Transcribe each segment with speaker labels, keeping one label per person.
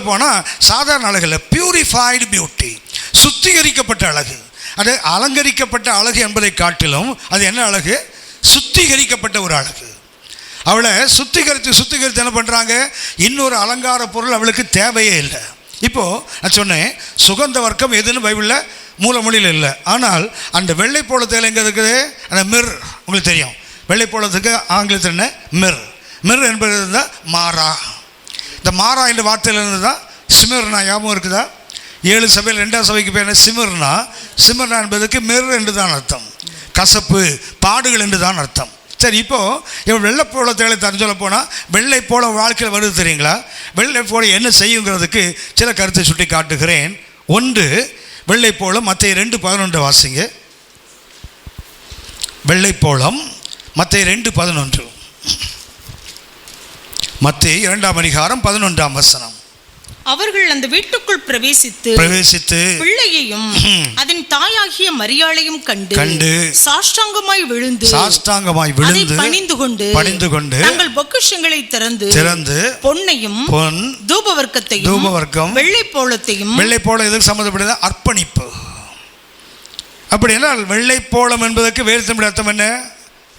Speaker 1: போனால் சாதாரண அழகு இல்லை, பியூரிஃபைடு பியூட்டி, சுத்திகரிக்கப்பட்ட அழகு. அது அலங்கரிக்கப்பட்ட அழகு என்பதை காட்டிலும் அது என்ன அழகு? சுத்திகரிக்கப்பட்ட ஒரு அழகு. அவளை சுத்திகரித்து என்ன பண்ணுறாங்க? இன்னொரு அலங்கார பொருள் அவளுக்கு தேவையே இல்லை. இப்போது நான் சொன்னேன், சுகந்த வர்க்கம் எதுன்னு பைபிளில் மூலமொழியில் இல்லை. ஆனால் அந்த வெள்ளை போலத்தில் எங்கே இருக்குது? அந்த மிர், உங்களுக்கு தெரியும். வெள்ளை போலத்துக்கு ஆங்கிலத்தில் என்ன? மிர் என்பது தான் மாறா. இந்த மாறா என்ற வார்த்தையிலிருந்து தான் சிமிர்னா ஞாபகம் இருக்குதா? 7 சபையில் 2ஆம் சபைக்கு பேர் என்ன? சிமிர்னா என்பதுக்கு மிர் என்று தான் அர்த்தம். கசப்பு, பாடுகள் என்று தான் அர்த்தம். சரி, இப்போது இவன் வெள்ளை போல தேவை தர சொல்ல போனால் வெள்ளை போல வாழ்க்கையில் வருது தெரியுங்களா? வெள்ளை போல என்ன செய்யுங்கிறதுக்கு சில கருத்தை சுட்டி காட்டுகிறேன். ஒன்று, வெள்ளை போலம் மத்தேயு 2:11 வாசிங்க. வெள்ளை போலம் மத்தேயு 2:11. மத்தேயு 2ஆம் அதிகாரம் 11ஆம் வசனம்.
Speaker 2: அவர்கள் அந்த வீட்டுக்குள் பிரவேசித்து பிள்ளையையும் அதன் தாயாகிய மரியாளையும் கண்டு சாஷ்டாங்கமாய் விழுந்து பணிந்து கொண்டு தங்கள் பொக்கிஷங்களை திறந்து பொன்னையும் தூபவர்க்கத்தையும் வெள்ளை போல
Speaker 1: எதுக்கு சம்பந்தப்படுது? அர்ப்பணிப்பு. அப்படி என்றால் வெள்ளை போலம் என்பதற்கு வேறு தமிழ் அர்த்தம் என்ன?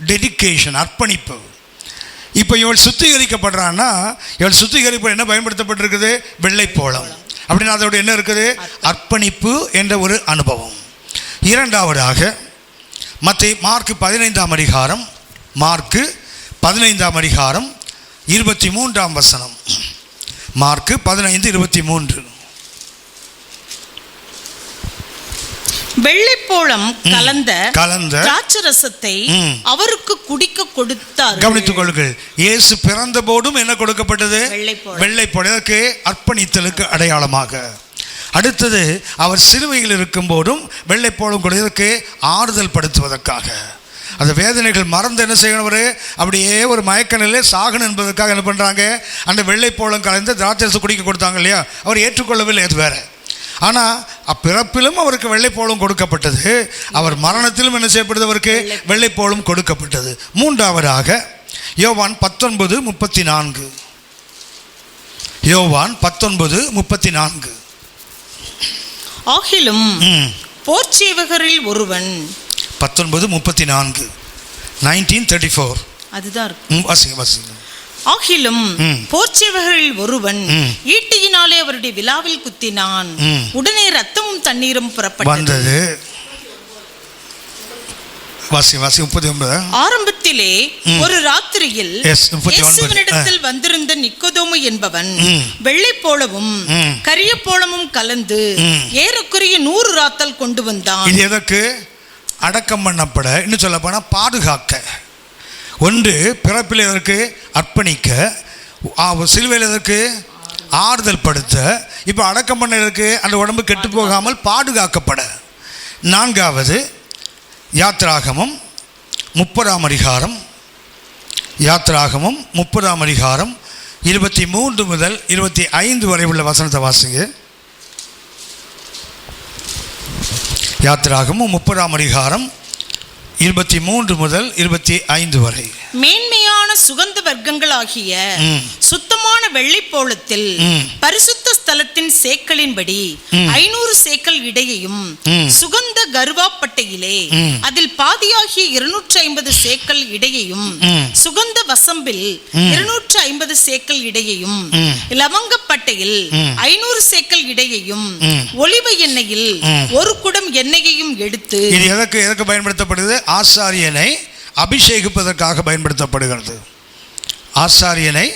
Speaker 1: டெடிகேஷன், அர்ப்பணிப்பு. இப்போ இவள் சுத்திகரிக்கப்படுறான்னா, இவள் சுத்திகரிப்பு என்ன பயன்படுத்தப்பட்டிருக்குது? வெள்ளை போலம். அப்படின்னா அதோட என்ன இருக்குது? அர்ப்பணிப்பு என்ற ஒரு அனுபவம். இரண்டாவதாக மார்க்கு 15ஆம் அதிகாரம் 23ஆம் வசனம். மார்க்கு 15:23.
Speaker 2: வெள்ளை போலம் கலந்த திராட்சரசத்தை அவருக்கு குடிக்க கொடுத்தார்.
Speaker 1: கவனித்துக் கொள்ளுங்கள், இயேசு பிறந்த போதும் என்ன கொடுக்கப்பட்டது? வெள்ளை போலம். இதற்கு அர்ப்பணித்தலுக்கு அடையாளமாக. அடுத்தது, அவர் சிலுவையில் இருக்கும் போதும் வெள்ளை போலம் கொடுத்ததற்கு ஆறுதல் படுத்துவதற்காக. அந்த வேதனைகள் மறந்து என்ன செய்யணும்? அப்படியே ஒரு மயக்க நிலை சாகணும் என்பதற்காக என்ன பண்ணுறாங்க? அந்த வெள்ளை போலம் கலந்து திராட்சரசம் குடிக்க கொடுத்தாங்க இல்லையா? அவர் ஏற்றுக்கொள்ளவில்லை, அது வேற. ஆனால் அப்பிறப்பிலும் அவருக்கு வெள்ளை போலும் கொடுக்கப்பட்டது, அவர் மரணத்திலும் என்ன செய்யப்படுது? அவருக்கு வெள்ளை போலும் கொடுக்கப்பட்டது. மூன்றாவதாக யோவான் 19:34. யோவான் 19:34.
Speaker 2: ஆகிலும் போர்ச்சேவகரில் ஒருவன்
Speaker 1: 19:34 1934
Speaker 2: அதுதான்
Speaker 1: வாசிங்க.
Speaker 2: ஆகிலும் போர்ச்சேவகரில் ஒருவன் ஈட்டியினாலே அவருடைய விலாவில் குத்தினான். உடனே ரத்தமும் தண்ணீரும் புறப்பட்டது. ஆரம்பத்திலே ஒரு ராத்திரியில் இயேசுவினிடத்தில் வந்திருந்த நிக்கோதேமு என்பவன் வெள்ளை போலவும் கரிய போலமும் கலந்து ஏறக்குறைய 100 ராத்தல் கொண்டு வந்தான்.
Speaker 1: இது எதற்கு? அடக்கம் பண்ணப்பட, இன்னும் சொல்ல போனா பாதுகாக்க. ஒன்று, பிறப்பில் எதற்கு? அர்ப்பணிக்க. சிலுவையில் எதற்கு? ஆறுதல் படுத்த. இப்போ அடக்கம் பண்ண எதற்கு? அந்த உடம்பு கெட்டு போகாமல் பாதுகாக்கப்பட. நான்காவது, யாத்திராகமம் 30ஆம் அதிகாரம் 23 முதல் 25 வரை உள்ள வசனத்தை வாசிங்க. யாத்திராகமம் 30ஆம் அதிகாரம் 23 முதல் 25 வரை.
Speaker 2: மேன்மையான சுகந்த வர்க்கங்கள் ஆகிய சுத்தமான வெள்ளை போலத்தில் பரிசுத்த ஸ்தலத்தின் சேக்கலின்படி 500 சேக்கல் இடையையும் சுகந்த கருவாப்பட்டையிலே அதில் பாதியாகிய 250 சேக்கல் இடையையும் சுகந்த வசம்பில் 250 சேக்கல் இடையையும் லவங்கப்பட்டையில் 500 சேக்கல் இடையையும் ஒலிவ எண்ணெயில் 1 குடம் எண்ணெயையும் எடுத்து.
Speaker 1: இது எதற்கு பயன்படுத்தப்படுது? ஆசாரியனை அபிஷேகிப்பதற்காக பயன்படுத்தப்படுகிறது. ஆசாரியனை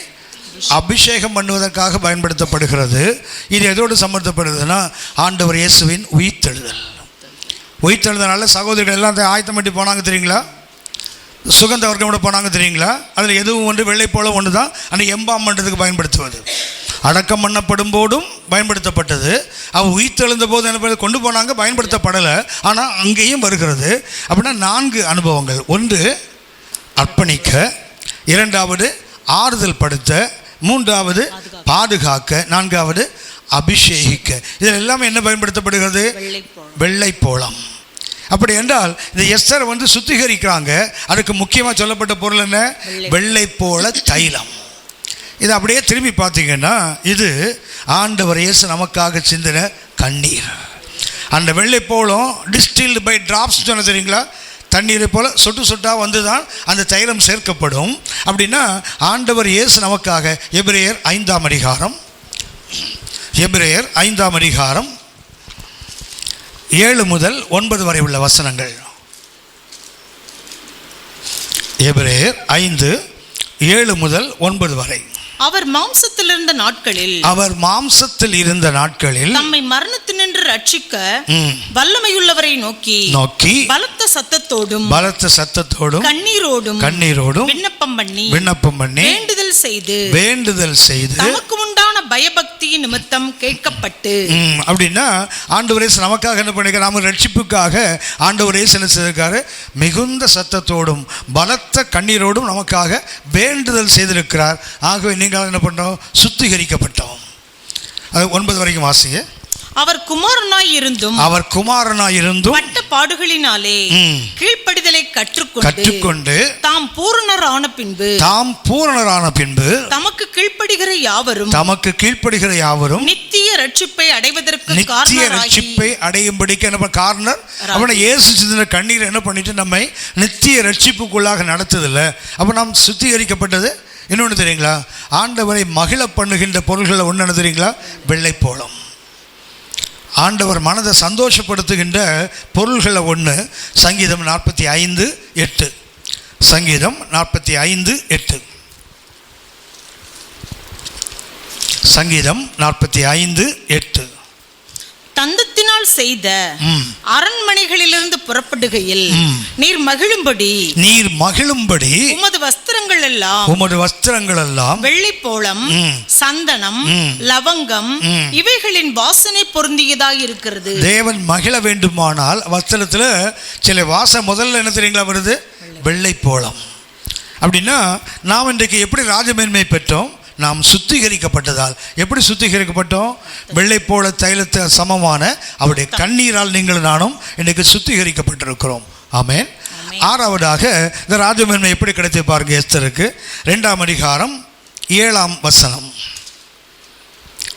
Speaker 1: அபிஷேகம் பண்ணுவதற்காக பயன்படுத்தப்படுகிறது. இது எதோடு சம்பந்தப்படுதுன்னா, ஆண்டவர் இயேசுவின் உயிர்த்தெழுதனால சகோதரிகள் எல்லாம் ஆயத்தம் பண்ணி போனாங்க தெரியுங்களா? சுகந்த வர்க்கம் கூட போனாங்க தெரியுங்களா? அதில் எதுவும் ஒன்று வெள்ளை போல ஒன்று தான் அந்த எம்பாம் பண்ணுறதுக்கு பயன்படுத்துவது. அடக்கம் பண்ணப்படும் போதும் பயன்படுத்தப்பட்டது. அவள் உயிர்த்தெழுந்த போது என்ன கொண்டு போனாங்க, பயன்படுத்தப்படலை. ஆனால் அங்கேயும் வருகிறது. அப்படின்னா 4 அனுபவங்கள். ஒன்று அர்ப்பணிக்க, இரண்டாவது ஆறுதல் படுத்த, மூன்றாவது பாதுகாக்க, நான்காவது அபிஷேகிக்க. இதில் எல்லாமே என்ன பயன்படுத்தப்படுகிறது? வெள்ளை போலம். அப்படி என்றால் இந்த எஸ்தர் சுத்திகரிக்கிறாங்க. அதுக்கு முக்கியமாக சொல்லப்பட்ட பொருள் என்ன? வெள்ளை போல தைலம். இது அப்படியே திரும்பி பார்த்தீங்கன்னா இது ஆண்டவர் இயேசு நமக்காக சிந்தின கண்ணீர். அந்த வெள்ளை போலும் டிஸ்டில்டு பை டிராப்ஸ் சொன்ன தெரியுங்களா, தண்ணீரை போல சொட்டு சொட்டாக வந்து தான் அந்த தைலம் சேர்க்கப்படும். அப்படின்னா ஆண்டவர் இயேசு நமக்காக எபிரேயர் 5ஆம் அதிகாரம் 7 முதல் 9 வரை உள்ள வசனங்கள். எபிரேயர் 5:7 முதல் 9 வரை.
Speaker 2: அவர் மாம்சத்தில் இருந்த நாட்களில்
Speaker 1: நம்மை
Speaker 2: மரணத்தினின்று ரட்சிக்க வல்லமையுள்ளவரை நோக்கி பலத்த சத்தத்தோடும் கண்ணீரோடும் விண்ணப்பம் பண்ணி வேண்டுதல் செய்து தமக்கு உண்டான பயபக்தியின் நிமித்தம் கேட்கப்பட்டு.
Speaker 1: அப்படின்னா ஆண்டவரே நமக்காக என்ன பண்ணிருக்காரு, நாம ரட்சிப்புக்காக ஆண்டவரே என்ன செய்திருக்காரு, மிகுந்த சத்தத்தோடும் பலத்த கண்ணீரோடும் நமக்காக வேண்டுதல் செய்திருக்கிறார். ஆகவே நீங்கள் என்ன பண்ணோம், சுத்திகரிக்கப்பட்டோம். அது 9 வரைக்கும் வாசிங்க.
Speaker 2: அவர் குமாரனாய் இருந்தும் பட்ட பாடுகளினாலே கீழ்ப்படிதலை கற்றுக்கொண்டு தாம் பூரணரான பின்பு தமக்கு கீழ்ப்படுகிற யாவரும் நித்திய ரட்சிப்பை
Speaker 1: அடையும்படிக்கு என்ன காரணம், அவனை இயேசு சிந்தின கண்ணீர் என்ன பண்ணிட்டு நம்மை நித்திய ரட்சிப்புக்குள்ளாக நடத்துதில்லை. அப்போ நாம் சுத்திகரிக்கப்பட்டது. இன்னொன்று தெரியுங்களா, ஆண்டவரை மகிழ பண்ணுகின்ற பொருள்களை ஒன்று என்ன தெரியுங்களா, வெள்ளை போலம். ஆண்டவர் மனதை சந்தோஷப்படுத்துகின்ற பொருள்களை ஒன்று சங்கீதம் 45:8. சங்கீதம் 45:8. சங்கீதம் 45:8.
Speaker 2: தந்தத்தினால் செய்த அரண்மனைகளிலிருந்து புறப்படுகையில் நீர் மகிழும்படி உமது வஸ்திரங்கள் எல்லாம் வெள்ளிப்போளம், சந்தனம், லவங்கம் இவைகளின் வாசனை பொருந்தியதாக இருக்கிறது.
Speaker 1: தேவன் மகிழ வேண்டுமானால் வஸ்திரத்தில் சில வாசனை முதல்ல என்ன தெரியுங்களா வருது, வெள்ளைப்போளம். அப்படின்னா நாம் இன்றைக்கு எப்படி ராஜமேன்மை பெற்றோம், நாம் சுத்திகரிக்கப்பட்டதால். எப்படி சுத்திகரிக்கப்பட்டோம், வெள்ளை போல தைலத்தை சமமான அவருடைய கண்ணீரால் நீங்கள் நானும் இன்றைக்கு சுத்திகரிக்கப்பட்டிருக்கிறோம். ஆமென். 6வதாக இந்த ராஜமேன்மை எப்படி கிடைத்து பாருங்க. எஸ்தருக்கு 2ஆம் அதிகாரம் 7ஆம் வசனம்.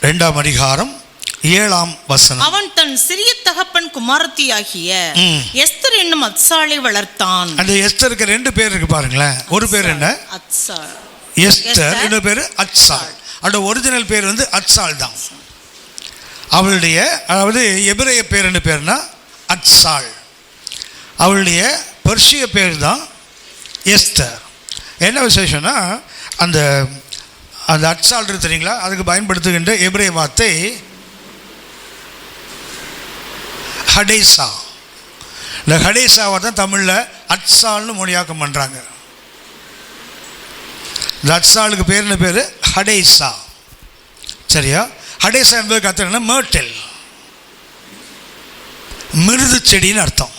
Speaker 1: 2ஆம் அதிகாரம் 7ஆம் வசனம்.
Speaker 2: அவன் தன் சிறிய தகப்பன் குமாரத்தியாகிய எஸ்தர் என்னும் அத்சாளை வளர்த்தான்.
Speaker 1: அந்த எஸ்தருக்கு 2 பேர் இருக்கு பாருங்களேன். ஒரு பேர் என்ன,
Speaker 2: அத்சாள்.
Speaker 1: எஸ்தர் இன்னொரு பேர் அத்சாள். அவருடைய ஒரிஜினல் பேர் வந்து அத்சாள் தான். அவளுடைய அதாவது எபிரேய பேர் என்ன பேர்னா அத்சாள். அவளுடைய பெர்ஷிய பேர் தான் எஸ்தர். என்ன விசேஷம்னா அந்த அந்த அத்சாள் இருக்கு தெரியுங்களா, அதுக்கு பயன்படுத்துகின்ற எபிரேய வார்த்தை ஹடேசா. இந்த ஹடேசாவை தான் தமிழில் அத்சால்னு மொழியாக்கம் பண்ணுறாங்க. இந்த அத்சாளுக்கு பேர் என்ன பேர், ஹடேசா. சரியா, ஹடேசா என்பதுக்கு அர்த்தம் என்ன, மேர்டெல், மிருது செடின்னு அர்த்தம்.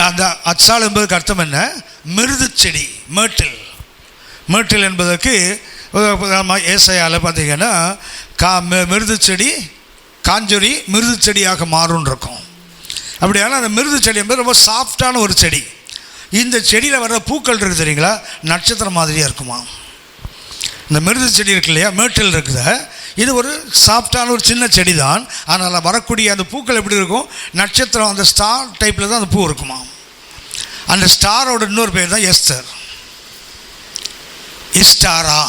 Speaker 1: அந்த அத்சால் என்பதுக்கு அர்த்தம் என்ன, மிருது செடி, மேர்டெல். மேர்டெல் என்பதற்கு ஏசாயால பார்த்தீங்கன்னா மிருது செடி காஞ்சொரி மிருது செடியாக மாறும்னு இருக்கும். அப்படியான அந்த மிருது செடி என்பது ரொம்ப சாஃப்டான ஒரு செடி. இந்த செடியில் வர்ற பூக்கள் இருக்குது தெரியுங்களா, நட்சத்திரம் மாதிரியாக இருக்குமா. இந்த மிருது செடி இருக்கு இல்லையா, மேர்டெல் இருக்குது, இது ஒரு சாஃப்டான ஒரு சின்ன செடி தான். அதனால் வரக்கூடிய அந்த பூக்கள் எப்படி இருக்கும், நட்சத்திரம், அந்த ஸ்டார் டைப்பில் தான் அந்த பூ இருக்குமா. அந்த ஸ்டாரோட இன்னொரு பேர் தான் எஸ்தர், இஸ்டாரா.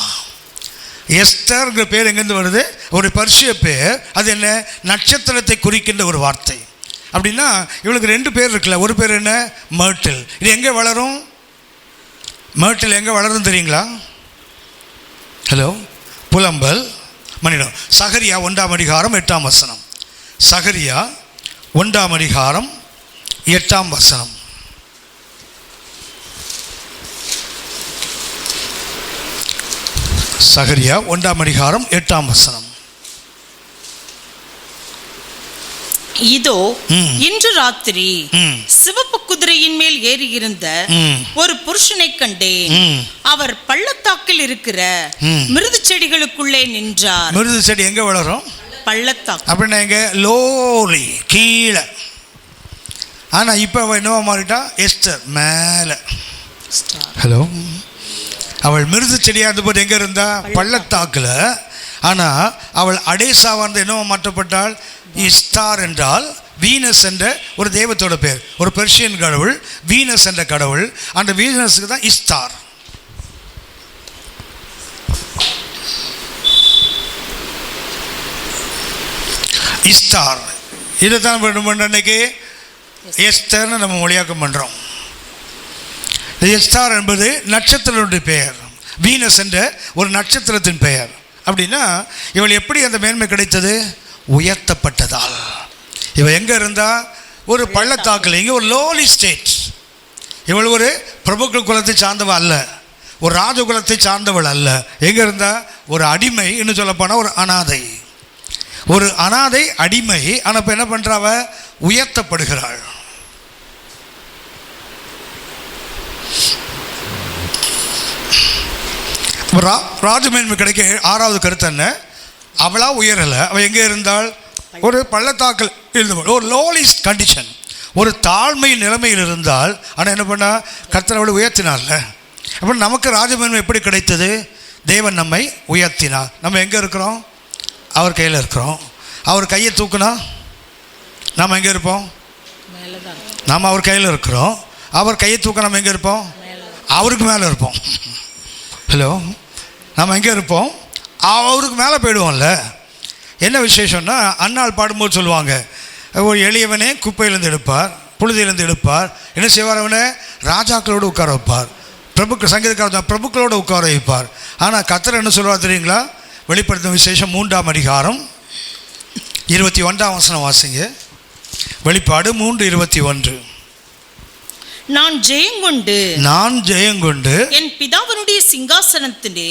Speaker 1: எஸ்தர்ங்கிற பேர் எங்கேருந்து வருது, ஒரு பர்ஷிய பேர். அது என்ன, நட்சத்திரத்தை குறிக்கின்ற ஒரு வார்த்தை. அப்படின்னா இவளுக்கு 2 பேர் இருக்குல்ல, ஒரு பேர் என்ன, மேர்டெல். இது எங்கே வளரும், மேர்டெல் எங்கே வளரும் தெரியுங்களா, ஹலோ, புலம்பல் மணிடம். சகரியா 1ஆம் அதிகாரம் 8ஆம் வசனம். சகரியா 1ஆம் அதிகாரம் 8ஆம் வசனம். சகரியா 1ஆம் அதிகாரம் 8ஆம் வசனம்.
Speaker 2: இதோ இன்று ராத்திரி சிவப்பு குதிரையின் மேல் ஏறி இருந்த ஒரு புருஷனை கண்டேன். அவர் பள்ளத்தாக்கில் இருக்கிற மிருது செடிகளுக்குள்ளே நின்றார்.
Speaker 1: மிருது செடி எங்க வளரும்,
Speaker 2: பள்ளத்தாக்கு.
Speaker 1: அப்படின்னா எங்க, லோலி, கீழே. ஆனா இப்ப என்னவா மாறிட்டா, எஸ்தர் மேல. ஹலோ, அவள் மிருது செடியா இருந்தபோது எங்க இருந்தா, பள்ளத்தாக்குல. ஆனால் அவள் அடேசாவாக இருந்து என்னவோ மாற்றப்பட்டாள்? இஸ்தார் என்றால் வீனஸ் என்ற ஒரு தெய்வத்தோட பேர். ஒரு பெர்ஷியன் கடவுள் வீனஸ் என்ற கடவுள். அந்த வீனஸுக்கு தான் இஸ்தார். இஸ்தார் இதை தான் பண்ணுற அன்னைக்கு எஸ்தர்னு நம்ம மொழியாக்கம் பண்ணுறோம். எஸ்தார் என்பது நட்சத்திரனுடைய பெயர். வீனஸ் என்ற ஒரு நட்சத்திரத்தின் பெயர். அப்படின்னா இவள் எப்படி அந்த மேன்மை கிடைத்தது? உயர்த்தப்பட்டதால். இவள் எங்கே இருந்தால்? ஒரு பள்ளத்தாக்கில், இங்கே ஒரு லோலி ஸ்டேட். இவள் ஒரு பிரபுக்கள் குலத்தை சார்ந்தவள் அல்ல, ஒரு ராஜகுலத்தை சார்ந்தவள் அல்ல. எங்கே இருந்தால்? ஒரு அடிமை, இன்னும் சொல்லப்போனால் ஒரு அனாதை. ஒரு அனாதை அடிமை. ஆனால் இப்போ என்ன பண்ணுறாவ? உயர்த்தப்படுகிறாள். ராஜமேன்மை கிடைக்க 6வது கருத்து என்ன? அவளா உயரலை. அவள் எங்கே இருந்தால்? ஒரு பள்ளத்தாக்கில் இருந்தவள், ஒரு லோலிஸ்ட் கண்டிஷன், ஒரு தாழ்மை நிலைமையில் இருந்தால். ஆனால் என்ன பண்ணா? கர்த்தர் அவளை உயர்த்தினார்ல. அப்போ நமக்கு ராஜமேன்மை எப்படி கிடைத்தது? தேவன் நம்மை உயர்த்தினார். நம்ம எங்கே இருக்கிறோம்? அவர் கையில் இருக்கிறோம். அவர் கையை தூக்குனா நாம் எங்கே இருப்போம்? நாம் அவர் கையில் இருக்கிறோம். அவர் கையை தூக்க நம்ம எங்கே இருப்போம்? அவருக்கு மேலே இருப்போம். ஹலோ, நம்ம எங்கே இருப்போம்? அவருக்கு மேலே போயிடுவோம்ல. என்ன விசேஷம்னா, அன்னாள் பாடும்போது சொல்லுவாங்க, ஒரு எளியவனே குப்பையிலேருந்து எடுப்பார், புழுதியிலேருந்து எடுப்பார். என்ன செய்வார்? அவனை ராஜாக்களோடு உட்கார வைப்பார், சங்கீதக்கார பிரபுக்களோடு உட்கார வைப்பார். ஆனால் கர்த்தர் என்ன சொல்லுவார் தெரியுங்களா? வெளிப்படுத்தும் விசேஷம் 3ஆம் அதிகாரம் 21ஆம் வசனம் வாசிங்க. வெளிப்பாடு 3:21.
Speaker 2: நான் ஜெயங்கொண்டு என் பிதாவினுடைய சிங்காசனத்திலே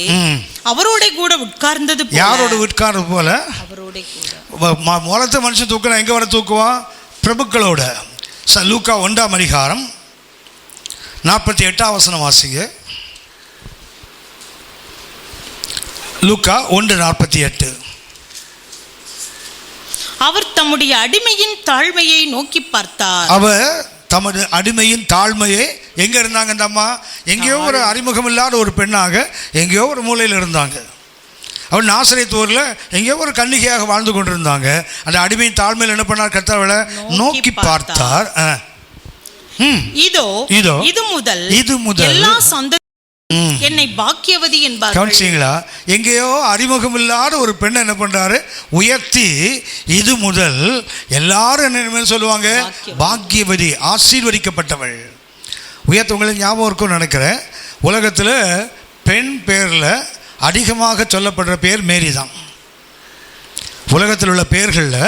Speaker 2: அவரோட கூட உட்கார்ந்தது போல.
Speaker 1: யாரோட உட்கார்ந்தது போல?
Speaker 2: அவரோட கூட.
Speaker 1: மூலத்தை மனுஷன் தூக்குனா எங்கே வர தூக்குவான்? பிரபுக்களோட. லூக்கா 1ஆம் அதிகாரம் 48ஆம் வசனம் வாசிங்க. லூக்கா 1:48.
Speaker 2: அவர் தம்முடைய அடிமையின் தாழ்மையை நோக்கி பார்த்தார்.
Speaker 1: அவர் தமது அடிமையின் தாழ்மையை எங்கே இருந்தாங்க? இந்த அம்மா எங்கேயோ ஒரு அறிமுகம் இல்லாத ஒரு பெண்ணாக எங்கேயோ ஒரு மூலையில் இருந்தாங்க. அவள் நாசரேத் ஊரில் எங்கேயோ ஒரு கன்னிகையாக வாழ்ந்து கொண்டிருந்தாங்க. அந்த அடிமையின் தாழ்மையில் என்ன பண்ணார்? கர்த்தரை நோக்கி பார்த்தார்.
Speaker 2: இதோ இது முதல் எல்லா சொந்த என்னை பாக்கியவதி என்பார்.
Speaker 1: கவனிச்சீங்களா? எங்கேயோ அறிமுகம் இல்லாத ஒரு பெண்ணை என்ன பண்றாரு? உயர்த்தி இது முதல் எல்லாரும் என்ன சொல்லுவாங்க? பாக்கியவதி, ஆசீர்வதிக்கப்பட்டவள். உயர்த்த உங்களுக்கு ஞாபகம் இருக்கும்னு நினைக்கிறேன். உலகத்தில் பெண் பேரில் அதிகமாக சொல்லப்படுற பேர் மேரி தான். உலகத்தில் உள்ள பேர்களில்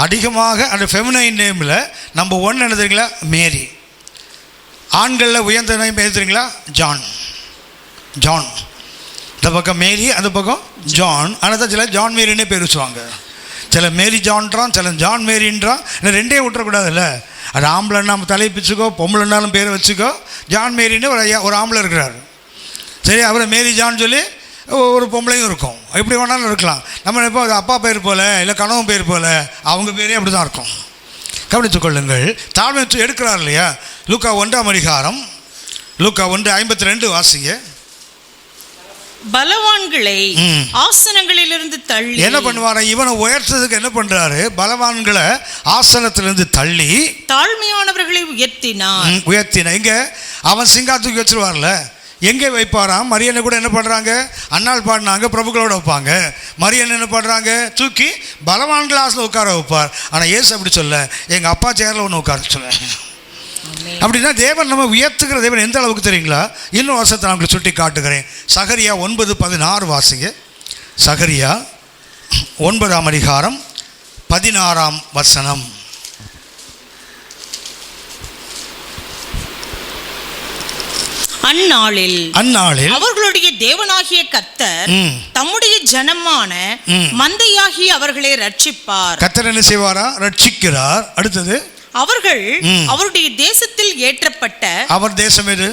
Speaker 1: அதிகமாக அந்த ஃபெமினைன் நேமில் நம்பர் 1 என்ன தெரியுங்களா? மேரி. ஆண்களில் உயர்ந்த நேம் எது தெரியுங்களா? ஜான். இந்த பக்கம் மேரி, அந்த பக்கம் ஜான். ஆனால் தான் சில ஜான் மேரின்னே பேர் வச்சுவாங்க. சில மேரி ஜான்றான், சில ஜான் மேரின்றான். இன்னும் ரெண்டே விட்டுறக்கூடாதுல்ல. அது ஆம்பளைன்னா நம்ம தலையை பிச்சுக்கோ, பொம்பளைன்னாலும் பேரை வச்சுக்கோ. ஜான் மேரின்னு ஒரு ஆம்பளை இருக்கிறார். சரி, அவரை மேரி ஜான் சொல்லி ஒரு பொம்பளையும் இருக்கும். எப்படி வேணாலும் இருக்கலாம். நம்ம இப்போ அப்பா பேர் போல், இல்லை கணவன் பேர் போல், அவங்க பேரே அப்படி தான் இருக்கும். கவனித்துக் கொள்ளுங்கள். தாழ்மை எடுக்கிறார் இல்லையா? லூக்கா 1ஆம் அதிகாரம், லூக்கா 1:52 வாசிங்க.
Speaker 2: பலவான்களை ஆசனங்களிலிருந்து தள்ளி
Speaker 1: என்ன பண்ணுவாரா? இவனை உயர்த்ததுக்கு என்ன பண்றாரு? பலவான்களை ஆசனத்திலிருந்து தள்ளி
Speaker 2: தாழ்மையானவர்களை உயர்த்தினார். எங்க? அவன் சிங்காத்துக்கு வச்சிருவார்ல, எங்கே வைப்பாராம்? மரியனை கூட என்ன பண்ணுறாங்க? அன்னாள் பாடினாங்க, பிரபுக்களோட வைப்பாங்க. மரியன் என்ன பண்ணுறாங்க? தூக்கி பலவான்கள் ஆசையில் உட்கார வைப்பார். ஆனால் ஏசு அப்படி சொல்ல, எங்கள் அப்பா சேரில் ஒன்று உட்கார சொல்ல. அப்படின்னா தேவன் நம்ம உயர்த்துகிற தேவன் எந்த அளவுக்கு தெரியுங்களா? இன்னும் வருஷத்தை நான் உங்களுக்கு சுட்டி காட்டுகிறேன். சகரியா 9:16 வாசிங்க. சகரியா 9ஆம் அதிகாரம் 16ஆம் வசனம். அந்நாளில் அவர்களுடைய தேவனாகிய கர்த்தர் தம்முடைய ஜனமான மந்தையாகிய அவர்களை ரட்சிப்பார்.
Speaker 1: கர்த்தர் என்ன செய்வாரா? ரட்சிக்கிறார். அடுத்தது,
Speaker 2: அவர்கள் அவருடைய தேசத்தில் ஏற்றப்பட்ட.
Speaker 1: அவர் தேசம் எது?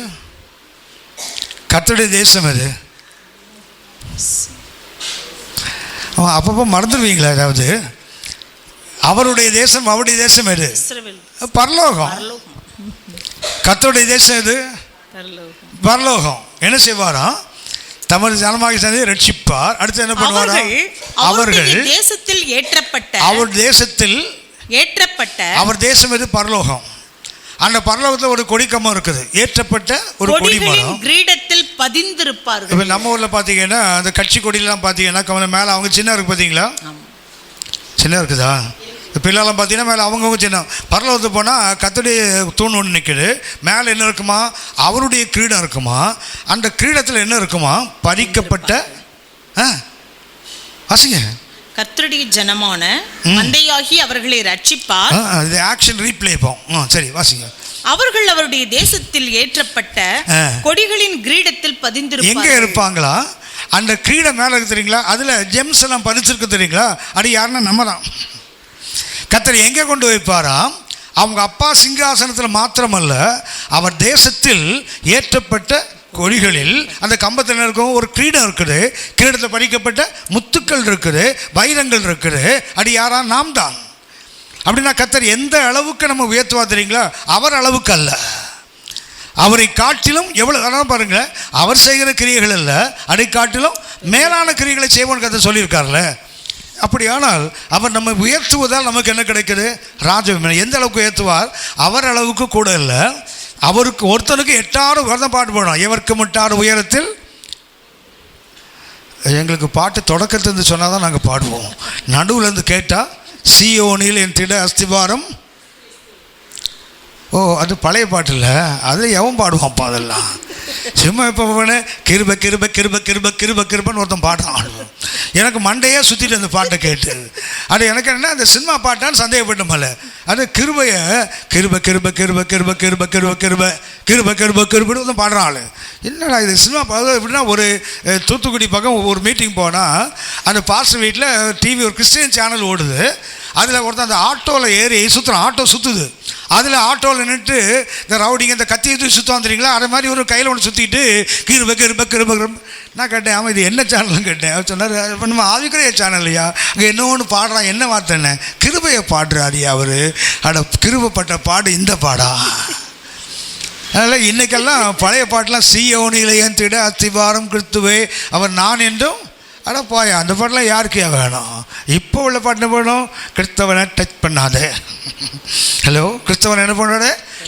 Speaker 1: கர்த்தருடைய தேசம் எது? அப்பப்போ மறந்துடுவீங்களா? அதாவது அவருடைய தேசம், அவருடைய தேசம் எது? பரலோகம். கர்த்தருடைய தேசம் எது? பரலோகம். என்ன செய்வாராம்? தமது ஜனமாகிய சந்ததியை ரட்சிப்பார். அடுத்து என்ன பண்ணுவார்? அவர்கள்
Speaker 2: தேசத்தில் ஏற்றப்பட்ட,
Speaker 1: அவர் தேசத்தில்
Speaker 2: ஏற்றப்பட்ட,
Speaker 1: அவர் தேசம் எது? பரலோகம். அந்த பரலோகத்தில் ஒரு கொடிக்கம்பம் இருக்குது, ஏற்றப்பட்ட ஒரு கொடிமரம்,
Speaker 2: கிரீடத்தில் பதிந்திருப்பார்கள்.
Speaker 1: இப்போ நம்ம ஊரில் பார்த்தீங்கன்னா அந்த கட்சி கொடியெல்லாம் பார்த்தீங்கன்னா மேலே அவங்க சின்ன இருக்கு, பார்த்தீங்களா? சின்ன இருக்குதா? பிள்ளைலாம் பார்த்தீங்கன்னா மேலே அவங்கவுங்க சின்ன. பரலோகத்துக்கு போனால் கர்த்தருடைய தூண் ஒன்று நிற்குது, மேலே என்ன இருக்குமா? அவருடைய கிரீடம் இருக்குமா. அந்த கிரீடத்தில் என்ன இருக்குமா? பறிக்கப்பட்ட வாசிங்க,
Speaker 2: கர்த்தருடைய ஜனமான மந்தையாகி அவர்களை ரட்சிப்பார்.
Speaker 1: இது ஆக்ஷன் ரீப்ளே போம். சரி வாசிங்க.
Speaker 2: அவர்கள் அவருடைய தேசத்தில் ஏற்றப்பட்ட கொடிகளின் கிரீடத்தில் பதிந்திருப்பார்கள்.
Speaker 1: எங்கே இருப்பாங்களா? அந்த கிரீடம் மேலே இருக்கு தெரியுங்களா? அதில் ஜெம்ஸ் எல்லாம் பதிச்சிருக்கு தெரியுங்களா? அது யாருன்னா நம்ம தான். கர்த்தர் எங்கே கொண்டு வைப்பாராம்? அவங்க அப்பா சிங்காசனத்தில் மாத்திரமல்ல, அவர் தேசத்தில் ஏற்றப்பட்ட கொடிகளில் அந்த கம்பத்தில் இருக்கும் ஒரு கிரீடம் இருக்குது, கிரீடத்தில் பறிக்கப்பட்ட முத்துக்கள் இருக்குது, வைரங்கள் இருக்குது. அது யாரா? நாம் தான். அப்படின்னா கர்த்தர் எந்த அளவுக்கு நம்ம உயர்த்துவா தெரியுங்களா? அவர் அளவுக்கு அல்ல, அவரை காட்டிலும் எவ்வளோ. அதான் பாருங்க, அவர் செய்கிற கிரியைகள் அல்ல, அதை காட்டிலும் மேலான கிரியைகளை செய்வோன்னு கர்த்தர் சொல்லியிருக்கார்ல. அப்படியானால் அவர் நம்ம உயர்த்துவதால் நமக்கு என்ன கிடைக்குது? ராஜவிமானம். எந்த அளவுக்கு உயர்த்துவார்? அவர் அளவுக்கு கூட இல்லை, அவருக்கு ஒருத்தனுக்கு 8 வருடம் பாட்டு போடணும். எவருக்கு முட்டாறு உயரத்தில். எங்களுக்கு பாட்டு தொடக்கத்துலேருந்து சொன்னால் தான் நாங்கள் பாடுவோம். நடுவுலேருந்து கேட்டால் சீயோனில் என் திட அஸ்திவாரம். அது பழைய பாட்டு இல்லை, அதில் எவன் பாடுவான்ப்பா? அதெல்லாம் சும்மா இப்போ கிருப கிருப கிருப கிருப கிருப கிருபன்னு ஒருத்தன் பாடுறான். எனக்கு மண்டையே சுற்றிட்டு அந்த பாட்டை கேட்டு, அது எனக்கு என்ன அந்த சினிமா பாட்டான்னு சந்தேகப்பட்டோம்ல. அது கிருபையை கிருப கிருப கிருப கிருப கிருப கிருப கிருப கிருப கிருப கிருபன்னு ஒருத்தன் பாடுறான் ஆள். என்னடா இது சினிமா எப்படின்னா, ஒரு தூத்துக்குடி பக்கம் ஒரு மீட்டிங் போனால் அந்த பாஸ்டர் வீட்டில் டிவி ஒரு கிறிஸ்டியன் சேனல் ஓடுது. அதில் ஒருத்தன் அந்த ஆட்டோவில் ஏறி சுற்றுறான், ஆட்டோ சுற்றுது. அதில் ஆட்டோவில் நின்றுட்டு இந்த ரவுடிங்க இந்த கத்தி எடுத்து சுற்றுவான் தெரியுங்களா? அதே மாதிரி ஒரு கையில் ஒன்று சுற்றிட்டு கிருப கிருப கிருப கிருப. நான் கேட்டேன், ஆமாம் இது என்ன சேனல்னு கேட்டேன். அவர் சொன்னார், நம்ம ஆவிக்கிறைய சேனல்லையா, அங்கே என்ன ஒன்று பாடுறான், என்ன வார்த்தை? என்ன கிருபையை பாடுறாரியா அவர்? அட கிருபப்பட்ட பாடு இந்த பாடா? அதனால் இன்றைக்கெல்லாம் பழைய பாட்டெலாம் சீயோனில் திட அஸ்திவாரம் கிறிஸ்துவே அவர் நான் என்றும். அட போயா, அந்த பாட்டெலாம் யாருக்கே வேணும்? இப்போ உள்ள பாட்டு என்ன பண்ணணும்? கிறிஸ்தவனை டச் பண்ணாதே. ஹலோ, கிறிஸ்தவனை என்ன பண்ணாத?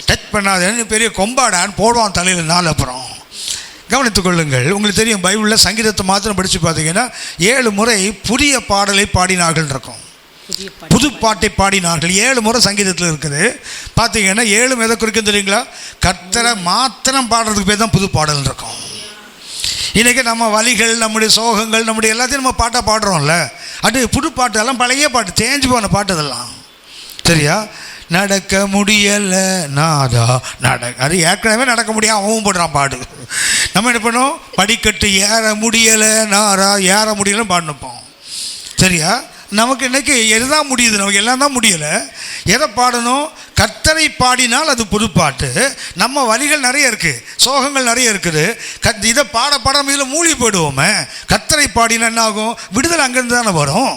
Speaker 1: டச் பண்ணாதேன்னு பெரிய கொம்பாடான்னு போடுவான் தலையில் நாள். அப்புறம் கவனித்துக் கொள்ளுங்கள், உங்களுக்கு தெரியும் பைபிளில் சங்கீதத்தை மாத்திரம் படித்து பார்த்தீங்கன்னா 7 முறை புதிய பாடலை பாடினார்கள் இருக்கும், புது பாட்டை பாடினார்கள். 7 முறை சங்கீதத்தில் இருக்குது. பார்த்தீங்கன்னா 7 எதை குறிக்கும் தெரியுங்களா? கர்த்தரை மாத்திரம் பாடுறதுக்கு பேர் தான் புது பாடல் இருக்கும். இன்றைக்கி நம்ம வலிகள், நம்முடைய சோகங்கள், நம்முடைய எல்லாத்தையும் நம்ம பாட்டாக பாடுறோம்ல, அது புது பாட்டு. எல்லாம் பழைய பாட்டு, தேஞ்சு போன பாட்டு அதெல்லாம். சரியா? நடக்க முடியலை நாதா அது ஏற்கனவே நடக்க முடியாது, அவன் போடுறான் பாடு. நம்ம என்ன பண்ணோம்? படிக்கட்டு ஏற முடியலை நாரா, ஏற முடியலைன்னு பாடினுப்போம். சரியா? நமக்கு இன்றைக்கி எதுதான் முடியுது? நமக்கு எல்லாம் தான் முடியலை. எதை பாடணும்? கர்த்தரை பாடினால் அது புது பாட்டு. நம்ம வலிகள் நிறைய இருக்குது, சோகங்கள் நிறைய இருக்குது. இதை பாட இதில் மூழ்கி போயிடுவோமே. கர்த்தரை பாடினா என்ன ஆகும்? விடுதலை அங்கேருந்து தானே வரும்.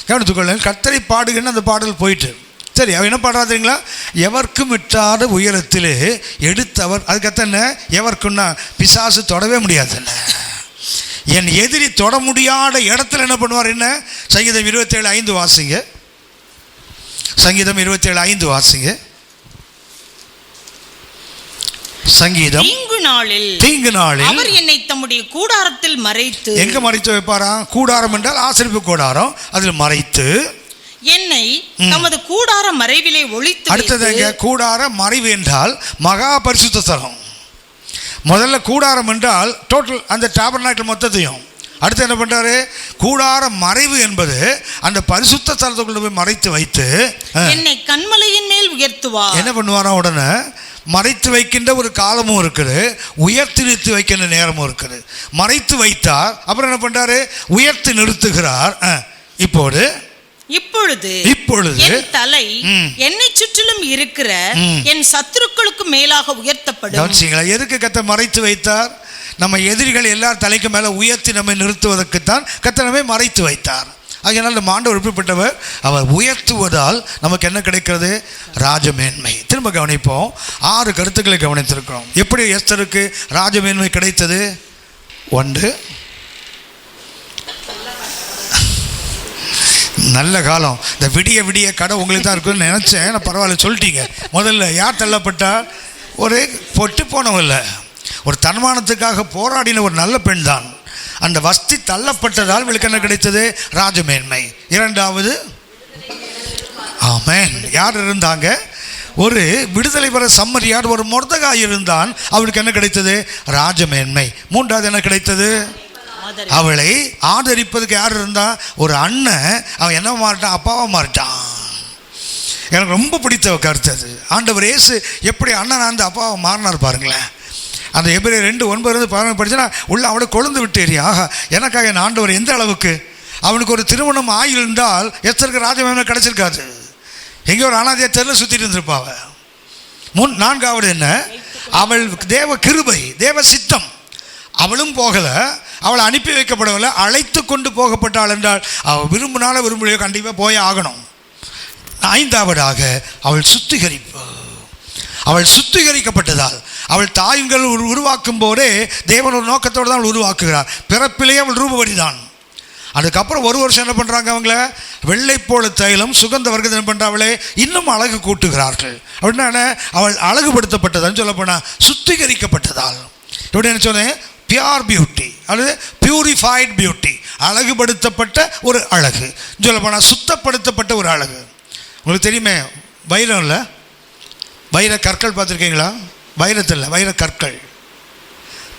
Speaker 1: கவனித்துக்கொள்ள, கர்த்தரை பாடுகன்னு அந்த பாடல் போயிட்டு. சரி, அவன் என்ன பாடுறாதுங்களா? எவர்க்கும் விட்டாத உயரத்திலே எடுத்தவர். அதுக்கத்த என்ன? எவருக்குன்னா பிசாசு தொடவே முடியாதுன்னு. என் எதிரி தொட முடியாத இடத்துல என்ன பண்ணுவார்? என்ன? சங்கீதம் 27:5 வாசிங்க. சங்கீதம் 27:5 வாசிங்க. சங்கீதம் தீங்கு நாளில்
Speaker 2: அவர் என்னை தம்முடைய கூடாரத்தில் மறைத்து.
Speaker 1: எங்க மறைத்து வைப்பாரா? கூடாரம் என்றால் ஆசரிப்பு கூடாரம், அதில் மறைத்து
Speaker 2: என்னை தமது கூடார மறைவிலே ஒளித்து.
Speaker 1: அடுத்தது கூடார மறைவு என்றால் மகா பரிசுத்த ஸ்தலம். முதல்ல கூடாரம் என்றால் டோட்டல் அந்த டாபர்நாக்கிள் மொத்தத்தையும். அடுத்து என்ன பண்றாரு? கூடார மறைவு என்பது அந்த பரிசுத்த ஸ்தலத்துக்குள்ள போய் மறைத்து வைத்து
Speaker 2: என்னை கன்மலையின் மேல் உயர்த்துவார்.
Speaker 1: என்ன பண்ணுவாரா? உடனே மறைத்து வைக்கின்ற ஒரு காலமும் இருக்குது, உயர்த்தி நிறுத்தி வைக்கின்ற நேரமும் இருக்குது. மறைத்து வைத்தார், அப்புறம் என்ன பண்றாரு? உயர்த்தி நிறுத்துகிறார். இப்பொழுது என் தலை என்னை சுற்றிலும் இருக்கிற என் சத்துருக்களுக்கு மேலாக உயர்த்தப்படும். எதுக்கு கர்த்தர் மறைத்து வைத்தார்? நம்ம எதிரிகள் எல்லார் தலைக்கு மேலே உயர்த்தி நம்மை நிறுத்துவதற்குத்தான் கர்த்தர் நம்மை மறைத்து வைத்தார். அதனால் நம்ம ஆண்டவர் விருப்பப்பட்டவர், அவர் உயர்த்துவதால் நமக்கு என்ன கிடைக்கிறது? ராஜமேன்மை. திரும்ப கவனிப்போம். 6 கருத்துக்களை கவனித்திருக்கிறோம். எப்படி எஸ்தருக்கு ராஜமேன்மை கிடைத்தது? 1 நல்ல காலம். இந்த விடிய விடிய கடை உங்களுக்கு தான் இருக்குன்னு நினச்சேன். நான் பரவாயில்ல சொல்லிட்டீங்க. முதல்ல யார் தள்ளப்பட்டா? ஒரு பொட்டு போனவில்லை, ஒரு தன்மானத்துக்காக போராடின ஒரு நல்ல பெண் தான். அந்த வஸ்தி தள்ளப்பட்டதால் இவளுக்கு என்ன கிடைத்தது? ராஜமேன்மை. இரண்டாவது, ஆமென், யார் இருந்தாங்க? ஒரு விடுதலை பெற சம்மரியார் ஒரு மொர்தெகாய் இருந்தான். அவளுக்கு என்ன கிடைத்தது? ராஜமேன்மை. மூன்றாவது என்ன கிடைத்தது? அவளை ஆதரிப்பதுக்கு யார் இருந்தா? ஒரு அண்ணன். அவன் என்ன மாறிட்டான்? அப்பாவா மாறிட்டான். எனக்கு ரொம்ப பிடித்த கருத்து அது. ஆண்டவர் இயேசு எப்படி அண்ணன் அந்த அப்பாவை மாறினார் பாருங்களேன். அந்த எபிரேயர் 2:9-11 படிச்சுன்னா உள்ள அவனை கொழுந்து விட்டு எறியா. ஆஹா, எனக்காக என் ஆண்டவர் எந்த அளவுக்கு. அவனுக்கு ஒரு திருமணம் ஆகியிருந்தால் எஸ்தருக்கு ராஜமேன்மை கிடைச்சிருக்காது. எங்கே ஒரு அனாதைய தெருல சுற்றிட்டு இருந்திருப்பாவ. நான்காவது என்ன? அவள் தேவ கிருபை, தேவ சித்தம். அவளும் போகலை, அவளை அனுப்பி வைக்கப்படவில்லை, அழைத்து கொண்டு போகப்பட்டாள் என்றால் அவள் விரும்பினால விரும்பலையோ கண்டிப்பாக போயே ஆகணும். ஐந்தாவதாக அவள் சுத்திகரிப்பு. அவள் சுத்திகரிக்கப்பட்டதால் அவள் தாய்கள் உருவாக்கும் போதே தேவன் ஒரு நோக்கத்தோடு தான் அவள் உருவாக்குகிறார். பிறப்பிலேயே அவள் ரூபவடிதான். அதுக்கப்புறம் ஒரு வருஷம் என்ன பண்ணுறாங்க? அவங்கள வெள்ளை போல தைலம் சுகந்த வர்க்கத்தை என்ன பண்ணுறாங்களே இன்னும் அழகு கூட்டுகிறார்கள். அப்படின்னா அவள் அழகுபடுத்தப்பட்டதான்னு சொல்லப்போனால் சுத்திகரிக்கப்பட்டதால். எப்படி என்ன சொன்னேன்? பியூர் பியூட்டி அல்லது பியூரிஃபைட் பியூட்டி, அழகுபடுத்தப்பட்ட ஒரு அழகு. சொல்லப்போனால் சுத்தப்படுத்தப்பட்ட ஒரு அழகு. உங்களுக்கு தெரியுமே, வைரம் இல்லை, வைர கற்கள் பார்த்துருக்கீங்களா? வைரத்தில் வைர கற்கள்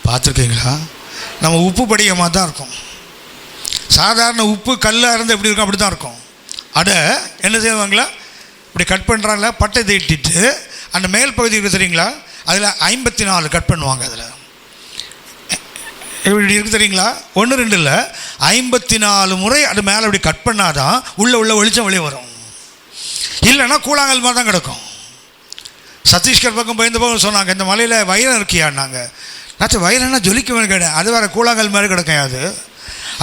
Speaker 1: பார்த்துருக்கீங்களா? நம்ம உப்பு படிகமாக தான் இருக்கும். சாதாரண உப்பு கல்லாக இருந்து எப்படி இருக்கும்? அப்படி தான் இருக்கும். அதை என்ன செய்வாங்களா? இப்படி கட் பண்ணுறாங்களா, பட்டை தீட்டிட்டு அந்த மேல் பகுதி இருக்குது தெரியுங்களா? அதில் 54 கட் பண்ணுவாங்க. அதில் இப்படி இருக்குது தெரியுங்களா? 1 2 இல்லை, 54 முறை அது மேலே அப்படி கட் பண்ணாதான் உள்ள வெளிச்சம் வெளியே வரும். இல்லைன்னா கூழாங்கல் மாதிரி தான் கிடக்கும். சத்தீஸ்கர் பக்கம் பயந்த பக்கம் சொன்னாங்க, இந்த மலையில் வைரம் இருக்கியான்னாங்க. நான் வைரம்னா ஜொலிக்குவேன்னு கேட்டேன். அது வேறு கூழாங்கல் மாதிரி கிடக்கும். அது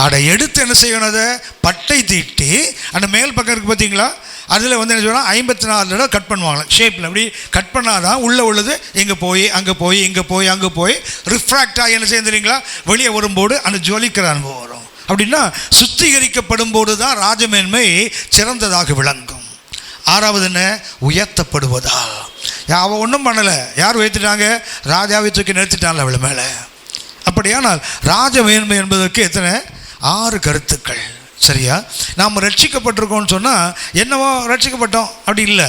Speaker 1: அதை எடுத்து என்ன செய்யணும்? அதை பட்டை தீட்டி அந்த மேல் பக்கம் இருக்குது பார்த்தீங்களா? அதில் வந்து என்ன சொன்னால் 54 தடவை கட் பண்ணுவாங்களே ஷேப்பில். அப்படி கட் பண்ணாதான் உள்ளது இங்கே போய் அங்கே போய் இங்கே போய் அங்கே போய் ரிஃப்ராக்டாக என்ன செய்ய தெரியுங்களா? வெளியே வரும்போது அந்த ஜொலிக்கிற அனுபவம் வரும். அப்படின்னா சுத்திகரிக்கப்படும் போது தான் ராஜமேன்மை சிறந்ததாக விளங்கும். ஆறாவது என்ன? உயர்த்தப்படுவதால். அவள் ஒன்றும் பண்ணலை, யார் உயர்த்திட்டாங்க? ராஜாவை தூக்கி நிறுத்திட்டாங்க அவள் மேலே. அப்படியானால் ராஜமேன்மை என்பதற்கு எத்தனை? 6 கருத்துக்கள். சரியா? நாம் ரட்சிக்கப்பட்டிருக்கோம்னு சொன்னால் என்னவோ ரட்சிக்கப்பட்டோம் அப்படி இல்லை.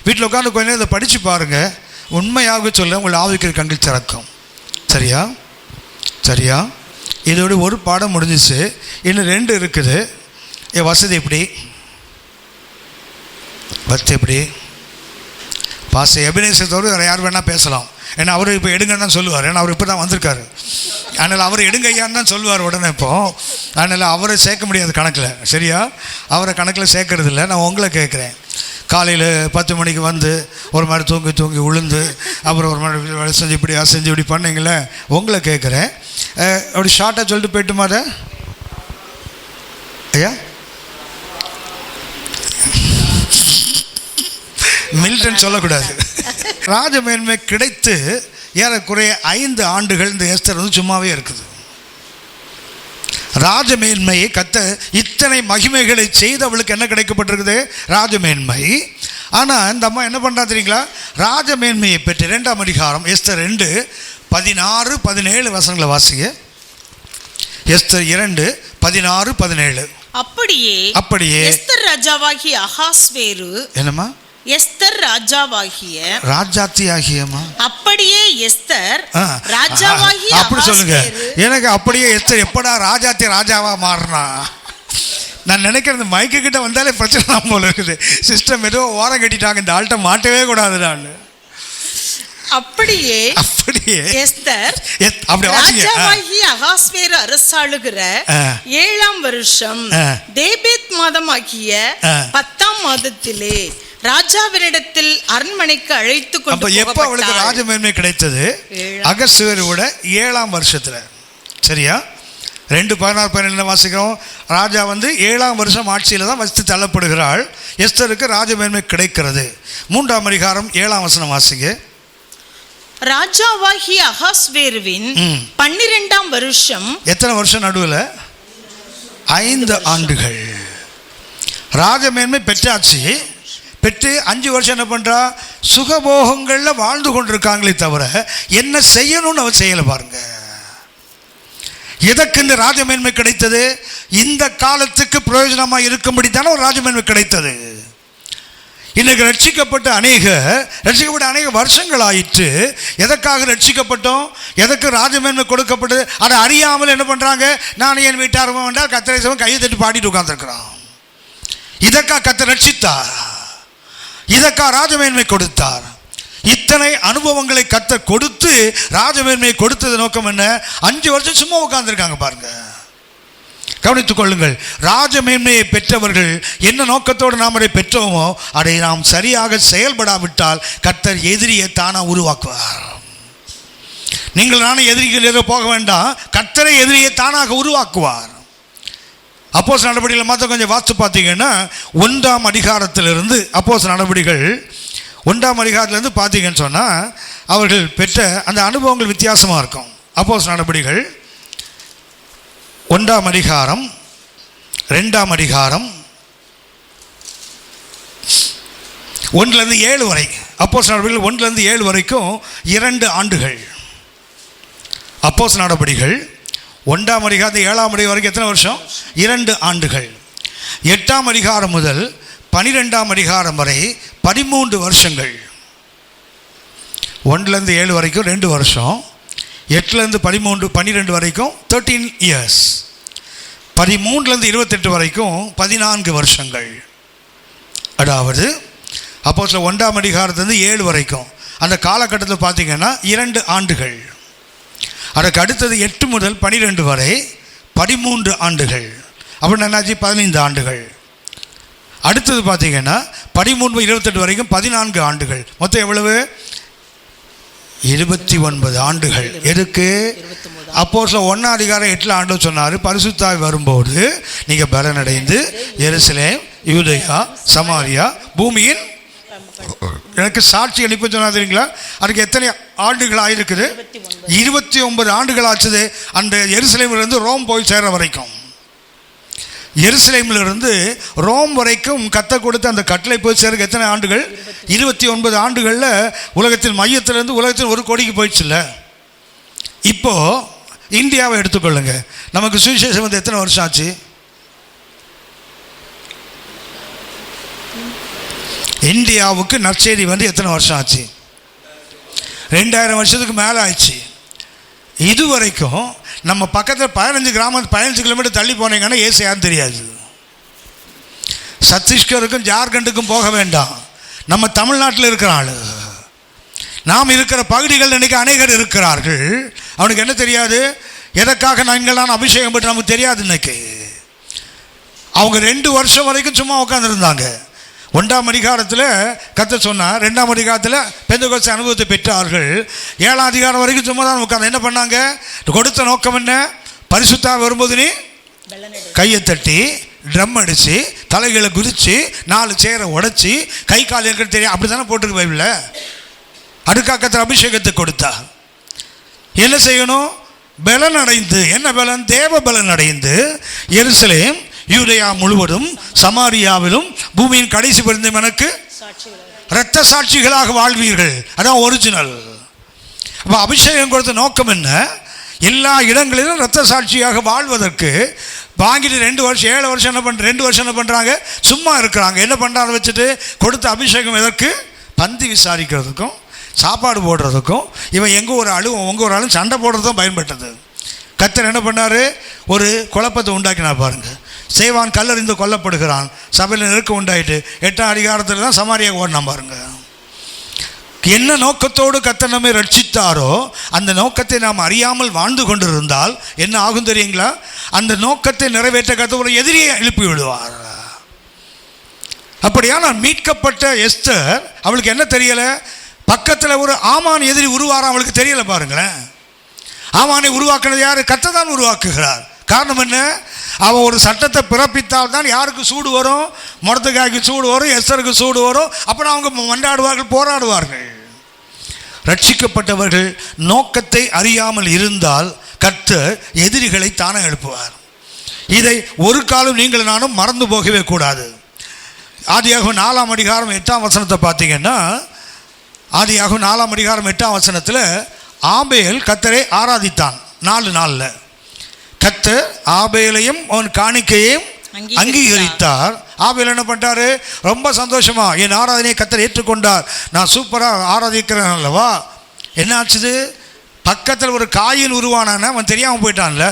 Speaker 1: வீட்டில் உட்காந்து கொஞ்சம் இதை படித்து பாருங்கள். உண்மையாக சொல்ல உங்களை ஆவிக்கிற கண்கள் திறக்கும். சரியா? சரியா? இதோட ஒரு பாடம் முடிஞ்சிச்சு, இன்னும் 2 இருக்குது. என் வசதி எப்படி? பத்து எப்படி? பாச எபினேசத்தோடு வேறு யார் வேணால் பேசலாம். ஏன்னா அவர் இப்போ எடுங்கன்னு தான் சொல்லுவார். ஏன்னா அவர் இப்போ தான் வந்திருக்காரு. அதனால் அவர் எடுங்க ஐயான்னு தான் சொல்லுவார் உடனே. இப்போது அதனால் அவரை சேர்க்க முடியாது கணக்கில். சரியா? அவரை கணக்கில் சேர்க்கறது இல்லை. நான் உங்களை கேட்குறேன். காலையில் 10 மணிக்கு வந்து ஒரு மாதிரி தூங்கி உளுந்து அப்புறம் ஒரு மாதிரி வேலை செஞ்சு இப்படி செஞ்சு இப்படி பண்ணிங்களே, உங்களை கேட்குறேன். அப்படி ஷார்ட்டாக சொல்லிட்டு போய்ட்டுமா? அதை ஐயா மில்டன் சொல்லக்கூடாது. ராஜமேன்மை கிடைத்து ஏறக்குறைய 5 ஆண்டுகள் இந்த எஸ்தர் வந்து சும்மாவே இருக்குது. ராஜமேன்மையை இத்தனை மகிமைகளை செய்தவளுக்கு என்ன கிடைக்கப்பட்டிருக்குது? ராஜமேன்மை. ஆனால் இந்த அம்மா என்ன பண்ணுறா தெரியுங்களா? ராஜமேன்மையை பெற்று 2ஆம் அதிகாரம் எஸ்தர் 2:16-17 வசனங்களை வாசிங்க. எஸ்தர் 2:16-17. அப்படியே
Speaker 2: எஸ்தர் ராஜாவாகிய அகாஸ்வேரு.
Speaker 1: என்னம்மா?
Speaker 2: எஸ்தர் ராஜாவாகிய
Speaker 1: ராஜாத்தியாகியமா? அப்படியே
Speaker 2: எஸ்தர் ராஜாவாகிய
Speaker 1: அப்படி சொல்லுங்க. எனக்கு அப்படியே எஸ்தர் எப்படா ராஜாவா மாறினா? நான் நினைக்கிறது மைக்கு கிட்ட வந்தாலே பிரச்சனை தான் போல இருக்குது. சிஸ்டம் ஏதோ ஓரம் கட்டிட்டாங்க, இந்த ஆள்கிட்ட மாட்டவே கூடாது. நான்
Speaker 2: அப்படியே எஸ்தர் ராஜாவாகிய அகாஸ்வேரு அரசாளுகிற 7ஆம் வருஷம் தேபேத் மாதமாகிய 10ஆம் மாதத்திலே ராஜாவினிடத்தில் அரண்மனைக்கு அழைத்து கொண்டு
Speaker 1: எப்ப அவளுக்கு ராஜமேன்மை கிடைத்தது? அகஸ்வேரோட 7ஆம் வருஷத்துல. சரியா? 2:16-17 வாசிக்கிறோம். ராஜா வந்து 7ஆம் வருஷம் ஆட்சியில் தான் வச்சு தள்ளப்படுகிறாள். எஸ்தருக்கு ராஜமேன்மை கிடைக்கிறது. 3ஆம் அதிகாரம் 7ஆம் வசனம் வாசிங்க.
Speaker 2: ராஜாவாகிய அகாஸ்வேருவின் 12ஆம் வருஷம்.
Speaker 1: எத்தனை வருஷம் நடுவில்? 5 ஆண்டுகள். ராஜமேன்மை பெற்றாச்சு. பெற்று 5 வருஷம் என்ன பண்ணுறா? சுகபோகங்களில் வாழ்ந்து கொண்டிருக்காங்களே தவிர என்ன செய்யணும்னு அவர் செய்யலை. பாருங்க, எதற்கு இந்த ராஜமேன்மை கிடைத்தது? இந்த காலத்துக்கு பிரயோஜனமாக இருக்கும்படி தானே ஒரு ராஜமேன்மை கிடைத்தது. இன்னைக்கு ரட்சிக்கப்பட்ட அநேக வருஷங்கள் ஆயிற்று. எதற்காக ரட்சிக்கப்பட்டோம்? எதற்கு ராஜமேன்மை கொடுக்கப்பட்டது? அதை அறியாமல் என்ன பண்ணுறாங்க? நான் என் வீட்டாரமாக வேண்டாம் கர்த்தரை சேவன் கையை தட்டி பாடிட்டு உட்கார்ந்துருக்கிறான். இதற்காக கர்த்தர் ரட்சித்தார், இதற்காக ராஜமேன்மை கொடுத்தார். இத்தனை அனுபவங்களை கர்த்தர் கொடுத்து ராஜமேன்மையை கொடுத்தது நோக்கம் என்ன? 5 வருஷம் சும்மா உட்கார்ந்துருக்காங்க. பாருங்க, கவனித்துக் கொள்ளுங்கள். ராஜமேன்மையை பெற்றவர்கள் என்ன நோக்கத்தோடு நாம் அதை பெற்றோமோ அதை நாம் சரியாக செயல்படாவிட்டால் கர்த்தர் எதிரியை தானா உருவாக்குவார். நீங்கள் நானும் எதிரிகள் போக வேண்டாம், கர்த்தரை எதிரியை தானாக உருவாக்குவார். அப்போஸ்தலர் நடபடிகள் மாத்திரம் கொஞ்சம் வாசித்து பார்த்தீங்கன்னா 1ஆம் அதிகாரத்திலிருந்து அப்போஸ்தலர் நடபடிகள் 1ஆம் அதிகாரத்திலிருந்து பார்த்தீங்கன்னு சொன்னால் அவர்கள் பெற்ற அந்த அனுபவங்கள் வித்தியாசமாக இருக்கும். அப்போஸ்தலர் நடபடிகள் 1ஆம் அதிகாரம் 2ஆம் அதிகாரம் 1-7 வரை. அப்போஸ்தலர் நடபடிகள் 1-7 வரைக்கும் 2 ஆண்டுகள். அப்போஸ்தலர் நடபடிகள் 1ஆம் அதிகாரம் 7ஆம் அதிகாரம் வரைக்கும் எத்தனை வருஷம்? 2 ஆண்டுகள். 8ஆம் அதிகாரம் முதல் 12ஆம் அதிகாரம் வரை 13 வருஷங்கள். 1-7 வரைக்கும் 2 வருஷம், 8-13 வரைக்கும் 13 இயர்ஸ், 13-28 வரைக்கும் 14 வருஷங்கள். அதாவது அப்போஸ்தலர் 1ஆம் அதிகாரத்திலிருந்து 7 வரைக்கும் அந்த காலகட்டத்தில் பார்த்தீங்கன்னா 2 ஆண்டுகள். அதற்கு அடுத்தது 8 முதல் 12 வரை 13 ஆண்டுகள். அப்படின்னு என்னாச்சு? 15 ஆண்டுகள். அடுத்தது பார்த்தீங்கன்னா 13-28 வரைக்கும் 14 ஆண்டுகள். மொத்தம் எவ்வளவு? 29 ஆண்டுகள். எதுக்கு? அப்போஸ்தலர் 1ஆம் அதிகாரம் 8 ஆண்டு சொன்னார், பரிசுத்த ஆவி வரும்போது நீங்கள் பலனடைந்து எருசலேம், யூதேயா, சமாரியா, பூமியின் எனக்கு சாட்சி அனுப்ப சொன்னா தெரியுங்களா? அதுக்கு எத்தனை ஆண்டுகள் ஆயிருக்குது? 29 ஆண்டுகள் ஆச்சுது. அந்த எருசலேமிலிருந்து ரோம் போய் சேர்ற வரைக்கும், எருசலேமிலிருந்து ரோம் வரைக்கும் கர்த்தர் கொடுத்த அந்த கட்டளை போய் சேருக்கு எத்தனை ஆண்டுகள்? 29 ஆண்டுகளில் உலகத்தின் மையத்திலிருந்து உலகத்தில் 1 கோடிக்கு போயிடுச்சுல்ல. இப்போ இந்தியாவை எடுத்துக்கொள்ளுங்க. நமக்கு சுவிசேஷம் வந்து எத்தனை வருஷம் ஆச்சு? இந்தியாவுக்கு நற்செய்தி வந்து எத்தனை வருஷம் ஆச்சு? 2000 வருஷத்துக்கு மேலே ஆயிடுச்சு. இதுவரைக்கும் நம்ம பக்கத்தில் 15 கிலோமீட்டர் தள்ளி போனீங்கன்னா ஏசு யாரும் தெரியாது. சத்தீஸ்கருக்கும் ஜார்க்கண்டுக்கும் போக வேண்டாம், நம்ம தமிழ்நாட்டில் இருக்கிற ஆள், நாம் இருக்கிற பகுதிகள் இன்றைக்கி அநேகர் இருக்கிறார்கள். அவனுக்கு என்ன தெரியாது? எதற்காக நாங்கள் அபிஷேகம் பற்றி நமக்கு தெரியாது. இன்னைக்கு அவங்க 2 வருஷம் வரைக்கும் சும்மா உட்காந்துருந்தாங்க. 1ஆம் அதிகாரத்தில் கர்த்தர் சொன்னார், 2ஆம் அதிகாரத்தில் பெந்தெகோஸ்தே அனுபவத்தை பெற்றார்கள். 7ஆம் அதிகாரம் வரைக்கும் சும்மா தான் உட்காந்து என்ன பண்ணாங்க? கொடுத்த நோக்கம் என்ன? பரிசுத்த ஆவி வரும்போது நீ கையை தட்டி ட்ரம் அடித்து தலைகளை குதித்து 4 சேரை உடைச்சி கை கால் இருக்கிறது தெரியும். அப்படி தானே போட்டிருக்கு பைபிளில். அதுக்காக கர்த்தர் அபிஷேகத்தை கொடுத்தார். என்ன செய்யணும்? பலன் அடைந்து, என்ன பலன்? தேவ பலன் அடைந்து எருசலேம், யூதேயா முழுவதும், சமாரியாவிலும், பூமியின் கடைசி பரிந்தும் எனக்கு இரத்த சாட்சிகளாக வாழ்வீர்கள். அதான் ஒரிஜினல். அப்போ அபிஷேகம் கொடுத்த நோக்கம் என்ன? எல்லா இடங்களிலும் இரத்த சாட்சியாக வாழ்வதற்கு. வாங்கிட்டு 2 வருஷம் 7 வருஷம் என்ன 2 வருஷம் என்ன பண்ணுறாங்க? சும்மா இருக்கிறாங்க. என்ன பண்ணுறாங்க? வச்சுட்டு கொடுத்த அபிஷேகம் எதற்கு? பந்தி விசாரிக்கிறதுக்கும், சாப்பாடு போடுறதுக்கும், இவன் எங்கே ஒரு ஆளும் உங்கள் ஒரு ஆளும் சண்டை போடுறதும் பயன்பட்டது. கர்த்தர் என்ன பண்ணார்? ஒரு குழப்பத்தை உண்டாக்கினார். பாருங்கள், சேவான் கல்லறிந்து கொல்லப்படுகிறான், சபையில் நெருக்கம் உண்டாயிட்டு 8ஆம் அதிகாரத்தில் தான் சமாரியா ஓடினா. பாருங்க, என்ன நோக்கத்தோடு கர்த்தர் நம்மை ரட்சித்தாரோ அந்த நோக்கத்தை நாம் அறியாமல் வாழ்ந்து கொண்டிருந்தால் என்ன ஆகும் தெரியுங்களா? அந்த நோக்கத்தை நிறைவேற்ற கர்த்தர் ஒரு எதிரியை எழுப்பி விடுவார். அப்படியான மீட்கப்பட்ட எஸ்தர், அவளுக்கு என்ன தெரியலை? பக்கத்தில் ஒரு ஆமான் எதிரி உருவார அவளுக்கு தெரியலை. பாருங்களேன், ஆமானை உருவாக்குனது யார்? கர்த்தர் தான் உருவாக்குகிறார். காரணம் என்ன? அவன் ஒரு சட்டத்தை பிறப்பித்தால் தான் யாருக்கு சூடு வரும்? மொர்தெகாய்க்கு சூடு வரும், எஸ்தருக்கு சூடு வரும். அப்புறம் அவங்க மண்டாடுவார்கள், போராடுவார்கள். ரட்சிக்கப்பட்டவர்கள் நோக்கத்தை அறியாமல் இருந்தால் கர்த்தர் எதிரிகளை தானே எழுப்புவார். இதை ஒரு காலம் நீங்கள் நானும் மறந்து போகவே கூடாது. ஆதியாகமம் 4ஆம் அதிகாரம் 8ஆம் வசனத்தை பார்த்தீங்கன்னா, ஆதியாகமம் 4ஆம் அதிகாரம் 8ஆம் வசனத்தில் ஆபேல் கர்த்தரை ஆராதித்தான் 4 நாளில். கர்த்தர் ஆபேலையும் அவன் காணிக்கையையும் அங்கீகரித்தார். ஆபேல் என்ன பண்ணிட்டாரு? ரொம்ப சந்தோஷமா என் ஆராதனையை கர்த்தர் ஏற்றுக்கொண்டார், நான் சூப்பராக ஆராதிக்கிறேன் அல்லவா. என்ன ஆச்சுது? பக்கத்தில் ஒரு காயின் உருவானான அவன் தெரியாமல் போயிட்டான்ல.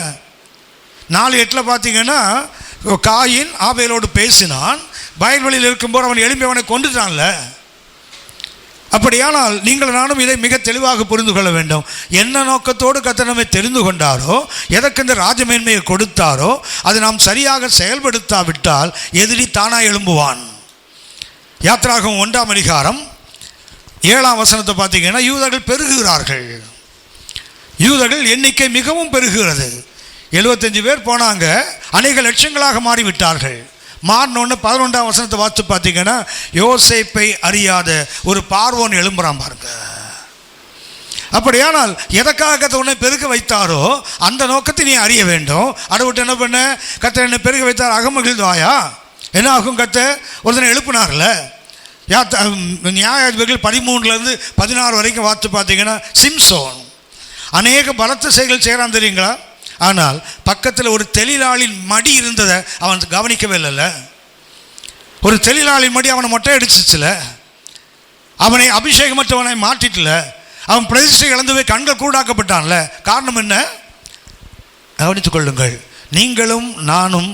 Speaker 1: 4:8 பார்த்தீங்கன்னா காயின் ஆபேலோடு பேசினான், வயல்வெளியில் இருக்கும்போது அவன் எழும்பி அவனை கொண்டுட்டான்ல. அப்படியானால் நீங்கள் நானும் இதை மிக தெளிவாக புரிந்து கொள்ள வேண்டும். என்ன நோக்கத்தோடு கர்த்தர் நம்மை தெரிந்து கொண்டாரோ, எதற்கு இந்த ராஜமேன்மையை கொடுத்தாரோ, அதை நாம் சரியாக செயல்படுத்தாவிட்டால் எதிரி தானாக எழும்புவான். யாத்திராகமம் 1ஆம் அதிகாரம் 7ஆம் வசனத்தை பார்த்தீங்கன்னா, யூதர்கள் பெருகுகிறார்கள், யூதர்கள் எண்ணிக்கை மிகவும் பெருகுகிறது. 75 பேர் போனாங்க, அநேக லட்சங்களாக மாறிவிட்டார்கள். மாறினோன்னு 11ஆம் வசனத்தை வாசித்து பார்த்தீங்கன்னா, யோசேப்பை அறியாத ஒரு பார்வோன் எழும்புறான் பாருங்க. அப்படியானால் எதற்காக கர்த்தர் உன்னை பெருக வைத்தாரோ அந்த நோக்கத்தை நீ அறிய வேண்டும். அதை விட்டு என்ன பண்ண? கர்த்தர் என்னை பெருக வைத்தார் அகமகிழ்வாயா? என்ன ஆகும்? கர்த்தர் ஒருத்தனை எழுப்பினார்ல. நியாயாதிபதிகள் 13லேருந்து 16 வரைக்கும் வாசித்து பார்த்தீங்கன்னா, சிம்சோன் அநேக பலத்த செயல்கள் செய்கிறான் தெரியுங்களா. ஆனால் பக்கத்தில் ஒரு தொழிலாளின் மடி இருந்ததை அவன் கவனிக்கவே இல்லைல்ல. ஒரு தொழிலாளின் மடி அவனை மொட்டை அடிச்சிச்சுல, அவனை அபிஷேகமற்றவனை மாற்றிட்டுல, அவன் பிரதிஷ்டை இழந்து போய் கண்கள் கூடாக்கப்பட்டான்ல. காரணம் என்ன? கவனித்துக் கொள்ளுங்கள். நீங்களும் நானும்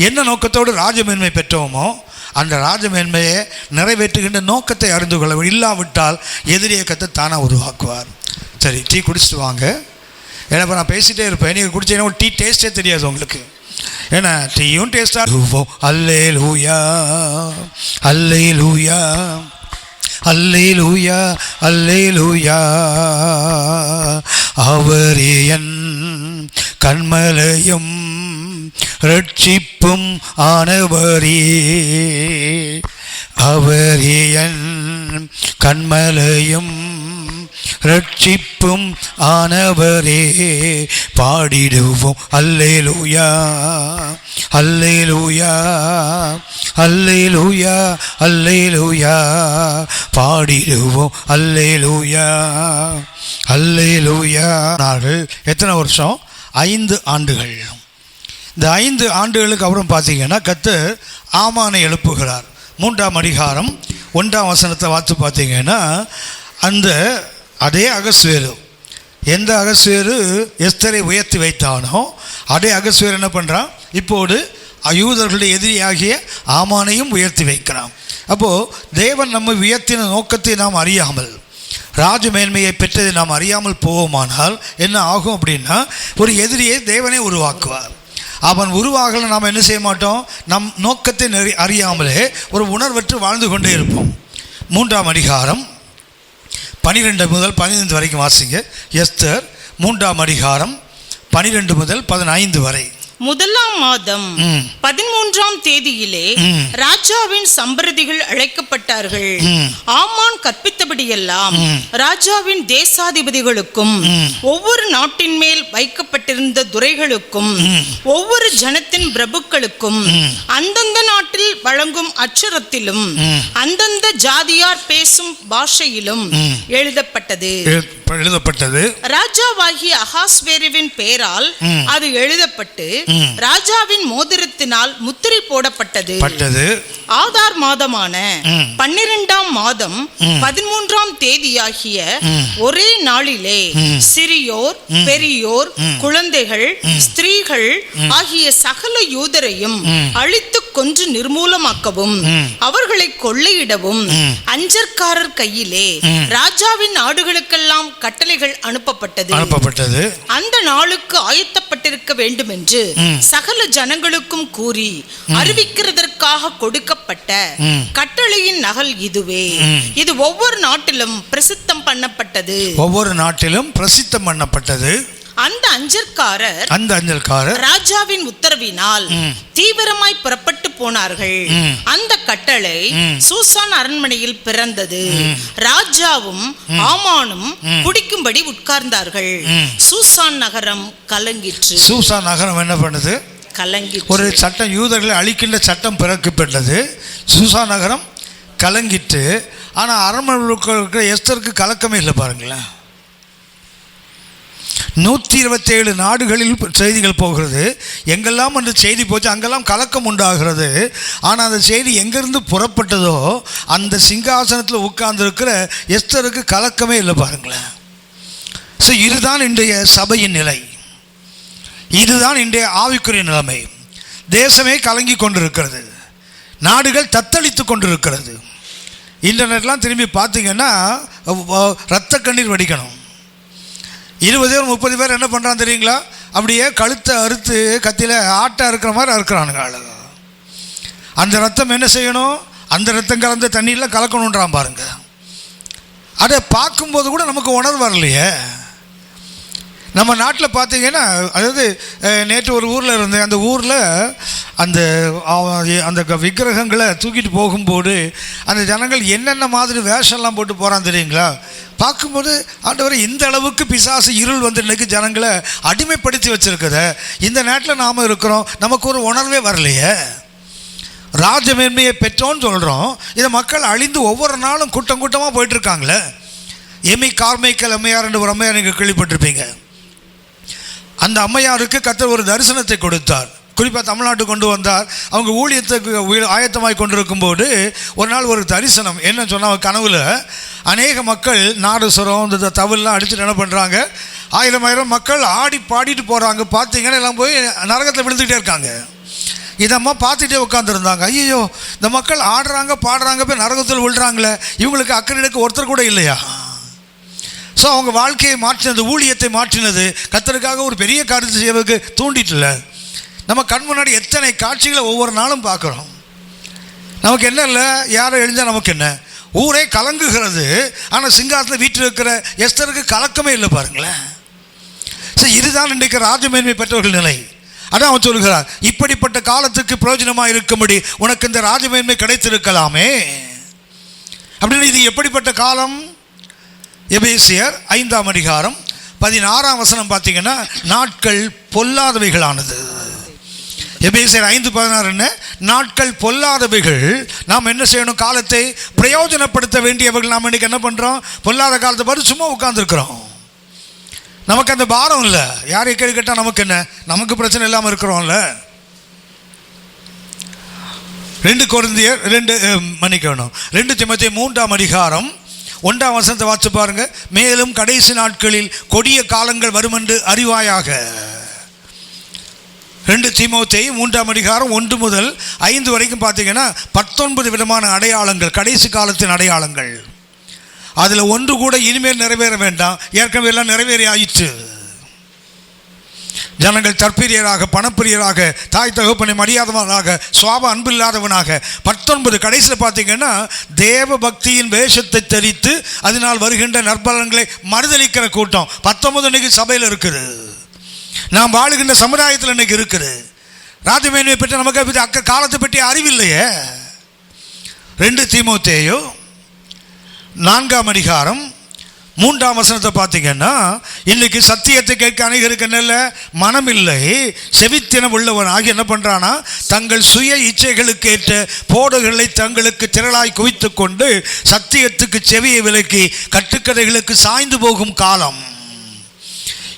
Speaker 1: என்ன நோக்கத்தோடு ராஜமேன்மை பெற்றோமோ அந்த ராஜமேன்மையை நிறைவேற்றுகின்ற நோக்கத்தை அறிந்து கொள்ள, இல்லாவிட்டால் எதிரியை கர்த்தர் தானாக உருவாக்குவார். சரி, டீ குடிச்சிட்டு வாங்க. ஏன்னா இப்போ நான் பேசிகிட்டே இருப்பேன், நீங்கள் குடிச்சீங்கன்னா ஒரு டீ டேஸ்ட்டே தெரியாது உங்களுக்கு. ஏன்னா டீயும் டேஸ்ட்டாக. அல்லேலூயா அல்லேலூயா அல்லேலூயா அல்லேலூயா, அவரே என் கண்மலையும் ரட்சிப்பும் ஆனவரே, அவரே என் கண்மலையும் ரட்சிப்பும் ஆனவரே, பாடிடுவோம் அல்லேலூயா அல்லேலூயா அல்லேலூயா அல்லேலூயா, பாடிடுவோம் அல்லேலூயா அல்லேலூயா. எத்தனை வருஷம்? 5 ஆண்டுகள். இந்த 5 ஆண்டுகளுக்கு அப்புறம் பார்த்தீங்கன்னா கர்த்தர் ஆமானை எழுப்புகிறார். 3ஆம் அதிகாரம் 1ஆம் வசனத்தை வாசித்து பார்த்தீங்கன்னா, அந்த அதே அகஸ்வேரு, எந்த அகஸ்வேரு எஸ்தரை உயர்த்தி வைத்தானோ அதே அகஸ்வேரு என்ன பண்ணுறான்? இப்போது யூதர்களுடைய எதிரியாகிய ஆமானையும் உயர்த்தி வைக்கிறான். அப்போது தேவன் நம்மை உயர்த்தின நோக்கத்தை நாம் அறியாமல், ராஜமேன்மையை பெற்றதை நாம் அறியாமல் போவோமானால் என்ன ஆகும் அப்படின்னா, ஒரு எதிரியை தேவனே உருவாக்குவார். அவன் உருவாகல நாம் என்ன செய்ய மாட்டோம்? நம் நோக்கத்தை அறியாமலே ஒரு உணர்வற்று வாழ்ந்து கொண்டே இருப்போம். 3ஆம் அதிகாரம் 12 முதல் 15 வரைக்கும் வாசிங்க. எஸ்தர் 3ஆம் அதிகாரம் 12 முதல் 15 வரை.
Speaker 2: முதலாம் மாதம் 13ஆம் தேதியிலே ராஜாவின் சம்பிரதிகள் அழைக்கப்பட்டார்கள். ஆமான் கற்பித்தபடியெல்லாம் ராஜாவின் தேசாதிபதிகளுக்கும் ஒவ்வொரு நாட்டின் மேல் வைக்கப்பட்டிருந்த துரைகளுக்கும் ஒவ்வொரு ஜனத்தின் பிரபுக்களுக்கும் அந்தந்த நாட்டில் வழங்கும் அச்சரத்திலும் அந்தந்த ஜாதியார் பேசும் பாஷையிலும் எழுதப்பட்டது. ராஜாவாகிய அகாஸ்வேருவின் பெயரால் அது எழுதப்பட்டு ராஜாவின் மோதிரத்தினால் முத்திரை போடப்பட்டது. ஆதார் மாதமான 12ஆம் மாதம் 13ஆம் தேதியாகிய ஒரே நாளிலே சிறியோர் பெரியோர் குழந்தைகள் ஸ்திரீகள் ஆகிய சகல யூதரையும் அழித்து கொன்று நிர்மூலமாக்கவும் அவர்களை கொள்ளையிடவும் அஞ்சற்காரர் கையிலே ராஜாவின் நாடுகளுக்கெல்லாம் கட்டளைகள் அனுப்பப்பட்டது. அந்த நாளுக்கு ஆயத்தப்பட்டிருக்க வேண்டும் என்று சகல ஜனங்களுக்கும் கூறி அறிவிக்கிறதற்காக கொடுக்கப்பட்ட கட்டளையின் நகல் இதுவே. இது ஒவ்வொரு நாட்டிலும் பிரசித்தம் பண்ணப்பட்டது. அந்த அஞ்சல்காரர் ராஜாவின் உத்தரவினால் தீவிரமாய் புறப்பட்டு போனார்கள். அந்த கட்டளை சூசான் அரண்மனையில் பிறந்தது. ராஜாவும் ஆமானும் குடிக்கும்படி உட்கார்ந்தார்கள். சூசான் நகரம் கலங்கிற்று.
Speaker 1: சூசான் நகரம் என்ன பண்ணுது?
Speaker 2: கலங்கி.
Speaker 1: ஒரு சட்டம், யூதர்களை அழிக்கின்ற சட்டம் பிறக்கப்பட்டது. சூசா நகரம் கலங்கிட்டு. ஆனால் அரண்மனையில் இருக்கிற எஸ்தருக்கு கலக்கமே இல்லை. பாருங்களேன், 127 நாடுகளில் செய்திகள் போகிறது. எங்கெல்லாம் அந்த செய்தி போச்சு அங்கெல்லாம் கலக்கம் உண்டாகிறது. ஆனால் அந்த செய்தி எங்கேருந்து புறப்பட்டதோ அந்த சிங்காசனத்தில் உட்கார்ந்துருக்கிற எஸ்தருக்கு கலக்கமே இல்லை. பாருங்களேன். ஸோ இதுதான் இன்றைய சபையின் நிலை, இதுதான் இன்றைய ஆவிக்குரிய நிலைமை. தேசமே கலங்கி கொண்டிருக்கிறது, நாடுகள் தத்தளித்து கொண்டிருக்கிறது. இன்டர்நெட்லாம் திரும்பி பார்த்தீங்கன்னா ரத்த கண்ணீர் வடிக்கணும். 20 பேர் 30 பேர் என்ன பண்ணுறான் தெரியுங்களா? அப்படியே கழுத்தை அறுத்து கத்தியில் ஆட்டை அறுக்கிற மாதிரி அறுக்கிறானுங்க ஆளுங்க. அந்த ரத்தம் என்ன செய்யணும்? அந்த ரத்தம் கலந்த தண்ணியில் கலக்கணுன்றான் பாருங்க. அதை பார்க்கும்போது கூட நமக்கு உணர்வு வரலையே. நம்ம நாட்டில் பார்த்தீங்கன்னா, அதாவது நேற்று ஒரு ஊரில் இருந்தேன். அந்த ஊரில் அந்த அந்த விக்கிரகங்களை தூக்கிட்டு போகும்போது அந்த ஜனங்கள் என்னென்ன மாதிரி வேஷம்லாம் போட்டு போகிறான் தெரியுங்களா? பார்க்கும்போது ஆண்டவரை இந்த அளவுக்கு பிசாசு இருள் வந்து இன்றைக்கு ஜனங்களை அடிமைப்படுத்தி வச்சுருக்குத. இந்த நாட்டில் நாம் இருக்கிறோம், நமக்கு ஒரு உணர்வே வரலையே. ராஜமேன்மையை பெற்றோன்னு சொல்கிறோம், இதை மக்கள் அழிந்து ஒவ்வொரு நாளும் கூட்டம் கூட்டமாக போயிட்டுருக்காங்களே. எமி கார்மைக்கல் அம்மையார் என்று ஒரு அம்மையார் நீங்கள் கேள்விப்பட்டிருப்பீங்க. அந்த அம்மையாருக்கு கர்த்தர் ஒரு தரிசனத்தை கொடுத்தார். குறிப்பாக தமிழ்நாட்டுக்கு கொண்டு வந்தார். அவங்க ஊழியத்துக்கு ஆயத்தமாய் கொண்டிருக்கும்போது ஒரு நாள் ஒரு தரிசனம் என்ன சொன்னால், கனவுல அநேக மக்கள் நாடுசுரம் இந்த தவில்லாம் அடிச்சுட்டு என்ன பண்ணுறாங்க, 1000 மக்கள் ஆடி பாடிட்டு போகிறாங்க. பார்த்தீங்கன்னா எல்லாம் போய் நரகத்தில் விழுந்துக்கிட்டே இருக்காங்க. இதம்மா பார்த்துட்டே உட்காந்துருந்தாங்க. ஐயோ, இந்த மக்கள் ஆடுறாங்க பாடுறாங்க போய் நரகத்தில் விழுறாங்களே, இவங்களுக்கு அக்கறைக்கு ஒருத்தர் கூட இல்லையா? ஸோ அவங்க வாழ்க்கையை மாற்றினது, ஊழியத்தை மாற்றினது, கர்த்தருக்காக ஒரு பெரிய காரியத்தை செய்வதற்கு தூண்டிட்டுல. நம்ம கண் முன்னாடி எத்தனை காட்சிகளை ஒவ்வொரு நாளும் பார்க்குறோம். நமக்கு என்ன இல்லை, யாரை எழுந்தால் நமக்கு என்ன, ஊரே கலங்குகிறது. ஆனால் சிங்காசனத்தில் வீட்டில் இருக்கிற எஸ்தருக்கு கலக்கமே இல்லை. பாருங்களேன். ஸோ இதுதான் இன்றைக்கு ராஜமேன்மை பெற்றவர்கள் நிலை. அதான் அவன் சொல்கிறார், இப்படிப்பட்ட காலத்துக்கு பிரயோஜனமாக இருக்கும்படி உனக்கு இந்த ராஜமேன்மை கிடைத்திருக்கலாமே அப்படின்னு. இது எப்படிப்பட்ட காலம்? எபேசியர் 5ஆம் அதிகாரம் 16ஆம் வசனம் பார்த்தீங்கன்னா, நாட்கள் பொல்லாதவைகளானது. எபேசியர் 5:16 என்ன? நாட்கள் பொல்லாதவைகள். நாம் என்ன செய்யணும்? காலத்தை பிரயோஜனப்படுத்த வேண்டியவர்கள். நாம் இன்னைக்கு என்ன பண்ணுறோம்? பொல்லாத காலத்தை பார்த்து சும்மா உட்கார்ந்துருக்கிறோம். நமக்கு அந்த பாரம் இல்லை. யாரை கேள்வி கேட்டால் நமக்கு என்ன, நமக்கு பிரச்சனை இல்லாமல் இருக்கிறோம்ல. 2 தீமோத்தேயு 3ஆம் அதிகாரம் 1ஆம் வசனத்தை வாசித்து பாருங்க. மேலும் கடைசி நாட்களில் கொடிய காலங்கள் வரும் என்று அறிவாயாக. 2 தீமோத்தேயு 3ஆம் அதிகாரம் 1 முதல் 5 வரைக்கும் பார்த்தீங்கன்னா 19 விதமான அடையாளங்கள், கடைசி காலத்தின் அடையாளங்கள். அதில் ஒன்று கூட இனிமேல் நிறைவேற வேண்டாம், ஏற்கனவே எல்லாம் நிறைவேறி ஆயிற்று. ஜனங்கள் தற்பிரியராக, பணப்பிரியராக, தாய் தகப்பனை மரியாதவனாக, சுவாப அன்பில்லாதவனாக. 19 கடைசியில் பார்த்தீங்கன்னா தேவ பக்தியின் வேஷத்தை தெரித்து அதனால் வருகின்ற நற்பலன்களை மறுதளிக்கிற கூட்டம் 19 இன்னைக்கு சபையில் இருக்குது. நாம் வாழுகின்ற சமுதாயத்தில் இன்னைக்கு இருக்குது. ராஜமேன்மையை பற்றி நமக்கு காலத்தை பற்றி அறிவில்லையே. 2 தீமோத்தேயு 4ஆம் அதிகாரம் 3ஆம் வசனத்தை பார்த்தீங்கன்னா, இன்னைக்கு சத்தியத்தை கேட்க அநேகருக்கு நல்ல மனம் இல்லை, செவித்தினம் உள்ளவனாகி என்ன பண்ணுறானா, தங்கள் சுய இச்சைகளுக்கு ஏற்ற போடுகளை தங்களுக்கு திரளாய் குவித்து கொண்டு சத்தியத்துக்கு செவியை விலக்கி கட்டுக்கதைகளுக்கு சாய்ந்து போகும் காலம்.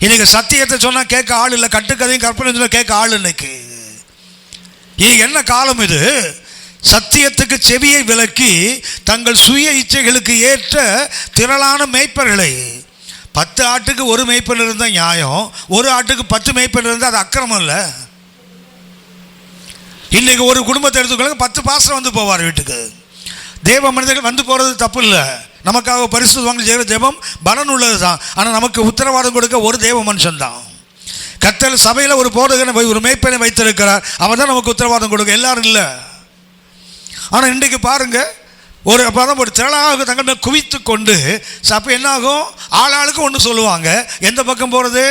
Speaker 1: இன்னைக்கு சத்தியத்தை சொன்னால் கேட்க ஆள் இல்லை, கட்டுக்கதையும் கற்பனை சொன்னால் கேட்க ஆள். இன்னைக்கு என்ன காலம் இது? சத்தியத்துக்கு செவியை விலக்கி தங்கள் சுய இச்சைகளுக்கு ஏற்ற திரளான மேய்ப்பர்களை. 10 ஆட்டுக்கு ஒரு மேய்ப்பன் இருந்தால் நியாயம், ஒரு ஆட்டுக்கு 10 மேய்ப்பன் இருந்தால் அது அக்கிரமம் இல்லை. இன்னைக்கு ஒரு குடும்பத்தை எடுத்துக்கொள்ள 10 பாஸ்டர் வந்து போவார் வீட்டுக்கு. தேவ மனிதர்கள் வந்து போகிறது தப்பு இல்லை, நமக்காக பரிசு வாங்கி செய்கிற ஜெபம் பலன் உள்ளது தான். ஆனால் நமக்கு உத்தரவாதம் கொடுக்க ஒரு தேவ மனுஷன் தான். கர்த்தர் சபையில் ஒரு போதகனை, ஒரு மேய்ப்பனை வைத்திருக்கிறார், அவன் தான் நமக்கு உத்தரவாதம் கொடுக்க, எல்லாரும் இல்லை. ஆனால் இன்றைக்கு பாருங்க, ஒரு திரளாக தங்கள் மேல் குவித்து கொண்டு அப்போ என்னாகும்? ஆளாளுக்கு ஒன்று சொல்லுவாங்க. எந்த பக்கம் போகிறது?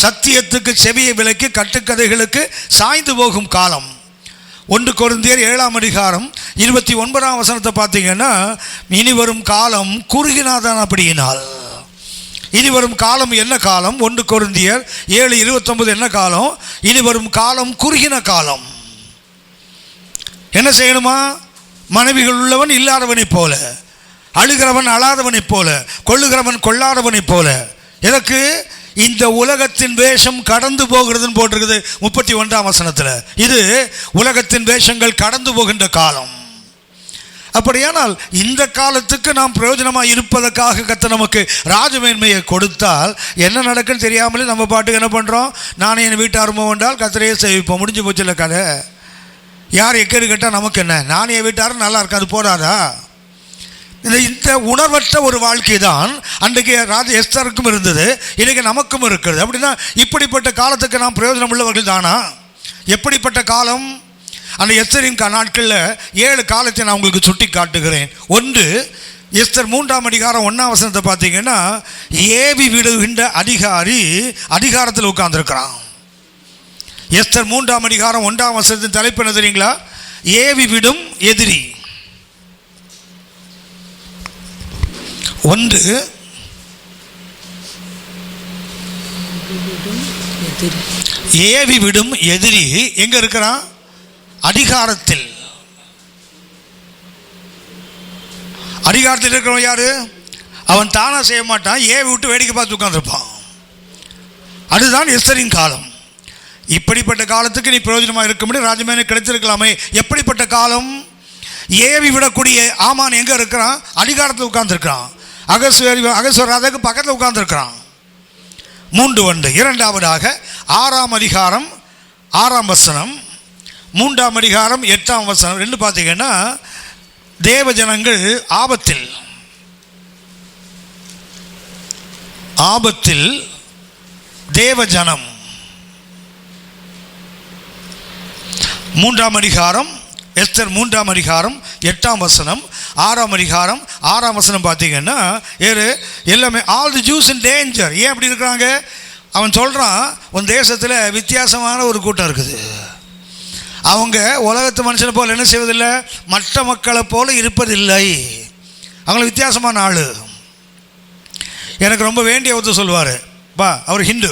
Speaker 1: சத்தியத்துக்கு செவியை விலக்கி கட்டுக்கதைகளுக்கு சாய்ந்து போகும் காலம். 1 கொரிந்தியர் 7ஆம் அதிகாரம் 29ஆம் வசனத்தை பார்த்தீங்கன்னா, இனி வரும் காலம் குறுகினாதான் அப்படியினால். இனி வரும் காலம் என்ன காலம்? 1 கொரிந்தியர் 7:29 என்ன காலம்? இனி வரும் காலம் குறுகின காலம். என்ன செய்யணுமா? மனைவிகள் உள்ளவன் இல்லாதவனைப் போல, அழுகிறவன் அழாதவனைப் போல, கொள்ளுகிறவன் கொள்ளாதவனைப் போல. எதற்கு? இந்த உலகத்தின் வேஷம் கடந்து போகிறதுன்னு போட்டிருக்குது 31ஆம் வசனத்தில். இது உலகத்தின் வேஷங்கள் கடந்து போகின்ற காலம். அப்படியானால் இந்த காலத்துக்கு நாம் பிரயோஜனமாக இருப்பதற்காக கர்த்தர் நமக்கு ராஜமேன்மையை கொடுத்தால் என்ன நடக்குன்னு தெரியாமலே நம்ம பாட்டுக்கு என்ன பண்ணுறோம்? நானே என் வீட்டாருமோ என்றால் கர்த்தரையே சேவிப்போம். முடிஞ்சு போச்சுல கதை. யார் எக்கேடு கேட்டால் நமக்கு என்ன? நானே என் வீட்டாரும் நல்லா இருக்காது போடாதா? இந்த உணர்வற்ற ஒரு வாழ்க்கை தான் அன்றைக்கு எஸ்தருக்கும் இருந்தது, இன்றைக்கு நமக்கும் இருக்கிறது. அப்படின்னா இப்படிப்பட்ட காலத்துக்கு நாம் பிரயோஜனம் உள்ளவர்கள் தானா? எப்படிப்பட்ட காலம்? அந்த எஸ்தரின் நாட்களில் 7 காலத்தை நான் உங்களுக்கு சுட்டி காட்டுகிறேன். 1, எஸ்தர் 3ஆம் அதிகாரம் 1ஆம் வசனத்தை பார்த்தீங்கன்னா, ஏவி விடுகின்ற அதிகாரி அதிகாரத்தில் உட்கார்ந்துருக்கிறான். எஸ்தர் 3ஆம் அதிகாரம் 1ஆம் வசனத்தின் தலைப்பு என்ன தெரியுங்களா? ஏவி விடும் எதிரி. 1 ஏவி விடும் எதிரி எங்க இருக்கிறான்? அதிகாரத்தில். அதிகாரத்தில் இருக்கிறவன் யாரு? அவன் தானா செய்ய மாட்டான், ஏவி விட்டு வேடிக்கை பார்த்து உட்கார்ந்துருப்பான். அதுதான் எஸ்தரின் காலம். இப்படிப்பட்ட காலத்துக்கு நீ பிரயோஜனமாக இருக்க முடியும், ராஜமேனை கிடைத்திருக்கலாமே. எப்படிப்பட்ட காலம்? ஏவி விடக்கூடிய ஆமான் எங்க இருக்கிறான்? அதிகாரத்தில் உட்கார்ந்துருக்கிறான். அகஸ்வராஜாவுக்கு பக்கத்தில் உட்கார்ந்துருக்கிறான். 3 இரண்டாவதாக 6ஆம் அதிகாரம் 6ஆம் வசனம், 3ஆம் அதிகாரம் 8ஆம் வசனம் 2 பார்த்தீங்கன்னா, தேவ ஜனங்கள் ஆபத்தில் தேவ ஜனம். 3ஆம் அதிகாரம் எஸ்தர் 3ஆம் அதிகாரம் 8ஆம் வசனம், 6ஆம் அதிகாரம் 6ஆம் வசனம் பார்த்தீங்கன்னா எல்லாமே all the juice in danger. ஏன் அப்படி இருக்கிறாங்க? அவன் சொல்கிறான், உன் தேசத்தில் வித்தியாசமான ஒரு கூட்டம் இருக்குது. அவங்க உலகத்து மனுஷனை போல் என்ன செய்வதில்லை, மற்ற மக்களை போல இருப்பதில்லை. அவங்கள வித்தியாசமான ஆள். எனக்கு ரொம்ப வேண்டிய ஒருத்தர் சொல்லுவார், பா அவர் ஹிந்து,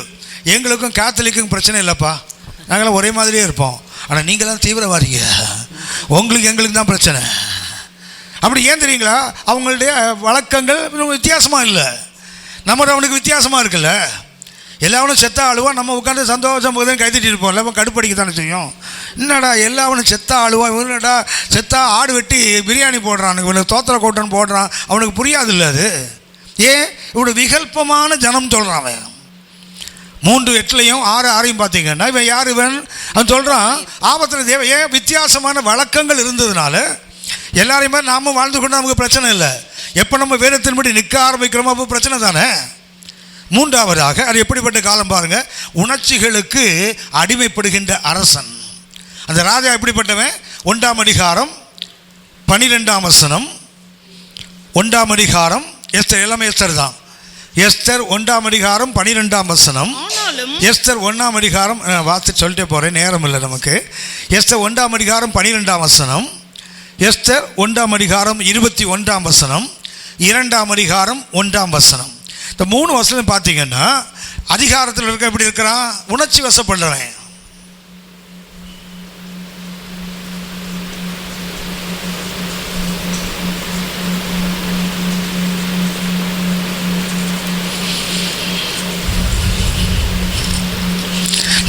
Speaker 1: எங்களுக்கும் கேத்தலிக்கும் பிரச்சனை இல்லைப்பா, நாங்களாம் ஒரே மாதிரியே இருப்போம், ஆனால் நீங்களாம் தீவிரவாதிங்க, உங்களுக்கு எங்களுக்கு தான் பிரச்சனை. அப்படி ஏன் தெரியுங்களா? அவங்களுடைய வழக்கங்கள் வித்தியாசமாக இல்லை, நம்மளோட அவனுக்கு வித்தியாசமாக இருக்குல்ல. எல்லாவனும் செத்தா அழுவா, நம்ம உட்காந்து சந்தோஷம் போதும் கைத்திட்டு இருப்போம். இல்லை கடுப்படிக்க தானே செய்யும். என்னடா எல்லாவனும் செத்தா அழுவா, இவனடா செத்தா ஆடு வெட்டி பிரியாணி போடுறான், இவனுக்கு தோத்திர கோட்டன் போடுறான், அவனுக்கு புரியாது இல்லை அது. ஏன் இவனோட விகல்பமான ஜனம் சொல்கிறான் அவன். 3:8 6:6 பார்த்தீங்கன்னா இவன் யார்? அவன் சொல்கிறான் ஆபத்தில் தேவை. ஏன்? வித்தியாசமான வழக்கங்கள் இருந்ததுனால எல்லாரையுமே நாம வாழ்ந்து கொண்டு நமக்கு பிரச்சனை இல்லை. எப்போ நம்ம வேதத்தின்படி நிற்க ஆரம்பிக்கிறோமோ அப்போ பிரச்சனை தானே. 3ஆவதாக அது எப்படிப்பட்ட காலம் பாருங்க, உணர்ச்சிகளுக்கு அடிமைப்படுகின்ற அரசன். அந்த ராஜா எப்படிப்பட்டவன்? 1ஆம் அதிகாரம் 12ஆம் வசனம், 1ஆம் அதிகாரம் எஸ்தர், எல்லாமே எஸ்தர் தான். எஸ்தர் 1ஆம் அதிகாரம் 12ஆம் வசனம், எஸ்தர் 1ஆம் அதிகாரம் வாசி சொல்லிட்டே போகிறேன், நேரம் இல்லை நமக்கு. எஸ்தர் 1ஆம் அதிகாரம் 12ஆம் வசனம், எஸ்தர் 1ஆம் அதிகாரம் 21ஆம் வசனம், 2ஆம் அதிகாரம் 1ஆம் வசனம். இந்த 3 வசனம் பார்த்தீங்கன்னா அதிகாரத்தில் இருக்க எப்படி இருக்கிறான்? உணர்ச்சி வசப்படுறவன்.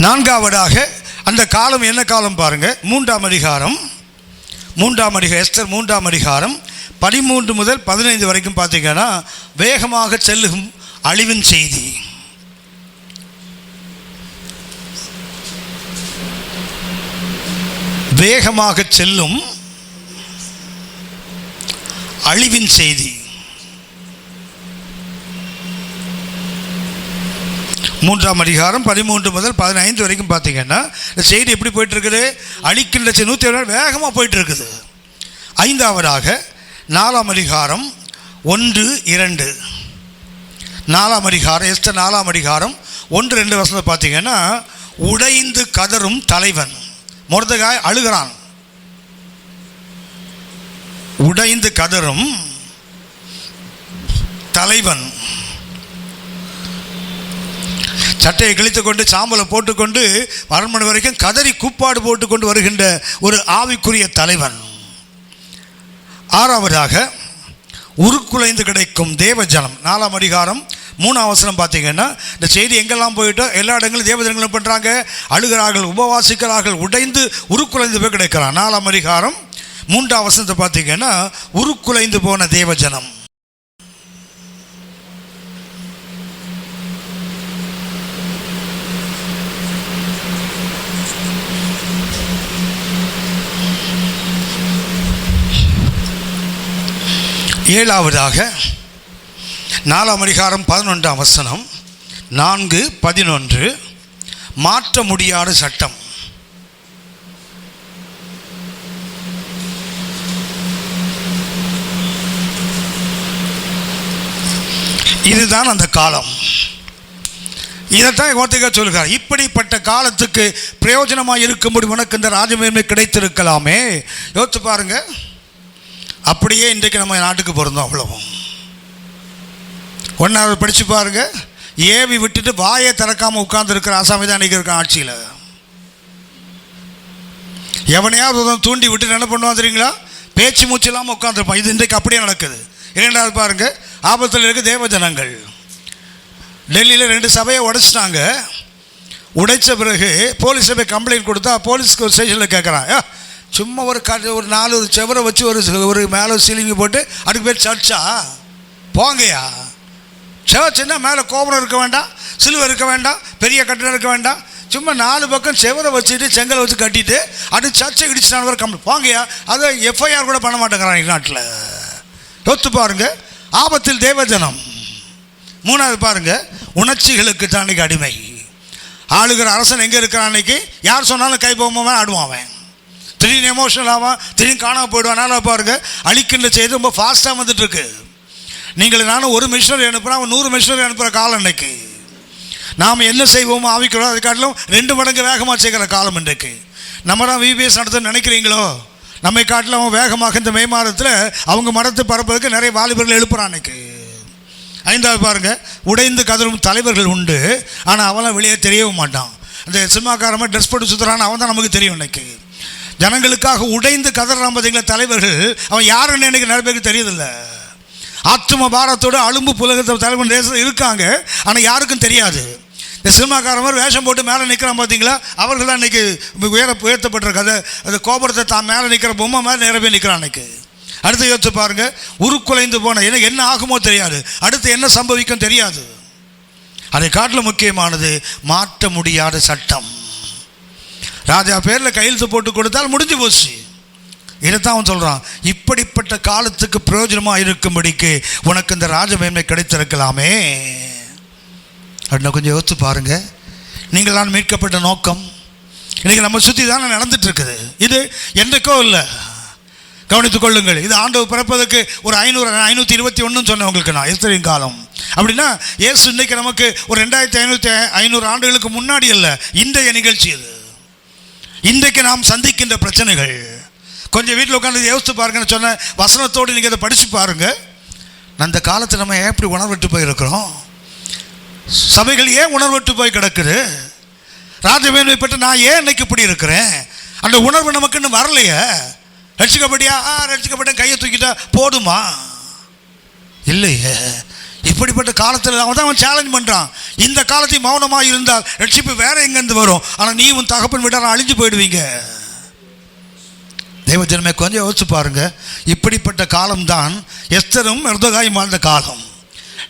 Speaker 1: நான்காவதாக அந்த காலம் என்ன காலம் பாருங்க, 3ஆம் அதிகாரம் எஸ்தர் 3ஆம் அதிகாரம் 13 முதல் 15 வரைக்கும் பார்த்தீங்கன்னா வேகமாக செல்லும் அழிவின் செய்தி. வேகமாக செல்லும் அழிவின் செய்தி. 3ஆம் அதிகாரம் 13 முதல் 15 வரைக்கும் பார்த்தீங்கன்னா இந்த செய்தி எப்படி போயிட்டு இருக்குது? அழிக்கின்ற 107 வேகமாக போயிட்டு இருக்குது. 5ஆவதாக 4ஆம் அதிகாரம் 1-2, 4ஆம் அதிகாரம் எஸ்தர் 4ஆம் அதிகாரம் 1-2 வசனத்தை பார்த்தீங்கன்னா உடைந்து கதறும் தலைவன். மொர்தெகாய் அழுகிறான். உடைந்து கதறும் தலைவன். சட்டையை கிழித்து கொண்டு சாம்பலை போட்டுக்கொண்டு அரண்மனை வரைக்கும் கதறி கூப்பாடு போட்டுக்கொண்டு வருகின்ற ஒரு ஆவிக்குரிய தலைவன். ஆறாவதாக உருக்குலைந்து கிடைக்கும் தேவ ஜனம். 4ஆம் அதிகாரம் 3ஆம் வசனம் பார்த்தீங்கன்னா, இந்த செய்தி எங்கெல்லாம் போயிட்டோ எல்லா இடங்களும் தேவஜனங்களும் பண்ணுறாங்க, அழுகிறார்கள், உபவாசிக்கிறார்கள், உடைந்து உருக்குலைந்து போய் கிடைக்கிறான். 4ஆம் அதிகாரம் 3ஆம் வசனத்தை பார்த்தீங்கன்னா, உருக்குலைந்து போன தேவஜனம். ஏழாவதாக 4ஆம் அதிகாரம் 11ஆம் வசனம், 4:11, மாற்ற முடியாத சட்டம். இதுதான் அந்த காலம். இதைத்தான் கோத்திகா சொல்கிறார். இப்படிப்பட்ட காலத்துக்கு பிரயோஜனமாக இருக்கும்படி உனக்கு இந்த ராஜமேன்மை கிடைத்திருக்கலாமே. யோசித்து பாருங்க, அப்படியே இன்றைக்கு நம்ம நாட்டுக்கு பிறந்தோம். அவ்வளவும் ஒன்றாவது படித்து பாருங்க. ஏவி விட்டுட்டு வாயை திறக்காமல் உட்கார்ந்துருக்கிற ஆசாமி தான் இன்றைக்கி இருக்கான் ஆட்சியில். எவனையாவது தூண்டி விட்டு என்ன பண்ணுவான் தெரியுங்களா? பேச்சு மூச்சு இல்லாமல் உட்காந்துருப்பான். இது இன்றைக்கு அப்படியே நடக்குது. இரண்டாவது பாருங்க, ஆபத்தில் இருக்க தேவஜனங்கள். டெல்லியில் 2 சபையை உடைச்சிட்டாங்க. உடைத்த பிறகு போலீஸ் சபை கம்ப்ளைண்ட் கொடுத்தா போலீஸ்க்கு ஒரு ஸ்டேஷனில் கேட்குறான், சும்மா ஒரு 4 செவரை வச்சு ஒரு மேலே சீலிங்கி போட்டு அதுக்கு பேர் சர்ச்சா? போங்கய்யா. சர்ச்சுன்னா மேலே கோபுரம் இருக்க வேண்டாம், சிலுவை இருக்க வேண்டாம், பெரிய கட்டணம் இருக்க வேண்டாம், சும்மா 4 பக்கம் செவரை வச்சுட்டு செங்கலை வச்சு கட்டிட்டு அது சர்ச்சை இடிச்சுட்டான கம்ப்ளைண்ட். போங்கய்யா. அதை எஃப்ஐஆர் கூட பண்ண மாட்டேங்கிறாங்க நாட்டில். ஒத்து பாருங்க, ஆபத்தில் தேவஜனம். 3ஆவது பாருங்க, உணர்ச்சிகளுக்கு தான் அன்றைக்கி அடிமை. ஆளுகிற அரசன் எங்கே இருக்கிறான் அன்றைக்கி? யார் சொன்னாலும் கை போகாமல் ஆடுவான் அவன். திடீர்னு எமோஷனல் ஆவான், திடீர்னு காணாமல் போயிடுவான். அதனால் பாருங்கள், அழிக்கின்ற செய்தி ரொம்ப ஃபாஸ்ட்டாக வந்துட்டுருக்கு. நீங்கள் நானும் ஒரு மிஷினரி அனுப்புகிறேன், அவன் 100 மிஷினரி அனுப்புகிற காலம் இன்றைக்கு. நாம் என்ன செய்வோமோ ஆவிக்கிறோம், அது காட்டிலும் 2 மடங்கு வேகமாக செய்கிற காலம் இன்றைக்கு. நம்ம தான் விபிஎஸ் நடத்த நினைக்கிறீங்களோ? நம்மை காட்டிலும் அவன் வேகமாக இந்த மே மாதத்தில் அவங்க மரத்தை பரப்புறதுக்கு நிறைய வாலிபர்கள் எழுப்புறான் அன்றைக்கு. 5ஆவது பாருங்கள், உடைந்து கதறும் தலைவர்கள் உண்டு, ஆனால் அவெல்லாம் வெளியே தெரியவும் மாட்டான். அந்த சினிமாக்காரமாக ட்ரெஸ் போட்டு சுற்றுறான்னு அவன் தான் நமக்கு தெரியும். இன்றைக்கி ஜனங்களுக்காக உடைந்து கதறான் பார்த்தீங்களா தலைவர்கள், அவன் யாருன்னு எனக்கு நிறைய பேருக்கு தெரியுதில்லை. ஆத்தும பாரத்தோடு அலும்பு புலகத்தை தலைவன் தேசத்தில் இருக்காங்க, ஆனால் யாருக்கும் தெரியாது. இந்த சினிமாக்காரவர் வேஷம் போட்டு மேலே நிற்கிறான் பார்த்தீங்களா, அவர்கள் தான் இன்றைக்கி உயர்த்தப்பட்டிருக்க கதை. அந்த கோபுரத்தை தான் மேலே நிற்கிற பொம்மை மாதிரி நிறைய பேர் நிற்கிறான் அன்றைக்கி. அடுத்து யோசிச்சு பாருங்கள், உருக்குலைந்து போன எனக்கு என்ன ஆகுமோ தெரியாது, அடுத்து என்ன சம்பவிக்கும் தெரியாது. அதை காட்டிலும் முக்கியமானது மாற்ற முடியாத சட்டம். ராஜா பேரில் கையெழுத்து போட்டு கொடுத்தால் முடிஞ்சு போச்சு. இதைத்தான் அவன் சொல்கிறான், இப்படிப்பட்ட காலத்துக்கு பிரயோஜனமாக இருக்கும்படிக்கு உனக்கு இந்த ராஜமேன்மை கிடைத்திருக்கலாமே. அப்படின்னு கொஞ்சம் யோசித்து பாருங்கள். நீங்கள் நான் மீட்கப்பட்ட நோக்கம் இன்றைக்கி நம்ம சுற்றி தானே நடந்துட்டுருக்குது. இது என்றைக்கோ இல்லை, கவனித்துக் கொள்ளுங்கள். இது ஆண்டவர் பிறப்பதற்கு ஒரு 521 சொன்னேன் உங்களுக்கு நான், எஸ்தரின் காலம். அப்படின்னா இயேசு இன்றைக்கி நமக்கு ஒரு 2500 ஆண்டுகளுக்கு முன்னாடி அல்ல, இன்றைய நிகழ்ச்சி இது. இன்றைக்கு நாம் சந்திக்கின்ற பிரச்சனைகள் கொஞ்சம் வீட்டில் உட்காந்து யோசித்து பாருங்கன்னு சொன்ன வசனத்தோடு நீங்கள் அதை படித்து பாருங்கள். அந்த காலத்தில் நம்ம எப்படி உணர்விட்டு போயிருக்கிறோம்? சபைகள் ஏன் உணர்விட்டு போய் கிடக்குது? ராஜமேன்மை பெற்று நான் ஏன் இன்னைக்கு இப்படி இருக்கிறேன்? அந்த உணர்வு நமக்கு இன்னும் வரலையே. ரட்சிக்கப்படியா? ரட்சிக்கப்பட்ட கையை தூக்கிட்டா போடுமா? இல்லையே. இப்படிப்பட்ட காலத்தில் அவன் தான் அவன் சேலஞ்ச் பண்ணுறான். இந்த காலத்தையும் மௌனமாக இருந்தால் ரட்சிப்பு வேற எங்கேருந்து வரும்? ஆனால் நீ உன் தகப்பன் விட அழிஞ்சு போயிடுவீங்க. தேவஜனமே கொஞ்சம் யோசிச்சு பாருங்க. இப்படிப்பட்ட காலம்தான் எஸ்தரும் மொர்தெகாயும் வாழ்ந்த காலம்.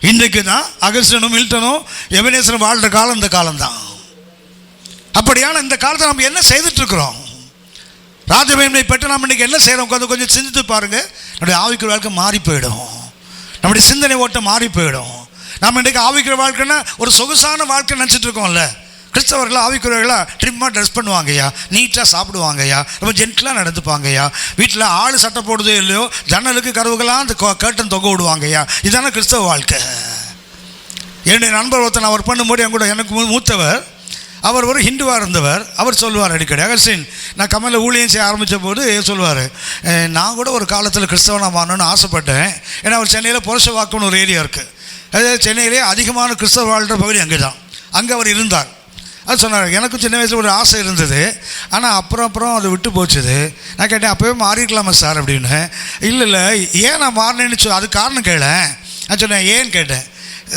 Speaker 1: இன்றைக்கு தான் அகஸ்டினும் மில்டனும் எபனேசரும் வாழ்ந்த காலம் இந்த காலம்தான். அப்படியான இந்த காலத்தை நம்ம என்ன செய்துட்ருக்குறோம்? ராஜமேன்மை பெற்று நம்ம இன்றைக்கி என்ன செய்கிறோம்? கொஞ்சம் சிந்தித்து பாருங்கள். நம்முடைய ஆவிக்குரிய வாழ்க்கை மாறி போயிடும், நம்முடைய சிந்தனை ஓட்டம் மாறி போயிடும். நம்ம இன்றைக்கு ஆவிக்குரிய வாழ்க்கைன்னா ஒரு சொகுசான வாழ்க்கை நினச்சிட்டு இருக்கோம்ல. கிறிஸ்தவர்கள் ஆவிக்குரியவர்களாக ட்ரிம்மாக ட்ரெஸ் பண்ணுவாங்கய்யா, நீட்டாக சாப்பிடுவாங்கய்யா, ரொம்ப ஜென்டலாக நடந்துப்பாங்கய்யா, வீட்டில் ஆள் சட்டை போடுதோ இல்லையோ ஜன்னலுக்கு கருவுகளாம் அந்த கேட்டன் தொங்க விடுவாங்கய்யா. இதுதானே கிறிஸ்தவ வாழ்க்கை. என்னுடைய நண்பர் ஒருத்தர் நான் ஒர்க் பண்ணும்போது என் கூட எனக்கு மூத்தவர், அவர் ஒரு ஹிந்துவாக இருந்தவர். அவர் சொல்லுவார் அடிக்கடி, அகஸ்டின் நான் கமலில் ஊழியம் செய்ய ஆரம்பித்த போது சொல்லுவார், நான் கூட ஒரு காலத்தில் கிறிஸ்தவனாக மாறணும்னு ஆசைப்பட்டேன். ஏன்னா அவர் சென்னையில் புரஷவாக்கம்னு ஒரு ஏரியா இருக்குது. அதாவது சென்னையிலே அதிகமான கிறிஸ்தவ வாழ்கிற பகுதி அங்கே தான். அங்கே அவர் இருந்தார். அது சொன்னார், எனக்கும் சின்ன வயசில் ஒரு ஆசை இருந்தது, ஆனால் அப்புறம் அதை விட்டு போச்சுது. நான் கேட்டேன், அப்போவே மாறிக்கலாமா சார் அப்படின்னு. இல்லை ஏன் நான் மாறினேன்னு அது காரணம் கேளேன். நான் சொன்னேன், ஏன்னு கேட்டேன்.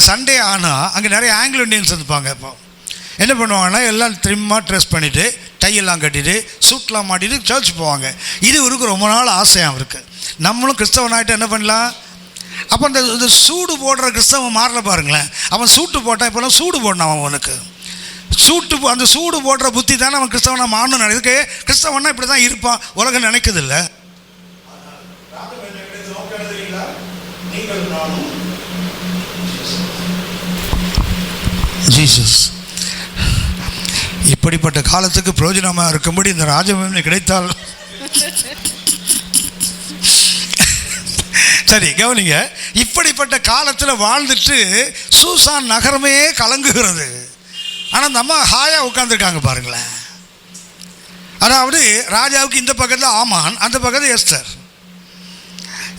Speaker 1: சண்டே ஆனால் அங்கே நிறைய ஆங்கிலோ இண்டியன்ஸ் இருப்பாங்க. இப்போ என்ன பண்ணுவாங்கன்னா எல்லாம் ட்ரிம்மாக ட்ரெஸ் பண்ணிவிட்டு டையெல்லாம் கட்டிட்டு சூட்லாம் மாட்டிட்டு சர்ச் போவாங்க. இது இவருக்கு ரொம்ப நாள் ஆசையாக அவருக்கு. நம்மளும் கிறிஸ்தவனாகிட்டு என்ன பண்ணலாம். அப்போ அந்த சூடு போடுற கிறிஸ்தவன் மாறல பாருங்களேன். அவன் சூட்டு போட்டால் இப்போலாம் சூடு போடணும். அவனுக்கு அந்த சூடு போடுற புத்தி தானே அவன் கிறிஸ்தவனாக மாறணும் நினைக்கு. கிறிஸ்தவனா இப்படி தான் இருப்பான், உலகம் நினைக்குது இல்லை. ஜீசஸ் இப்படிப்பட்ட காலத்துக்கு பிரயோஜனமாக இருக்கும்படி இந்த ராஜமேன்மை கிடைத்தால். சரி கவனிங்க, இப்படிப்பட்ட காலத்தில் வாழ்ந்துட்டு சூசான் நகரமே கலங்குகிறது. ஆனால் அந்த அம்மா ஹாயாக உட்காந்துருக்காங்க பாருங்களேன். அதாவது ராஜாவுக்கு இந்த பக்கத்தில் ஆமான், அந்த பக்கத்தில் எஸ்தர்.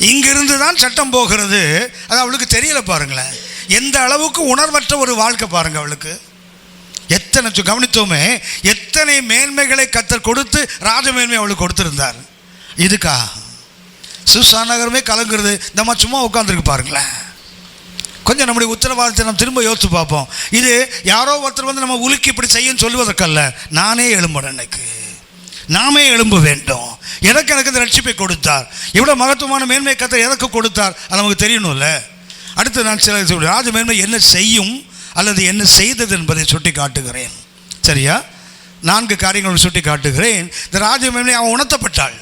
Speaker 1: இங்கிருந்து தான் சட்டம் போகிறது. அது அவளுக்கு தெரியல பாருங்களேன். எந்த அளவுக்கு உணர்வற்ற ஒரு வாழ்க்கை பாருங்கள் அவளுக்கு. எத்தனை கவனித்தோமே, எத்தனை மேன்மைகளை கர்த்தர் கொடுத்து ராஜமேன்மை அவளுக்கு கொடுத்துருந்தார். இதுக்கா சூசான் நகரமே கலங்குறது. நம்ம சும்மா உட்காந்துருக்கு பாருங்களேன். கொஞ்சம் நம்முடைய உத்தரவாதத்தை நம்ம திரும்ப யோசித்து பார்ப்போம். இது யாரோ ஒருத்தர் வந்து நம்ம உலுக்கி இப்படி செய்யும் சொல்லுவதற்கல்ல. நானே எழும்பணும், எனக்கு நாமே எழும்ப வேண்டும். எனக்கு இந்த ரட்சிப்பை கொடுத்தார். இவ்வளோ மகத்துவமான மேன்மை கர்த்தர் எதற்கு கொடுத்தார் அது நமக்கு தெரியணும்ல. அடுத்து நான் சில ராஜமேன்மை என்ன செய்யும் அல்லது என்ன செய்தது என்பதை சுட்டி காட்டுகிறேன். சரியா? 4 காரியங்களை சுட்டி காட்டுகிறேன். இந்த ராஜமேன்மை அவன் உணர்த்தப்பட்டாள்.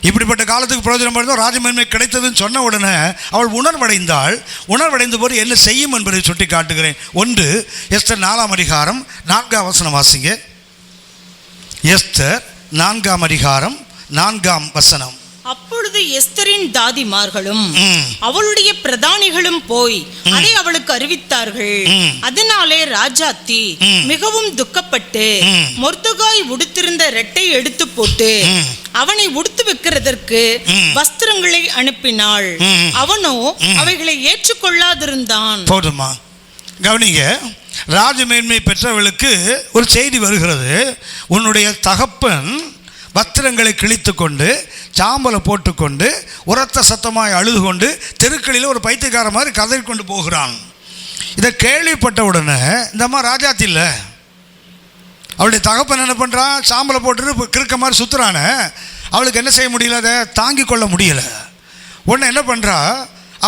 Speaker 1: இப்படிப்பட்ட காலத்துக்கு பிரயோஜனம் பண்ணி ராஜமேன்மை கிடைத்ததுன்னு சொன்ன உடனே அவள் உணர்வடைந்தாள். உணர்வடைந்த போது என்ன செய்யும் என்பதை சுட்டி காட்டுகிறேன். 1 எஸ்தர் 4ஆம் அதிகாரம் 4ஆம் வசனம் வாசிங்க. எஸ்தர் 4ஆம் அதிகாரம் 4ஆம் வசனம்.
Speaker 2: அப்பொழுது எஸ்தரின் தாதிமார்களும் அவளுடைய பிரதானிகளும் போய் அதை அவளுக்கு அறிவித்தார்கள். அதனாலே ராஜாத்தி மிகவும் துக்கப்பட்டு மொர்தெகாய் உடுத்திருந்த ரெட்டை எடுத்து போட்டு அவனை உடுத்து வைக்கிறதற்கு வஸ்திரங்களை அனுப்பினாள். அவனோ அவைகளை ஏற்றுக்கொள்ளாதிருந்தான்.
Speaker 1: போதுமா? கவனிங்க, ராஜமேன்மை பெற்றவளுக்கு ஒரு செய்தி வருகிறது. உன்னுடைய தகப்பன் வஸ்திரங்களை கிழித்து கொண்டு சாம்பலை போட்டுக்கொண்டு உரத்த சத்தமாய் அழுது கொண்டு தெருக்களில் ஒரு பைத்தியக்கார மாதிரி கதறி கொண்டு போகிறான். இதை கேள்விப்பட்ட உடனே இந்த அம்மா ராஜாத்தி இல்லை, அவளுடைய தகப்பன் என்ன பண்ணுறான், சாம்பலை போட்டுட்டு கிறுக்க மாதிரி சுற்றுறான. அவளுக்கு என்ன செய்ய முடியல, அதை தாங்கி கொள்ள முடியலை. உடனே என்ன பண்ணுறா,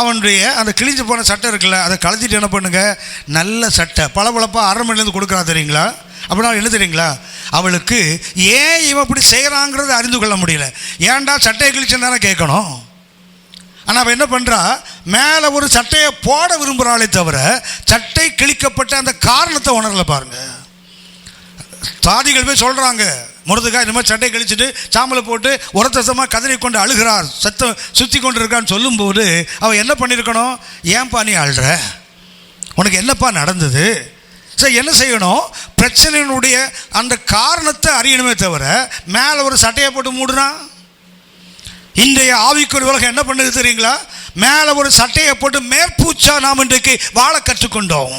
Speaker 1: அவனுடைய அந்த கிழிஞ்சு போன சட்டை இருக்குல்ல, அதை கழட்டிட்டு என்ன பண்ணுங்க, நல்ல சட்டை பளபளப்பாக 1/2 மணிலேருந்து கொடுக்குறா தெரியுங்களா. அப்படின்னா என்ன தெரியுங்களா, அவளுக்கு ஏன் இவன் இப்படி செய்கிறாங்கிறத அறிந்து கொள்ள முடியல. ஏன்டா சட்டையை கிழிச்சுன்னு தானே கேட்கணும். ஆனால் அவள் என்ன பண்ணுறா, மேலே ஒரு சட்டையை போட விரும்புகிறாளே தவிர சட்டை கிழிக்கப்பட்ட அந்த காரணத்தை உணரல பாருங்க. சாதிகள் போய் சொல்கிறாங்க, மொர்தெகாய் இந்த மாதிரி சட்டை கழிச்சுட்டு சாம்பலை போட்டு உரத்தசமாக கதறி கொண்டு அழுகிறார், சத்தம் சுற்றி கொண்டு இருக்கான்னு சொல்லும்போது அவள் என்ன பண்ணியிருக்கணும், ஏன்பா நீ அழுற, உனக்கு என்னப்பா நடந்தது. சரி, என்ன செய்யணும், பிரச்சனையினுடைய அந்த காரணத்தை அறியணுமே தவிர மேலே ஒரு சட்டையை போட்டு மூடுறான். இன்றைய ஆவிக்குரிய உலகம் என்ன பண்ணுது தெரியுங்களா, மேலே ஒரு சட்டையை போட்டு மேற்பூச்சா நாம் இன்றைக்கு வாழ கற்றுக்கொண்டோம்.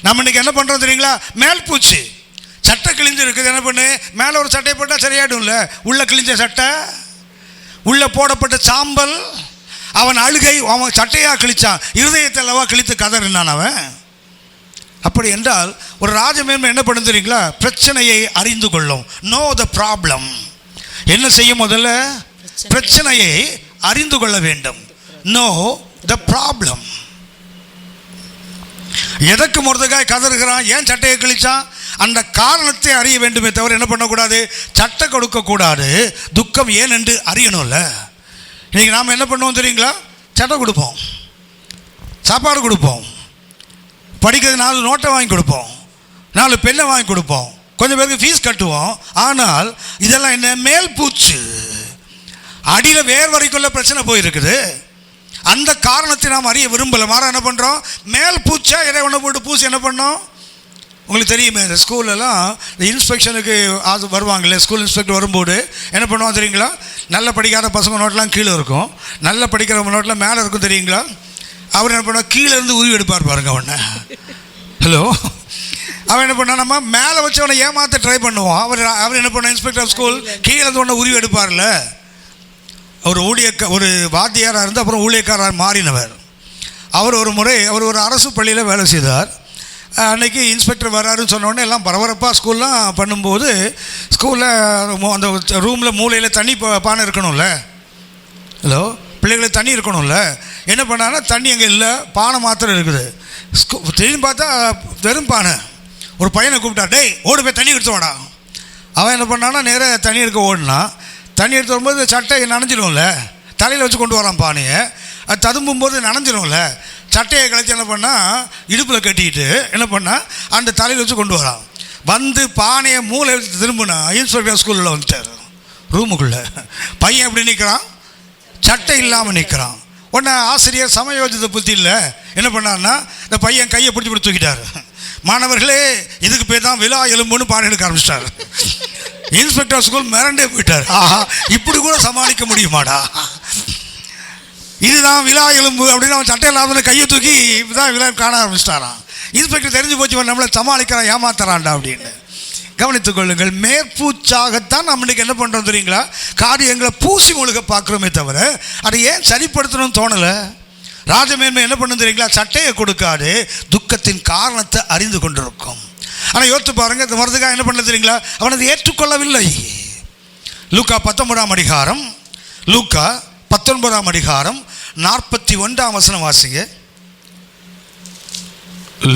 Speaker 1: நம்ம இன்றைக்கி என்ன பண்ணுறோம் தெரியுங்களா, மேல்பூச்சி. சட்டை கிழிஞ்சு இருக்குது, என்ன பண்ணு, மேலே ஒரு சட்டையை போட்டால் சரியாயிடும்ல. உள்ள கிழிஞ்ச சட்டை, உள்ள போடப்பட்ட சாம்பல், அவன் அழுகை, அவன் சட்டையாக கிழிச்சான், இருதயத்தை அல்லவா கிழித்து கதறினான் அவன். அப்படி என்றால் ஒரு ராஜமேன்மை என்ன பண்ணு தெரியுங்களா, பிரச்சனையை அறிந்து கொள்ளும். No the problem. என்ன செய்யும், முதல்ல பிரச்சனையை அறிந்து கொள்ள வேண்டும். No the problem. எதற்கு மொர்தெகாய் கதறுகிறான், ஏன் சட்டையை கிழிச்சான், அந்த காரணத்தை அறிய வேண்டுமே தவிர என்ன பண்ணக்கூடாது, சட்டை கொடுக்கக்கூடாது. துக்கம் ஏன் என்று அறியணும்ல. இன்னைக்கு நாம் என்ன பண்ணுவோம் தெரியுங்களா, சட்டை கொடுப்போம், சாப்பாடு கொடுப்போம், படிக்கிறது 4 நோட்டை வாங்கி கொடுப்போம், 4 பெண்ணை வாங்கி கொடுப்போம், கொஞ்சம் பேருக்கு ஃபீஸ் கட்டுவோம். ஆனால் இதெல்லாம் என்ன, மேல் பூச்சு. அடியில் வேர் வரைக்குள்ள பிரச்சனை போயிருக்குது. அந்த காரணத்தை நாம் அறிய விரும்பலை. மாற என்ன பண்ணுறோம், மேல் பூச்சா எதை ஒன்று போட்டு பூசி என்ன பண்ணோம். உங்களுக்கு தெரியுமே, இந்த ஸ்கூல்லலாம் இந்த இன்ஸ்பெக்ஷனுக்கு வருவாங்கல்ல, ஸ்கூல் இன்ஸ்பெக்டர் வரும்போது என்ன பண்ணுவோம் தெரியுங்களா, நல்ல படிக்காத பசங்க நோட்டெலாம் கீழே இருக்கும், நல்ல படிக்கிறவங்க நோட்டெலாம் மேலே இருக்கும் தெரியுங்களா. அவர் என்ன பண்ணுவார், கீழே இருந்து உருவி எடுப்பார் பாருங்க. அவனை ஹலோ, அவன் என்ன பண்ணான், நம்ம மேலே வச்சு அவனை ஏமாற்ற ட்ரை பண்ணுவான். அவர் என்ன பண்ண, இன்ஸ்பெக்டர் ஆஃப் ஸ்கூல் கீழே ஒன்று உருவி எடுப்பார்ல. அவர் ஒரு வாத்தியாராக இருந்து அப்புறம் ஊழியக்காரர் மாறினவர். அவர் ஒரு முறை ஒரு அரசு பள்ளியில் வேலை செய்தார். அன்றைக்கி இன்ஸ்பெக்டர் வராருன்னு சொன்னோடனே எல்லாம் பரபரப்பாக ஸ்கூல்லாம் பண்ணும்போது, ஸ்கூலில் அந்த ரூமில் மூலையில் தண்ணி பானை இருக்கணும்ல, ஹலோ பிள்ளைகளுக்கு தண்ணி இருக்கணும்ல. என்ன பண்ணான்னா தண்ணி அங்கே இல்லை, பானை மாத்திரம் இருக்குது. திரும்பி பார்த்தா வெறும் பானை. ஒரு பையனை கூப்பிட்டா, டேய் ஓடு போய் தண்ணி எடுத்து வாடா. அவன் என்ன பண்ணான்னா நேராக தண்ணி எடுக்க ஓடினான். தண்ணி எடுத்து வரும்போது சட்டை நனைஞ்சிடும்ல, தலையில் வச்சு கொண்டு வரான் பானையை. அது ததும்பும்போது நனைஞ்சிடும்ல, சட்டையை கழிச்சு என்ன பண்ணால் இடுப்பில் கட்டிக்கிட்டு என்ன பண்ணால் அந்த தலையில் வச்சு கொண்டு வரான். வந்து பானையை மூளை வச்சு திரும்பினா இன்ஸ்பெக்டர் ஸ்கூலில் வந்துட்டார் ரூமுக்குள்ளே. பையன் எப்படி நிற்கிறான், சட்டை இல்லாமல் நிற்கிறான். உடனே ஆசிரியர் சமயோஜித புத்தி இல்லை, என்ன பண்ணார்னா இந்த பையன் கையை பிடிச்சி தூக்கிட்டார். மாணவர்களே இதுக்கு பேர் தான் விழா எலும்புன்னு பாடம் எடுக்க ஆரம்பிச்சிட்டார். இன்ஸ்பெக்டர் ஸ்கூல் மிரண்டே போயிட்டார். ஆஹா, இப்படி கூட சமாளிக்க முடியுமாடா, இதுதான் விழா எலும்பு அப்படின்னு அவன் சட்டை இல்லாமல் கையை தூக்கி இப்படிதான் விழா காண ஆரம்பிச்சிட்டாரான். இன்ஸ்பெக்டர் தெரிஞ்சு போச்சு நம்மளை சமாளிக்கிறான், ஏமாத்துறான்டா அப்படின்னு. கவனித்துக் கொள்ளுங்கள், மேற்பூச்சாகத்தான் நம்ம இன்றைக்கி என்ன பண்ணுறோம் தெரியுங்களா, காரியங்களை பூசி முழுக்க பார்க்குறோமே தவிர அதை ஏன் சரிப்படுத்தணும்னு தோணலை. ராஜமேன்மை என்ன பண்ணும் தெரியுங்களா, சட்டையை கொடுக்காது துக்கத்தின் காரணத்தை அறிந்து கொண்டிருக்கும். ஆனால் யோசித்து பாருங்க, இந்த மருதுக்காக என்ன பண்ண தெரியுங்களா, அவன் அதை ஏற்றுக்கொள்ளவில்லை. லூக்கா 19ஆம் அதிகாரம், லூக்கா 19ஆம் அதிகாரம் 41ஆம் வசனம் வாசிங்க.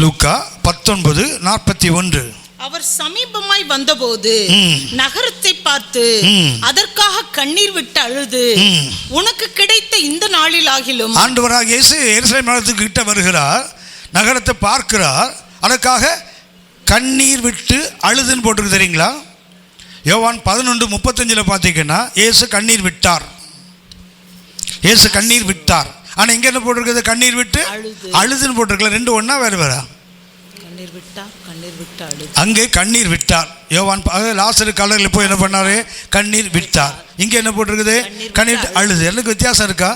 Speaker 1: லூக்கா 19:41.
Speaker 2: அவர் சமீபமாய் வந்தபோது நகரத்தை பார்த்து அதற்காக கண்ணீர் விட்டு அழுது, உனக்கு கிடைத்த இந்த நாளில் ஆகிலும்.
Speaker 1: ஆண்டவராக இயேசு எருசலேம் நகரத்துக்கு கிட்ட வருகிறார், நகரத்தை பார்க்கிறார், அதற்காக கண்ணீர் விட்டு அழுதுன்னு போட்டிருக்கு தெரியுங்களா. யோவான் 11:35 பார்த்தீங்கன்னா இயேசு கண்ணீர் விட்டார், இயேசு கண்ணீர் விட்டார். ஆனால் இங்கே என்ன போட்டிருக்குது, கண்ணீர் விட்டு அழுதுன்னு போட்டிருக்கல. ரெண்டு ஒன்றா வேறு வேற. அங்கே கண்ணீர் விட்டார். யோவான் லாசரு கல்லறையில் போய் என்ன பண்ணாரு, கண்ணீர் விட்டார். இங்கே என்ன போட்டிருக்குது, கண்ணீர் அழுது. எனக்கு வித்தியாசம் இருக்கா,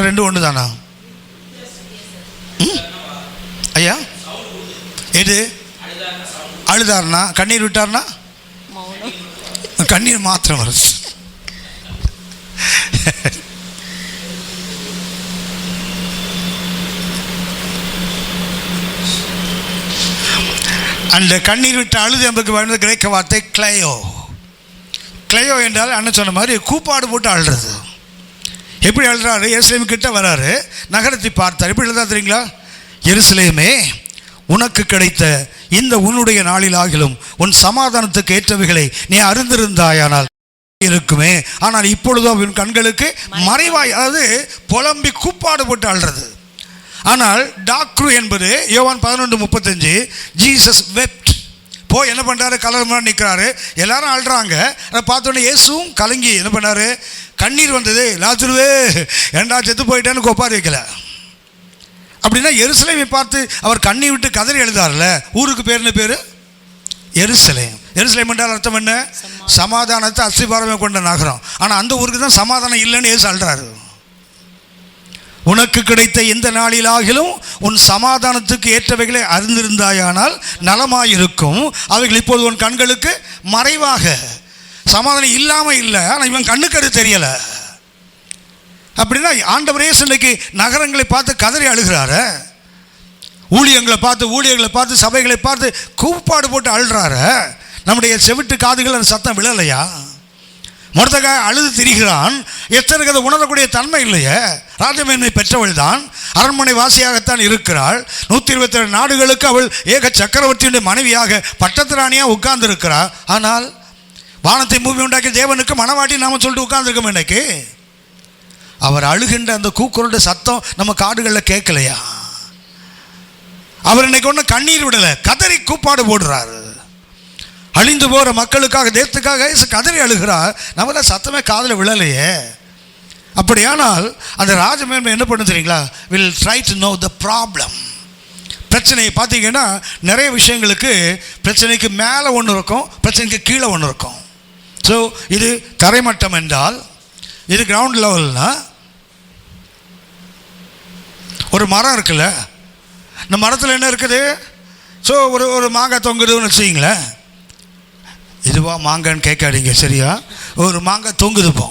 Speaker 1: ரெண்டு ஒன்று தானா ஐயா? எது அழுதார்னா, கண்ணீர் விட்டார்னா கண்ணீர் மாத்திரம் வருது. அந்த கண்ணீர் விட்டு அழுது என்பதுக்கு வேண்டிய கிரேக்க வார்த்தை கிளையோ. கிளையோ என்றால் அண்ணன் சொன்ன மாதிரி கூப்பாடு போட்டு அழுறது. எப்படி அழுறாரு, எருசலேம் கிட்ட வராரு, நகரத்தை பார்த்தார். எப்படி எழுதா தெரியுங்களா, எருசலேமே உனக்கு கிடைத்த இந்த உன்னுடைய நாளில் ஆகிலும் உன் சமாதானத்துக்கு ஏற்றவைகளை நீ அறிந்திருந்தாயானால் இருக்குமே, ஆனால் இப்பொழுதோ உன் கண்களுக்கு மறைவாய். அதாவது புலம்பி கூப்பாடு போட்டு அழுறது. ஆனால் டாக்ரு என்பது யோவான் 11:35, ஜீசஸ் வெப்ட். போய் என்ன பண்ணுறாரு, கலர் மாதிரி நிற்கிறாரு, எல்லாரும் அழுறாங்க. அதை பார்த்தோன்னே இயேசுவும் கலங்கி என்ன பண்ணார், கண்ணீர் வந்தது, லாசருவே ஏண்டா செத்து போயிட்டேன்னு கொப்பாரி வைக்கல. அப்படின்னா எருசலேமை பார்த்து அவர் கண்ணீர் விட்டு கதறி எழுதார்ல. ஊருக்கு பேர் என்ன பேர், எருசலேம். எருசலேம் என்றால் அர்த்தம் என்ன, சமாதானத்தை அஸ்திபாரமே கொண்ட நகரம். ஆனால் அந்த ஊருக்கு தான் சமாதானம் இல்லைன்னு இயேசு அழுறாரு. உனக்கு கிடைத்த இந்த நாளிலாகிலும் உன் சமாதானத்துக்கு ஏற்றவைகளை அறிந்திருந்தாயானால் நலமாயிருக்கும், அவைகள் இப்போது உன் கண்களுக்கு மறைவாக. சமாதானம் இல்லாமல் இல்லை, ஆனால் இவன் கண்ணுக்கு அது தெரியலை. அப்படின்னா ஆண்டவரே இன்னைக்கு நகரங்களை பார்த்து கதறி அழுகிறாரு, ஊழியர்களை பார்த்து சபைகளை பார்த்து கூப்பாடு போட்டு அழுறாரு. நம்முடைய செவிட்டு காதுகள் அந்த சத்தம் விழலையா? மொர்தெகாய் அழுது திரிகிறான். எஸ்தருக்கு அதை உணரக்கூடிய தன்மை இல்லையே. ராஜமேன்மை பெற்றவள் தான், அரண்மனை வாசியாகத்தான் இருக்கிறாள். 127 நாடுகளுக்கு அவள் ஏக சக்கரவர்த்தியுடைய மனைவியாக பட்டத்து ராணியாக உட்கார்ந்து இருக்கிறாள். ஆனால் வானத்தை பூமி உண்டாக்கி தேவனுக்கு மனவாட்டி நாம சொல்லிட்டு உட்கார்ந்துருக்கோம். இன்னைக்கு அவர் அழுகின்ற அந்த கூக்குரலுடைய சத்தம் நம்ம காடுகளில் கேட்கலையா? அவர் இன்னைக்கு ஒன்றும் கண்ணீர் விடலை, கதறி கூப்பாடு போடுறாரு. அழிந்து போகிற மக்களுக்காக, தேசத்துக்காக கதறி அழுகிறார். நம்ம தான் சத்தமே காதில் விழலையே. அப்படியானால் அந்த ராஜமேன்மை என்ன பண்ண தெரியுங்களா, will try to know the problem. பிரச்சனையை பார்த்தீங்கன்னா நிறைய விஷயங்களுக்கு பிரச்சனைக்கு மேலே ஒன்று இருக்கும், பிரச்சனைக்கு கீழே ஒன்று இருக்கும். ஸோ இது தரைமட்டம் என்றால், இது கிரவுண்ட் லெவல்னா, ஒரு மரம் இருக்குல்ல, இந்த மரத்தில் என்ன இருக்குது, ஸோ ஒரு மாங்காய் தொங்குதுன்னு வச்சுக்கிங்களேன். இதுவா மாங்கான்னு கேட்காதீங்க, சரியா? ஒரு மாங்காய் தொங்குதுப்போ.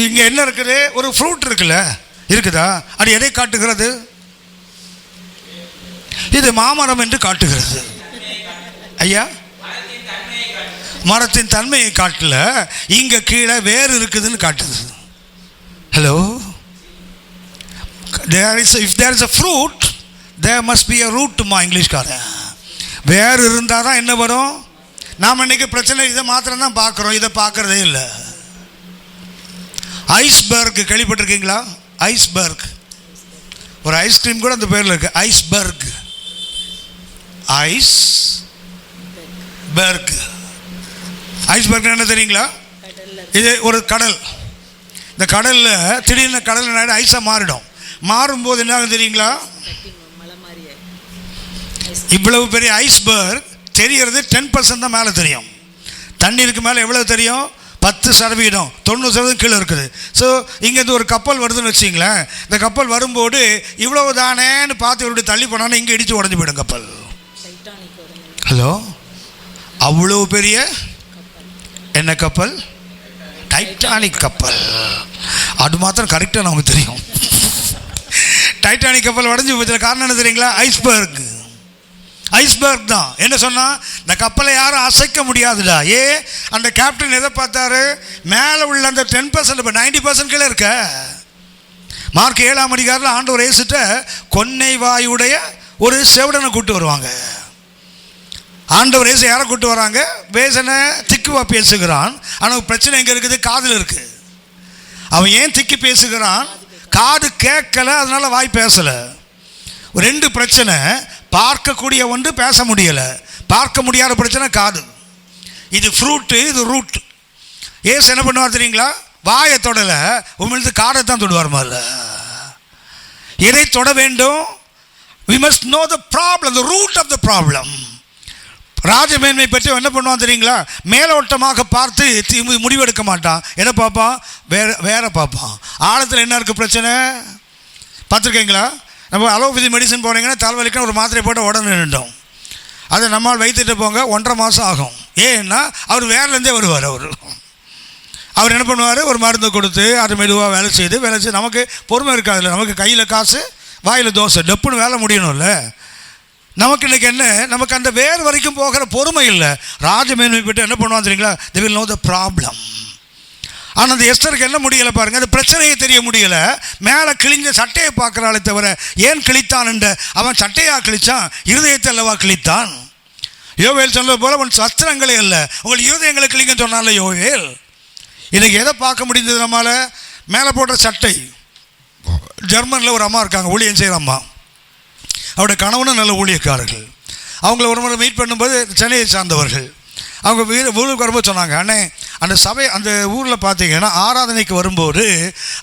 Speaker 1: இங்கே என்ன இருக்குது? ஒரு ஃப்ரூட் இருக்குதா? அது எதை காட்டுகிறது? இது மாமரம் என்று காட்டுகிறது. ஐயா, மரத்தின் தன்மையை காட்டல, இங்கே கீழே வேறு இருக்குதுன்னு காட்டுது. Hello, if there is a fruit, there must be a root மா இங்கிலீஷ்காரன். வேறு இருந்தால் தான் என்ன வரும்? நாம் இன்னைக்கு பிரச்சனை இதை மாத்திரம் தான் பார்க்குறோம், இதை பார்க்குறதே இல்லை. ஐஸ்பர்க் கேள்விப்பட்டிருக்கீங்களா? ஐஸ்பர்க், ஒரு ஐஸ்கிரீம் கூட அந்த பேரில் இருக்கு, ஐஸ்பர்க். ஐஸ்பர்க் என்ன தெரியுங்களா? இது ஒரு கடல். இந்த கடலில் திடீர்னு கடல் ஐஸாக மாறிடும். மாறும்போது என்ன ஆகும் தெரியுங்களா? இவ்வளவு பெரிய ஐஸ்பர்க் தெரிகிறது 10% தான் மேலே தெரியும். தண்ணீருக்கு மேலே எவ்வளோ தெரியும்? 10%, 90% கீழே இருக்குது. ஸோ இங்கேருந்து ஒரு கப்பல் வருதுன்னு வச்சிங்களேன். இந்த கப்பல் வரும்போது இவ்வளவு தானேன்னு பார்த்து இப்படி தள்ளி போனாலும் இங்கே இடித்து உடஞ்சி போயிடும் கப்பல். ஹலோ, அவ்வளோ பெரிய என்ன கப்பல்? டைட்டானிக் கப்பல். அது மாத்திரம் கரெக்டாக நமக்கு தெரியும். டைட்டானிக் கப்பல் உடஞ்சி போச்சு. காரணம் என்ன தெரியுங்களா? ஐஸ்பர்க். ஐஸ்பர்க் தான். என்ன சொன்னால், இந்த கப்பலை யாரும் அசைக்க முடியாதுடா. அந்த கேப்டன் எதை பார்த்தாரு? மேலே உள்ள அந்த 10%, 90% கீழே இருக்க. மார்க் 7ஆம் அதிகாரத்தில் ஆண்டவர் இயேசுட்ட கொன்னை வாயுடைய ஒரு செவிடனை கூட்டு வருவாங்க. ஆண்டவர் இயேசு யாரை கூட்டு வராங்க? பேசனை திக்குவா பேசுகிறான். ஆனால் பிரச்சனை எங்கே இருக்குது? காதில் இருக்குது. அவன் ஏன் திக்கி பேசுகிறான்? காது கேட்கல, அதனால வாய் பேசலை. 2 பிரச்சனை. பார்க்கக்கூடிய ஒன்று, பேச முடியலை. பார்க்க முடியாத பிரச்சனை காது. இது ஃப்ரூட்டு, இது ரூட். ஏசு என்ன பண்ணுவார் தெரியுங்களா? வாயை தொடலை, உமிழ்ந்து காதை தான் தொடுவார். மாதிரி எதை தொட வேண்டும்? we must know the problem, the root of the problem. ராஜமேன்மை பற்றி என்ன பண்ணுவான் தெரியுங்களா? மேலோட்டமாக பார்த்து முடிவெடுக்க மாட்டான். என்ன பார்ப்பான்? வேற பார்ப்பான். ஆழத்தில் என்ன இருக்குது பிரச்சனை பார்த்துருக்கீங்களா? நம்ம அலோபதி மெடிசன் போனீங்கன்னா தலைவலிக்கு ஒரு மாத்திரை போட்டு உடனே நின்றோம். அதை நம்மால் வைத்துட்டு போங்க, 1.5 மாதம் ஆகும். ஏன்னா அவர் வேறலேருந்தே வருவார். அவர் என்ன பண்ணுவார்? ஒரு மருந்து கொடுத்து அது மெதுவாக வேலை செய்து நமக்கு பொறுமை இருக்காதுல்ல. நமக்கு கையில் காசு, வாயில் தோசை, டப்புன்னு வேலை முடியணும்ல. நமக்கு இன்றைக்கி என்ன? நமக்கு அந்த வேறு வரைக்கும் போகிற பொறுமை இல்லை. ராஜமேன்மை பெற்று என்ன பண்ணுவான் தெரியுங்களா? they will know the problem. ஆனால் அந்த எஸ்தருக்கு என்ன முடியலை பாருங்கள், அந்த பிரச்சனையை தெரிய முடியலை. மேலே கிழிஞ்ச சட்டையை பார்க்குறாளே தவிர ஏன் கிழித்தான் என்ற அவன் சட்டையாக கிழித்தான், இருதயத்தை அல்லவா கிழித்தான். யோவேல் சொன்னது போல உன் சஸ்திரங்களே இல்லை, உங்கள் இருதயங்களை கிழிங்க சொன்னால யோவேல். இன்றைக்கி எதை பார்க்க முடிந்தது நம்மளால்? மேலே போடுற சட்டை. ஜெர்மனில் ஒரு அம்மா இருக்காங்க, ஊழியம் செய்கிற அம்மா. அவருடைய கணவனும் நல்ல ஊழியக்காரர்கள். அவங்கள ஒரு முறை மீட் பண்ணும்போது சென்னையை சார்ந்தவர்கள். அவங்க ஊருக்கு வரும்போது சொன்னாங்க, அண்ணே அந்த சபை அந்த ஊரில் பார்த்தீங்கன்னா ஆராதனைக்கு வரும்போது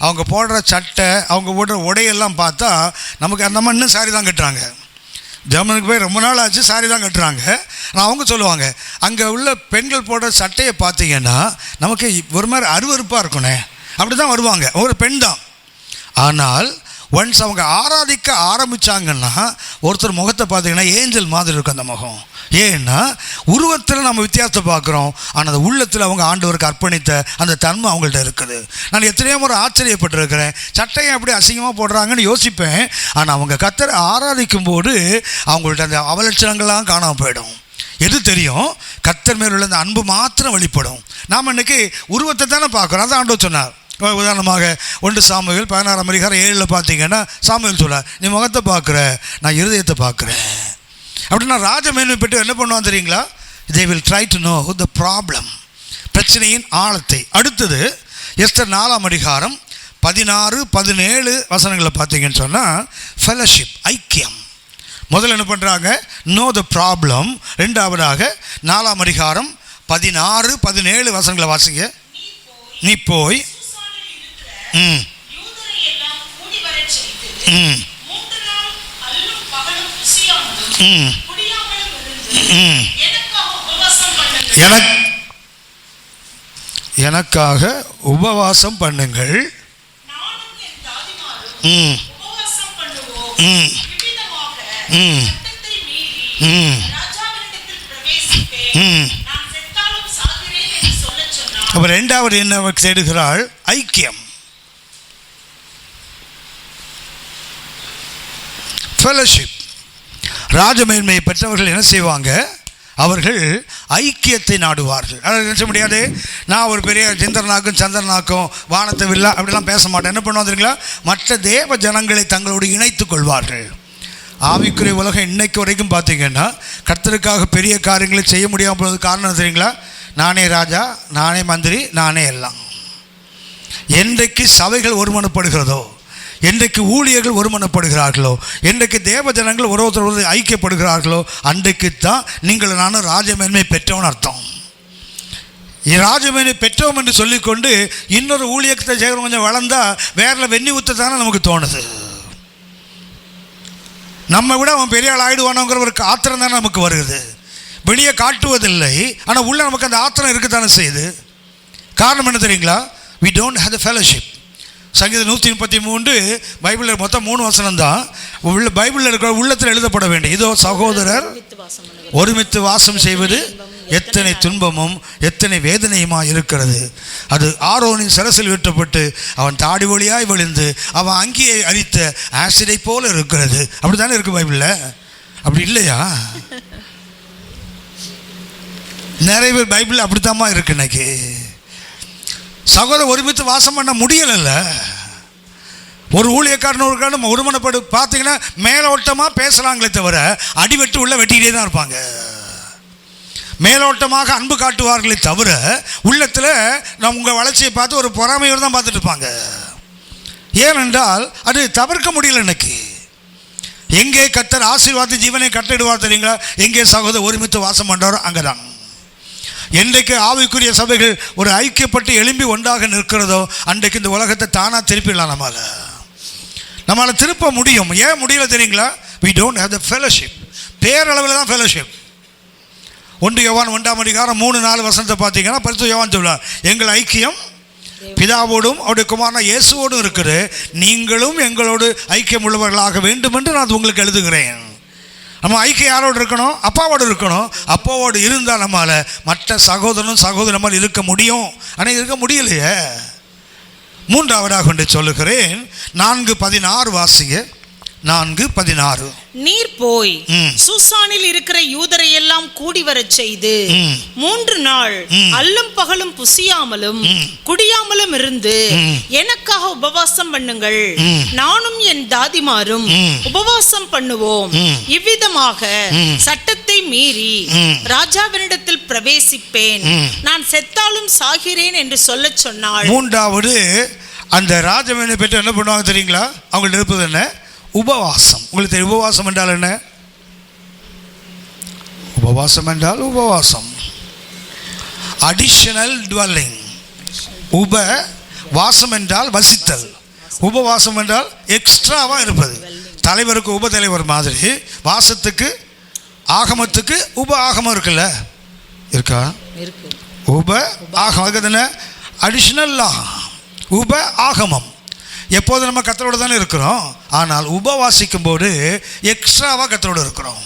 Speaker 1: அவங்க போடுற சட்டை, அவங்க போடுற உடையெல்லாம் பார்த்தா நமக்கு அந்த இன்னும் சாரி தான் கட்டுறாங்க. ஜெர்மனுக்கு போய் ரொம்ப நாள் ஆச்சு, சாரி தான் கட்டுறாங்க. ஆனால் அவங்க சொல்லுவாங்க, அங்கே உள்ள பெண்கள் போடுற சட்டையை பார்த்தீங்கன்னா நமக்கு ஒரு மாதிரி அருவருப்பாக இருக்குண்ணே, அப்படி தான் வருவாங்க. ஒரு பெண் தான். ஆனால் ஒன்ஸ் அவங்க ஆராதிக்க ஆரம்பித்தாங்கன்னா ஒருத்தர் முகத்தை பார்த்தீங்கன்னா ஏஞ்சல் மாதிரி இருக்கும் அந்த முகம். ஏன்னா உருவத்தில் நம்ம வித்தியாசத்தை பார்க்குறோம், ஆனால் அந்த உள்ளத்தில் அவங்க ஆண்டவருக்கு அர்ப்பணித்த அந்த தன்மை அவங்கள்ட்ட இருக்குது. நான் எத்தனையோ முறை ஆச்சரியப்பட்டிருக்கிறேன், சட்டையை எப்படி அசிங்கமாக போடுறாங்கன்னு யோசிப்பேன். ஆனால் அவங்க கர்த்தரை ஆராதிக்கும் போது அவங்கள்ட்ட அந்த அவலட்சணங்கள்லாம் காணாமல் போயிடும். எது தெரியும்? கர்த்தர் மேல் உள்ள அந்த அன்பு மாத்திரம் வெளிப்படும். நாம் இன்றைக்கி உருவத்தை தானே பார்க்குறோம். அதான் ஆண்டவர் சொன்னார். உதாரணமாக 1 சாமுவேல் 16ஆம் அதிகாரம் 7 பார்த்தீங்கன்னா சாமுவேல் சொல்றார், நீ முகத்தை பார்க்குற, நான் இருதயத்தை பார்க்குறேன். அப்படின்னா ராஜமேன்மை பெற்று என்ன பண்ணுவான் தெரியுங்களா? they will try to know the problem, பிரச்சனையின் ஆழத்தை. அடுத்தது எஸ்தர் 4ஆம் அதிகாரம் 16-17 வசனங்களில் பார்த்தீங்கன்னு சொன்னால் ஃபெலோஷிப், ஐக்கியம். முதல்ல என்ன பண்ணுறாங்க? know the problem. ரெண்டாவதாக 4ஆம் அதிகாரம் 16-17 வசனங்களை வாசிங்க. நீ போய் எனக்காக உபவாசம் பண்ணுங்கள்.
Speaker 2: ராஜாவினிடத்தில் பிரவேசிப்பேன். நான் செத்தாலும் சாகிறேன் என்று சொல்லச் சொன்னார்.
Speaker 1: அப்ப இரண்டாவது என்ன தேடுகிறாள்? ஐக்கியம், ஃபெலோஷிப். ராஜமேன்மையை பெற்றவர்கள் என்ன செய்வாங்க? அவர்கள் ஐக்கியத்தை நாடுவார்கள். அதை நினைச்ச முடியாது. நான் ஒரு பெரிய சந்திரனாக்கும் சந்திரனாக்கும் வானத்தை வில்லா அப்படிலாம் பேச மாட்டேன். என்ன பண்ணுவோம் தெரியுங்களா? மற்ற தேவ ஜனங்களை தங்களோடு இணைத்துக் கொள்வார்கள். ஆவிக்குரிய உலகம் இன்னைக்கு வரைக்கும் பார்த்தீங்கன்னா கர்த்தருக்காக பெரிய காரியங்களை செய்ய முடியாமல் போனது காரணம் தெரியுங்களா? நானே ராஜா, நானே மந்திரி, நானே எல்லாம். என்றைக்கு சபைகள் ஒருமனப்படுகிறதோ, என்றைக்கு ஊழியர்கள் ஒருமனப்படுகிறார்களோ, என்றைக்கு தேவ ஜனங்கள் ஒருவொருத்தர் ஐக்கியப்படுகிறார்களோ, அன்றைக்குத்தான் நீங்கள் நானும் ராஜமேன்மை பெற்றவன் அர்த்தம். ராஜமேன்மை பெற்றோம் என்று சொல்லிக்கொண்டு இன்னொரு ஊழியத்தை செய்கிற கொஞ்சம் வளர்ந்தா வேற வெண்ணி ஊற்றத்தானே நமக்கு தோணுது. நம்ம விட அவன் பெரிய ஆள் ஆகிடுவானோங்கிற ஒரு ஆத்திரம் தானே நமக்கு வருது. வெளியே காட்டுவதில்லை, ஆனால் உள்ள நமக்கு அந்த ஆத்திரம் இருக்குதானே செய்யுது. காரணம் என்ன தெரியுங்களா? we don't have the fellowship. சங்கீதம் 133 பைபிளில் மொத்தம் 3 வசனம் தான் பைபிளில் இருக்கிற உள்ளத்தில் எழுதப்பட வேண்டும். இதோ சகோதரர் ஒருமித்து வாசம் செய்வது எத்தனை துன்பமும் எத்தனை வேதனையுமா இருக்கிறது. அது ஆரோனின் சரசில் வெட்டப்பட்டு அவன் தாடி வழியாய் விழுந்து அவன் அங்கேயே அரித்த ஆசிடை போல இருக்கிறது. அப்படி தானே இருக்கு பைபிளில்? அப்படி இல்லையா? நிறைய பேர் பைபிள் அப்படித்தாம்மா இருக்கு. இன்னைக்கு சகோதரர் ஒருமித்து வாசம் பண்ண முடியல. ஒரு ஊழியக்காரன் நம்ம ஒருமனப்படு பார்த்தீங்கன்னா மேலோட்டமாக பேசுகிறாங்களே தவிர அடிவெட்டு உள்ள வெட்டிக்கிட்டே தான் இருப்பாங்க. மேலோட்டமாக அன்பு காட்டுவார்களே தவிர உள்ளத்தில் நான் உங்கள் வளர்ச்சியை பார்த்து ஒரு பொறாமையோடு தான் பார்த்துட்டு இருப்பாங்க. ஏனென்றால் அது தவிர்க்க முடியல. எனக்கு எங்கே கர்த்தர் ஆசீர்வாத ஜீவனை கட்டிடுவார் தெரியுங்களா? எங்கே சகோதரர் ஒருமித்து வாசம் பண்ணுறாரோ அங்கே தான். என்றைக்கு ஆவிக்குரிய சபைகள் ஒரு ஐக்கியப்பட்டு எழும்பி ஒன்றாக நிற்கிறதோ அன்றைக்கு இந்த உலகத்தை தானாக திருப்பிடலாம். நம்மளால் திருப்ப முடியும். ஏன் முடியல தெரியுங்களா? we don't have the fellowship. பேரளவில் தான் ஃபெலோஷிப். 1 யோவான் 1ஆம் அதிகாரம் 3-4 வசனத்தை பார்த்தீங்கன்னா பரிசுத்த யோவான் சொல்றார், எங்கள் ஐக்கியம் பிதாவோடும் அவருடைய குமாரன் இயேசுவோடும் இருக்குது, நீங்களும் எங்களோடு ஐக்கியம் உள்ளவர்களாக வேண்டும் என்று நான் உங்களுக்கு எழுதுகிறேன். நம்ம ஐக்கியம் யாரோடு இருக்கணும்? அப்பாவோடு இருக்கணும். அப்பாவோடு இருந்தால் நம்மால் மற்ற சகோதரனும் சகோதரன் நம்மால் இருக்க முடியும். ஆனால் இருக்க முடியலையே. 3ஆவதாக கொண்டு சொல்லுகிறேன். 4:16 வாசிங்க. 4:16.
Speaker 2: நீர் போய் சூசானில் இருக்கிற யூதரை எல்லாம் கூடி வரச் செய்து 3 நாள் அல்லும் பகலும் புசியாமலும் குடியாமலும் இருந்து எனக்காக உபவாசம் பண்ணுங்கள், நானும் என் தாதிமாரும் உபவாசம் பண்ணுவோம். இவ்விதமாக சட்டத்தை மீறி ராஜாவினிடத்தில் பிரவேசிப்பேன், நான் செத்தாலும் சாகிறேன் என்று சொல்லச் சொன்னாள். 3வது அந்த ராஜாவினை பெற்று என்ன பண்ணுவாங்க தெரியுங்களா? அவங்கள்ட்ட இருப்பது என்ன? உபவாசம். உங்களுக்கு தெரியும் உபவாசம் என்றால் என்ன? உபவாசம் என்றால் உபவாசம், அடிஷனல் டுவெல்லிங். உபவாசம் என்றால் வசித்தல், உபவாசம் என்றால் எக்ஸ்ட்ராவாக இருப்பது. தலைவருக்கு உப தலைவர் மாதிரி வாசத்துக்கு ஆகமத்துக்கு உப ஆகமம் இருக்குல்ல, இருக்கா? உப ஆகமம் என்ன? அடிஷனல் லா, உப ஆகமம். எப்போது நம்ம கர்த்தரோடு தானே இருக்கிறோம், ஆனால் உபவாசிக்கும் போது எக்ஸ்ட்ராவாக கர்த்தரோடு இருக்கிறோம்.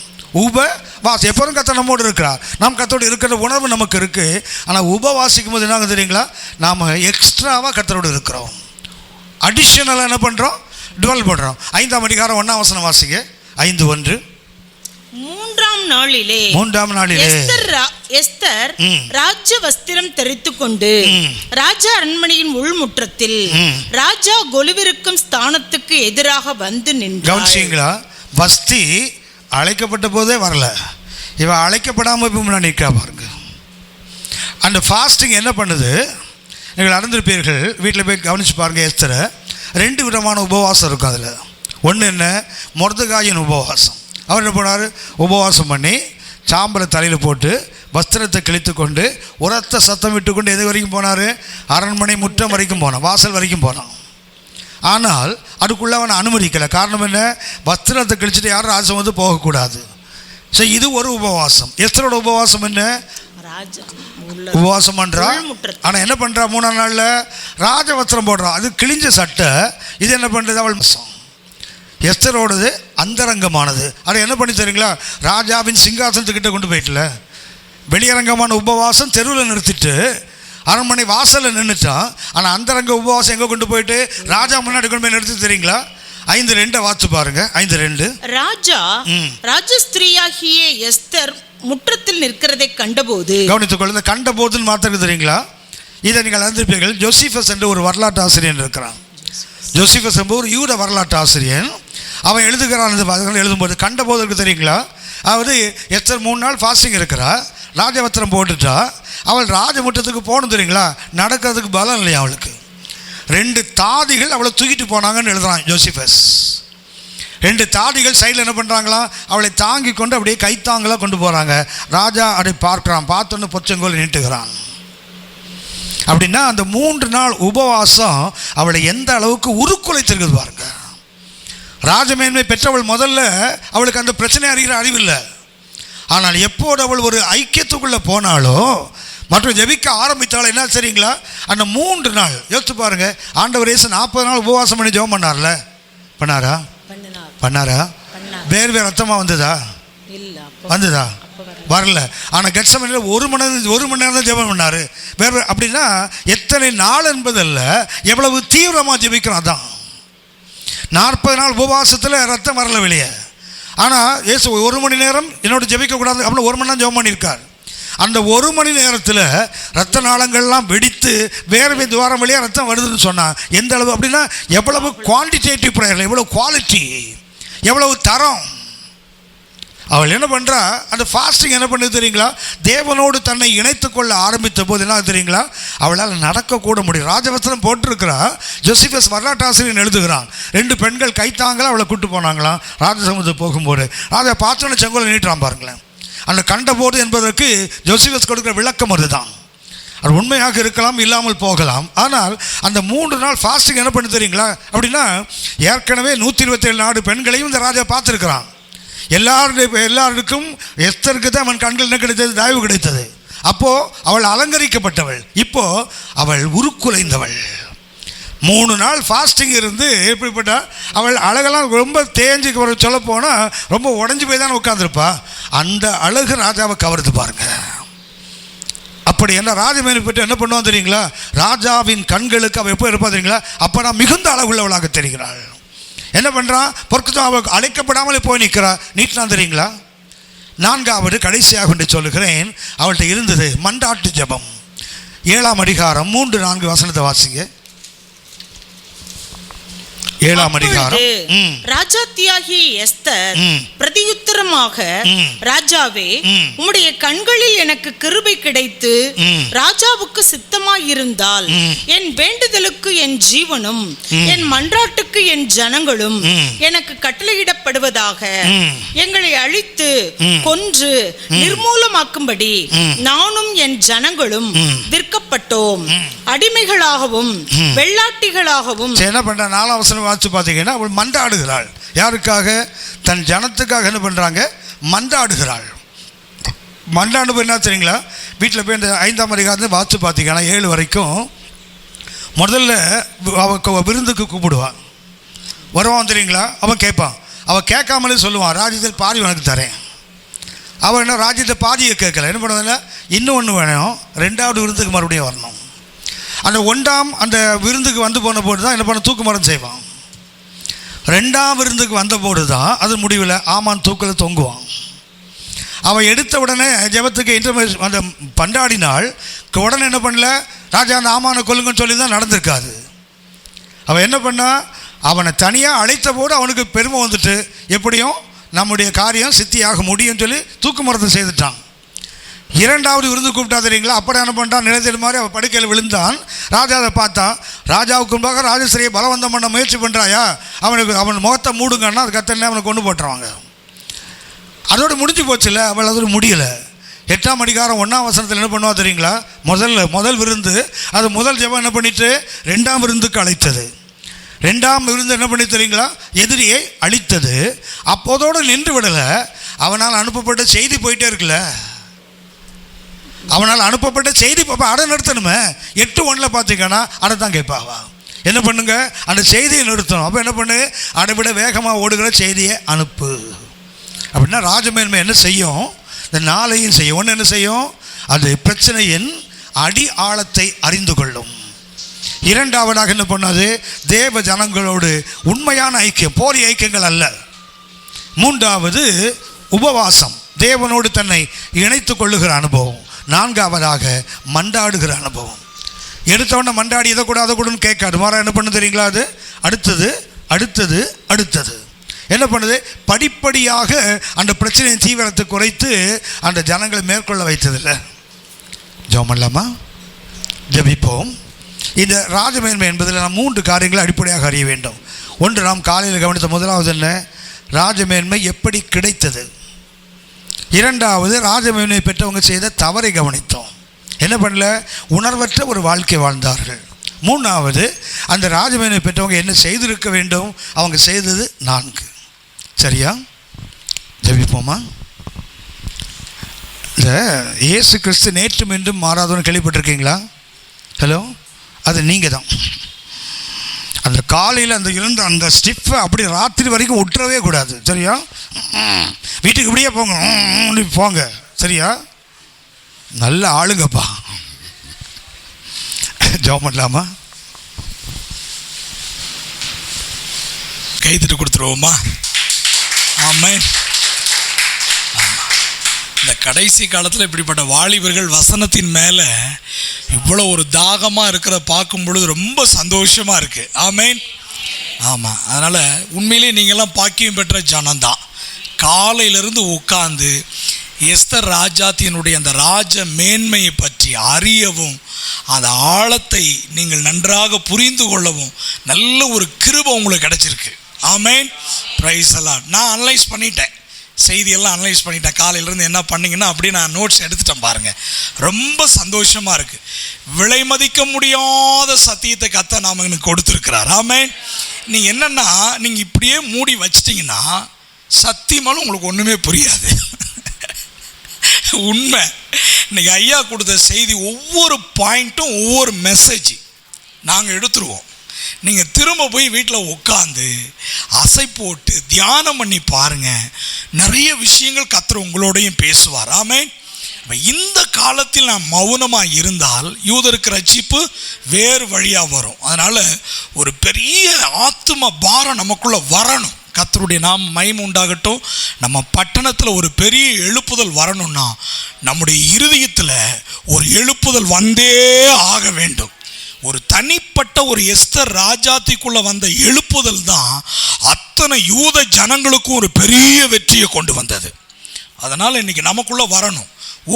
Speaker 2: உபவாசம் எப்போதும் கர்த்தர் நம்மோடு இருக்கிறார், நாம் கர்த்தரோடு இருக்கிற உணர்வு நமக்கு இருக்குது. ஆனால் உபவாசிக்கும் போது என்ன தெரியுங்களா? நாம் எக்ஸ்ட்ராவாக கர்த்தரோடு இருக்கிறோம், அடிஷனலாக என்ன பண்ணுறோம்? டுவெல் பண்ணுறோம். 5ஆம் அதிகாரம் 1ஆம் வசனம் வாசிங்க. 5:1. 3ஆம் நாளிலே எஸ்தர் ராஜ வஸ்திரம் தரித்து கொண்டு ராஜா அரண்மனையின் உள்முற்றத்தில் ராஜா கொலுவிருக்கும் ஸ்தானத்துக்கு எதிராக வந்து நின்றாள்.
Speaker 1: வஸ்தி அழைக்கப்பட்ட போதே வரல, இவ அழைக்கப்படாமல் இப்போ முன்னாடி நிற்கிறா பாருங்க. அந்த ஃபாஸ்டிங் என்ன பண்ணுது? நீங்கள் அறிந்திருப்பீர்கள், வீட்டில் போய் கவனிச்சு பாருங்கள். எஸ்தரை 2 விதமான உபவாசம் இருக்கும். அதில் ஒன்று என்ன? மொர்தெகாயின் உபவாசம். அவர் என்ன பண்ணார்? உபவாசம் பண்ணி சாம்பலை தலையில் போட்டு வஸ்திரத்தை கிழித்து கொண்டு உரத்த சத்தம் விட்டு கொண்டு எது வரைக்கும் போனார்? அரண்மனை முற்றம் வரைக்கும் போனான், வாசல் வரைக்கும் போனான். ஆனால் அதுக்குள்ளே அவனை அனுமதிக்கலை. காரணம் என்ன? வஸ்திரத்தை கிழிச்சிட்டு யாரும் ராஜம் வந்து போகக்கூடாது. ஸோ இது ஒரு உபவாசம். எஸ்தரோட உபவாசம் என்ன? உபவாசம் பண்ணுறா. ஆனால் என்ன பண்ணுறா? 3ஆம் நாளில் ராஜ வஸ்திரம் போடுறான், அது கிழிஞ்ச சட்டை. இது என்ன பண்ணுறது? அவள் எஸ்தரோடது அந்தரங்கமானது. அதை என்ன பண்ணி தெரியுங்களா, ராஜாவின் சிங்காசனத்துக்கிட்ட கொண்டு போயிட்டல. வெளியரங்கமான உபவாசம் தெருவில் நிறுத்திட்டு அரண்மனை வாசலில் நின்றுட்டான். ஆனால் அந்தரங்க உபவாசம் எங்கே கொண்டு போயிட்டு ராஜா முன்னாடி கொண்டு போய் நிறுத்தி தெரியுங்களா. 5:2 வாத்து பாருங்க. 5:2
Speaker 2: ராஜா ராஜஸ்திரீயாகிய எஸ்தர் முற்றத்தில் நிற்கிறதை கண்டபோது,
Speaker 1: கவனித்துக் கொள்ளுங்க, கண்டபோதுன்னு மாத்திரம் தெரியுங்களா. இதை நீங்கள் அறிந்திருப்பீர்கள். ஜோசிஃபஸ் என்று ஒரு வரலாற்று ஆசிரியர் இருக்கிறான். ஜோசிஃபஸ் என்பது ஒரு யூத வரலாற்று ஆசிரியர். அவன் எழுதுகிறான். எழுதும்போது கண்டபோது தெரியுங்களா, அதாவது எஸ்தர் 3 நாள் ஃபாஸ்டிங் இருக்கிறா, ராஜவத்திரம் போட்டுட்டா, அவள் ராஜமுற்றத்துக்கு போகணும் தெரியுங்களா, நடக்கிறதுக்கு பலம் இல்லையா அவளுக்கு. 2 தாதிகள் அவளை தூக்கிட்டு போனாங்கன்னு எழுதுறான் ஜோசிஃபஸ். 2 தாதிகள் சைடில் என்ன பண்ணுறாங்களா, அவளை தாங்கி கொண்டு அப்படியே கைத்தாங்களாக கொண்டு போகிறாங்க. ராஜா அதை பார்க்குறான், பார்த்தோன்னு பொச்சங்கோல் நீட்டுகிறான். அப்படின்னா அந்த 3 நாள் உபவாசம் அவளை எந்த அளவுக்கு உருக்குலைத்திருக்குது பாருங்க. ராஜமேன்மை பெற்றவள் முதல்ல அவளுக்கு அந்த பிரச்சனை அறிகிற அறிவில்லை. ஆனால் எப்போது அவள் ஒரு ஐக்கியத்துக்குள்ளே போனாலோ மற்றும் ஜெபிக்க ஆரம்பித்தாலும் என்ன சரிங்களா, அந்த 3 நாள் யோசிச்சு பாருங்க. ஆண்டவர் இயேசு 40 நாள் உபவாசம் பண்ணி ஜெபம் பண்ணார்ல, பண்ணாரா? வேறு ரத்தமாக வந்ததா? வந்ததா? வரல. ஆனால் கெத்செமனில் 1 மணி நேரம் தான் ஜெபம் பண்ணார். வேறு அப்படின்னா எத்தனை நாள் என்பதல்ல, எவ்வளவு தீவிரமாக ஜெபிக்கிறோம். அதான் 40 நாள் உபவாசத்தில் ரத்தம் வரல வெளியே. ஆனால் இயேசு 1 மணி நேரம் என்னோட ஜெபிக்கக்கூடாது அப்படின்னு 1 மணி நேரம் ஜெபம் பண்ணியிருக்கார். அந்த 1 மணி நேரத்தில் ரத்த நாளங்கள்லாம் வெடித்து வேர்வை துவாரம் வழியாக ரத்தம் வருதுன்னு சொன்னால் எந்த அளவு அப்படின்னா எவ்வளவு குவான்டிடேட்டிவ் ப்ரேயர், எவ்வளவு குவாலிட்டி, எவ்வளவு தரம். அவள் என்ன பண்ணுறா, அந்த ஃபாஸ்டிங் என்ன பண்ணுது தெரியுங்களா, தேவனோடு தன்னை இணைத்து கொள்ள ஆரம்பித்த போது என்ன தெரியுங்களா, அவளால் நடக்கக்கூட முடியும். ராஜவஸ்திரம் போட்டிருக்கிறா. ஜோசிஃபஸ் வரலாற்றாசிரியர் எழுதுகிறான், 2 பெண்கள் கைத்தாங்களா அவளை கூப்பிட்டு போனாங்களாம் ராஜசமுதிரம் போகும்போது. ராஜா பார்த்தோன்னு செங்கோலை நீட்டுறான் பாருங்களேன். அந்த கண்டபோது என்பதற்கு ஜோசிஃபஸ் கொடுக்குற விளக்கம் அதுதான். அது உண்மையாக இருக்கலாம், இல்லாமல் போகலாம். ஆனால் அந்த 3 நாள் ஃபாஸ்டிங் என்ன பண்ணி தெரியுங்களா, அப்படின்னா ஏற்கனவே 127 நாடு பெண்களையும் இந்த ராஜா பார்த்துருக்கிறான். எல்லாருக்கும் எஸ்தருக்கு தான் அவன் கண்கள் என்ன கிடைத்தது, தயவு கிடைத்தது. அப்போது அவள் அலங்கரிக்கப்பட்டவள், இப்போது அவள் உருக்குலைந்தவள். 3 நாள் ஃபாஸ்டிங் இருந்து எப்படிப்பட்ட அவள் அழகெல்லாம் ரொம்ப தேஞ்சு சொல்ல போனால் ரொம்ப உடஞ்சி போய் தானே உட்காந்துருப்பா. அந்த அழகு ராஜாவை கவர்ந்து பாருங்க. அப்படி என்ன ராஜமேனி பற்றி என்ன பண்ணுவான் தெரியுங்களா, ராஜாவின் கண்களுக்கு அவள் எப்போ இருப்பா தெரியுங்களா, அப்போ நான் மிகுந்த அழகுள்ளவளாக தெரிகிறாள். என்ன பண்ணுறான், பொறுக்குதான் அவள் அழைக்கப்படாமலே போய் நிற்கிறா, நீட்டலாம் தெரியுங்களா. 4வது கடைசியாக என்று சொல்லுகிறேன், அவள்கிட்ட இருந்தது மன்றாட்டு ஜெபம். 7ஆம் அதிகாரம் 3-4 வசனத்தை வாசிங்க. 7ஆம் அதிகாரம்.
Speaker 2: ராஜாத்தியாகிய எஸ்தர் பிரதியுத்தரமாக, ராஜாவே, உம்முடைய கண்களில் எனக்கு கிருபை கிடைத்து ராஜாவுக்கு சித்தமாயிருந்தால் என் வேண்டுதலுக்கு என் ஜீவனும் என் மன்றாட்டுக்கு என் ஜனங்களும் எனக்கு கட்டளையிடப்படுவதாக. எங்களை அழித்து கொன்று நிர்மூலமாக்கும்படி நானும் என் ஜனங்களும் விற்கப்பட்டோம், அடிமைகளாகவும் வெள்ளாட்டிகளாகவும்.
Speaker 1: என்ன பண்ற 4ஆம் வசனம் வாசிச்சு பார்த்தீங்கன்னா, அவள் மன்றாடுகிறாள். யாருக்காக? தன் ஜனத்துக்காக என்ன பண்ணுறாங்க, மன்றாடுகிறாள். மன்றாடு என்ன தெரியுங்களா, வீட்டில் போய் இந்த 5ஆம் அதிகாரத்தை வாசிச்சு பார்த்தீங்கன்னா 7 வரைக்கும் முதல்ல அவள் விருந்துக்கு கூப்பிடுவான். வருவான் தெரியுங்களா, அவன் கேட்பான். அவள் கேட்காமலே சொல்லுவான், ராஜ்யத்தில் பாதி உனக்கு தரேன். அவள் என்ன ராஜ்யத்தை பாதியை கேட்கல, என்ன பண்ணுவதில்ல, இன்னும் ஒன்று வேணும், 2வது விருந்துக்கு மறுபடியும் வரணும். அந்த 1ஆம் அந்த விருந்துக்கு வந்து போன போது தான் என்ன பண்ண, தூக்கு மரம் செய்வான். 2ஆம் விருந்துக்கு வந்தபோது தான் அது முடிவில் ஆமான் தூக்கில் தொங்குவான். அவன் எடுத்த உடனே ஜெபத்துக்கு இன்டர்மேஷன் அந்த பண்டாடினாள். உடனே என்ன பண்ணல, ராஜா அந்த ஆமானை கொல்லுங்கன்னு சொல்லி தான் நடந்திருக்காது. அவன் என்ன பண்ணா, அவனை தனியாக அழைத்த போது அவனுக்கு பெருமை வந்துட்டு எப்படியும் நம்முடைய காரியம் சித்தியாக முடியும்னு சொல்லி தூக்கு மரத்தை செய்துட்டான். 2வது விருந்து கூப்பிட்டா தெரியுங்களா, அப்படி என்ன பண்ணிட்டான், நிலத்தெடு மாதிரி அவன் படுக்கையில் விழுந்தான். ராஜா அதை பார்த்தான். ராஜாவுக்கு முன்பாக ராஜஸ்ரீயை பலவந்தம் பண்ண முயற்சி பண்ணுறாயா, அவன் முகத்தை மூடுங்கன்னா அது கத்தனை அவனை கொண்டு போட்டுருவாங்க. அதோடு முடிஞ்சு போச்சுல்ல, அவள் அதோடு முடியலை. 8ஆம் அதிகாரம் 1ஆம் வசனத்தில் என்ன பண்ணுவா தெரியுங்களா, முதல் விருந்து அது முதல் ஜெபம் என்ன பண்ணிட்டு 2ஆம் விருந்துக்கு அழைத்தது. 2ஆம் விருந்து என்ன பண்ணி தெரியுங்களா, எதிரியை அழித்தது. அப்போதோடு நின்று விடலை, அவனால் அனுப்பப்பட்ட செய்தி போயிட்டே இருக்குல்ல, அவனால் அனுப்பப்பட்ட செய்தி அடை நிறுத்தணுமே. 8:1 பார்த்தீங்கன்னா அடை தான் கேட்பாவா. என்ன பண்ணுங்க, அந்த செய்தியை நிறுத்தணும். அப்போ என்ன பண்ணு, அதை விட வேகமாக ஓடுகிற செய்தியை அனுப்பு. அப்படின்னா ராஜமேன்மை என்ன செய்யும், இந்த நாளையும் செய்யும். ஒன்று என்ன செய்யும், அது பிரச்சனையின் அடி ஆழத்தை அறிந்து கொள்ளும். இரண்டாவதாக என்ன பண்ணாது, தேவ ஜனங்களோடு உண்மையான ஐக்கியம், போலி ஐக்கியங்கள் அல்ல. மூன்றாவது உபவாசம், தேவனோடு தன்னை இணைத்து கொள்ளுகிற அனுபவம். நான்காவதாக மண்டாடுகிற அனுபவம். எடுத்தவொடனே மண்டாடி இதை கூட அதை கூடன்னு கேட்காது, மாறா என்ன பண்ணு தெரியுங்களா, அது அடுத்தது அடுத்தது அடுத்தது என்ன பண்ணுது, படிப்படியாக அந்த பிரச்சனையின் தீவிரத்தை குறைத்து அந்த ஜனங்களை மேற்கொள்ள வைத்ததில்லை. ஜெபம் பண்ணலாமா? ஜெபிப்போம். இந்த ராஜமேன்மை என்பதில் நாம் 3 காரியங்களை அடிப்படையாக அறிய வேண்டும். ஒன்று, நாம் காலையில் கவனித்த முதலாவது என்ன, ராஜமேன்மை எப்படி கிடைத்தது. இரண்டாவது, ராஜமேன்மை பெற்றவங்க செய்த தவறை கவனித்தோம். என்ன பண்ணல, உணர்வற்ற ஒரு வாழ்க்கை வாழ்ந்தார்கள். மூணாவது, அந்த ராஜமேன்மை பெற்றவங்க என்ன செய்திருக்க வேண்டும், அவங்க செய்தது 4. சரியா? ஜெபிப்போமா? இந்த இயேசு கிறிஸ்து நேற்றும் இன்றும் மாறாதவன்னு கேள்விப்பட்டிருக்கீங்களா? ஹலோ, அது நீங்கள் தான். அந்த காலையில் அந்த இருந்த அந்த ஸ்டிஃபை அப்படி ராத்திரி வரைக்கும் விட்டுறவே கூடாது. சரியா? வீட்டுக்கு இப்படியே போங்க, போங்க. சரியா? நல்ல ஆளுங்கப்பா. ஜெபம் பண்ணலாமா?
Speaker 3: கைத்தட்டு கொடுத்துருவோமா? ஆமென். இந்த கடைசி காலத்தில் இப்படிப்பட்ட வாலிபர்கள் வசனத்தின் மேலே இவ்வளோ ஒரு தாகமாக இருக்கிற பார்க்கும் பொழுது ரொம்ப சந்தோஷமாக இருக்குது. ஆமென். ஆமாம், அதனால் உண்மையிலே நீங்கள்லாம் பாக்கியம் பெற்ற ஜனம்தான். காலையிலிருந்து உட்கார்ந்து எஸ்தர் ராஜாத்தியினுடைய அந்த ராஜ மேன்மையை பற்றி அறியவும், அந்த ஆழத்தை நீங்கள் நன்றாக புரிந்து கொள்ளவும் நல்ல ஒரு கிருபை உங்களுக்கு கிடச்சிருக்கு. ஆமென். பிரைஸ் எல்லாம் நான் அனலைஸ் பண்ணிட்டேன், செய்தியெல்லாம் அனலைஸ் பண்ணிட்டேன். காலையிலேருந்து என்ன பண்ணிங்கன்னா அப்படியே நான் நோட்ஸ் எடுத்துட்டேன் பாருங்கள். ரொம்ப சந்தோஷமாக இருக்குது. விலை மதிக்க முடியாத சத்தியத்தை கத்த நாம் எனக்கு கொடுத்துருக்கிறார். ஆமென். நீங்கள் என்னென்னா, நீங்கள் இப்படியே மூடி வச்சிட்டிங்கன்னா சத்தியமாலும் உங்களுக்கு ஒன்றுமே புரியாது. உண்மை. இன்னைக்கு ஐயா கொடுத்த செய்தி ஒவ்வொரு பாயிண்ட்டும் ஒவ்வொரு மெசேஜ் நாங்கள் எடுத்துருவோம். நீங்கள் திரும்ப போய் வீட்டில் உட்காந்து அசை போட்டு தியானம் பண்ணி பாருங்கள், நிறைய விஷயங்கள் கர்த்தர் உங்களோடையும் பேசுவார். ஆமென். இந்த காலத்தில் நாம் மௌனமாக இருந்தால் யூதருக்கு ரட்சிப்பு வேறு வழியாக வரும். அதனால் ஒரு பெரிய ஆத்தும பாரம் நமக்குள்ளே வரணும். கர்த்தருடைய நாம் மகிமை உண்டாகட்டும். நம்ம பட்டணத்தில் ஒரு பெரிய எழுப்புதல் வரணும்னா நம்முடைய இருதயத்தில் ஒரு எழுப்புதல் வந்தே ஆக வேண்டும். ஒரு தனிப்பட்ட ஒரு எஸ்தர் ராஜாத்திக்குள்ளே வந்த எழுப்புதல் தான் அத்தனை யூத ஜனங்களுக்கும் ஒரு பெரிய வெற்றியை கொண்டு வந்தது. அதனால் இன்றைக்கி நமக்குள்ளே வரணும்.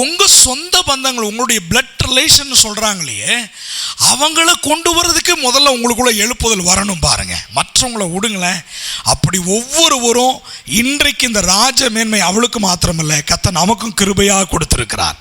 Speaker 3: உங்கள் சொந்த பந்தங்கள், உங்களுடைய பிளட் ரிலேஷன் சொல்கிறாங்களே, அவங்கள கொண்டு வர்றதுக்கு முதல்ல உங்களுக்குள்ள எழுப்புதல் வரணும் பாருங்கள். மற்றவங்கள விடுங்களேன். அப்படி ஒவ்வொருவரும் இன்றைக்கு இந்த ராஜ மேன்மை அவளுக்கு மாத்திரமல்ல, கர்த்தர் நமக்கும் கிருபையாக கொடுத்துருக்கிறார்.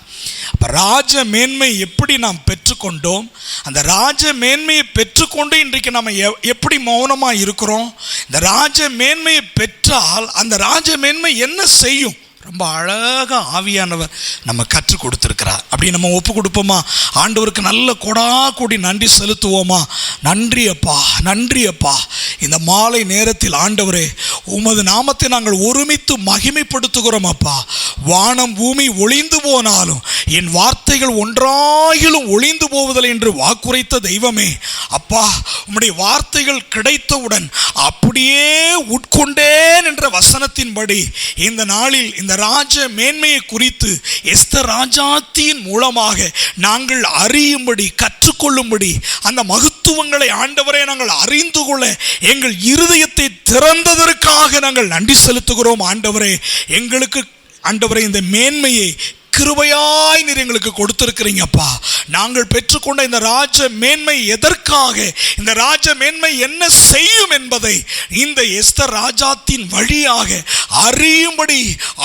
Speaker 3: அப்போ ராஜ மேன்மை எப்படி நாம் பெற்றுக்கொண்டோம், அந்த ராஜ மேன்மையை பெற்றுக்கொண்டு இன்றைக்கு நம்ம எப்படி மௌனமாக இருக்கிறோம், இந்த ராஜ மேன்மையை பெற்றால் அந்த ராஜ மேன்மை என்ன செய்யும், ரொம்ப அழகாக ஆவியானவர் நம்ம கற்றுக் கொடுத்துருக்கிறார். அப்படி நம்ம ஒப்பு கொடுப்போமா? ஆண்டவருக்கு நல்ல கொடா கூடி நன்றி செலுத்துவோமா? நன்றி அப்பா, நன்றி அப்பா. இந்த மாலை நேரத்தில் ஆண்டவரே உமது நாமத்தை நாங்கள் ஒருமித்து மகிமைப்படுத்துகிறோம் அப்பா. வானம் பூமி ஒளிந்து போனாலும் என் வார்த்தைகள் ஒன்றாயிலும் ஒளிந்து போவதில்லை என்று வாக்குரைத்த தெய்வமே அப்பா, உம்முடைய வார்த்தைகள் கிடைத்தவுடன் அப்படியே உட்கொண்டேன் என்ற வசனத்தின்படி இந்த நாளில் இந்த ராஜ மேன்மையை குறித்து எஸ்தர் ராஜாத்தியின் மூலமாக நாங்கள் அறியும்படி, கற்றுக்கொள்ளும்படி, அந்த மகத்துவங்களை ஆண்டவரே நாங்கள் அறிந்து கொள்ள எங்கள் இருதயத்தை திறந்ததற்காக நாங்கள் நன்றி செலுத்துகிறோம். ஆண்டவரே, எங்களுக்கு ஆண்டவரே இந்த மேன்மையை கிருபையாய் நீர் எங்களுக்கு கொடுத்திருக்கிறீங்கப்பா. நாங்கள் பெற்றுக்கொண்ட இந்த ராஜ மேன்மை எதற்காக, இந்த ராஜ மேன்மை என்ன செய்யும் என்பதை இந்த எஸ்தர் ராஜாத்தின் வழியாக அறியும்படி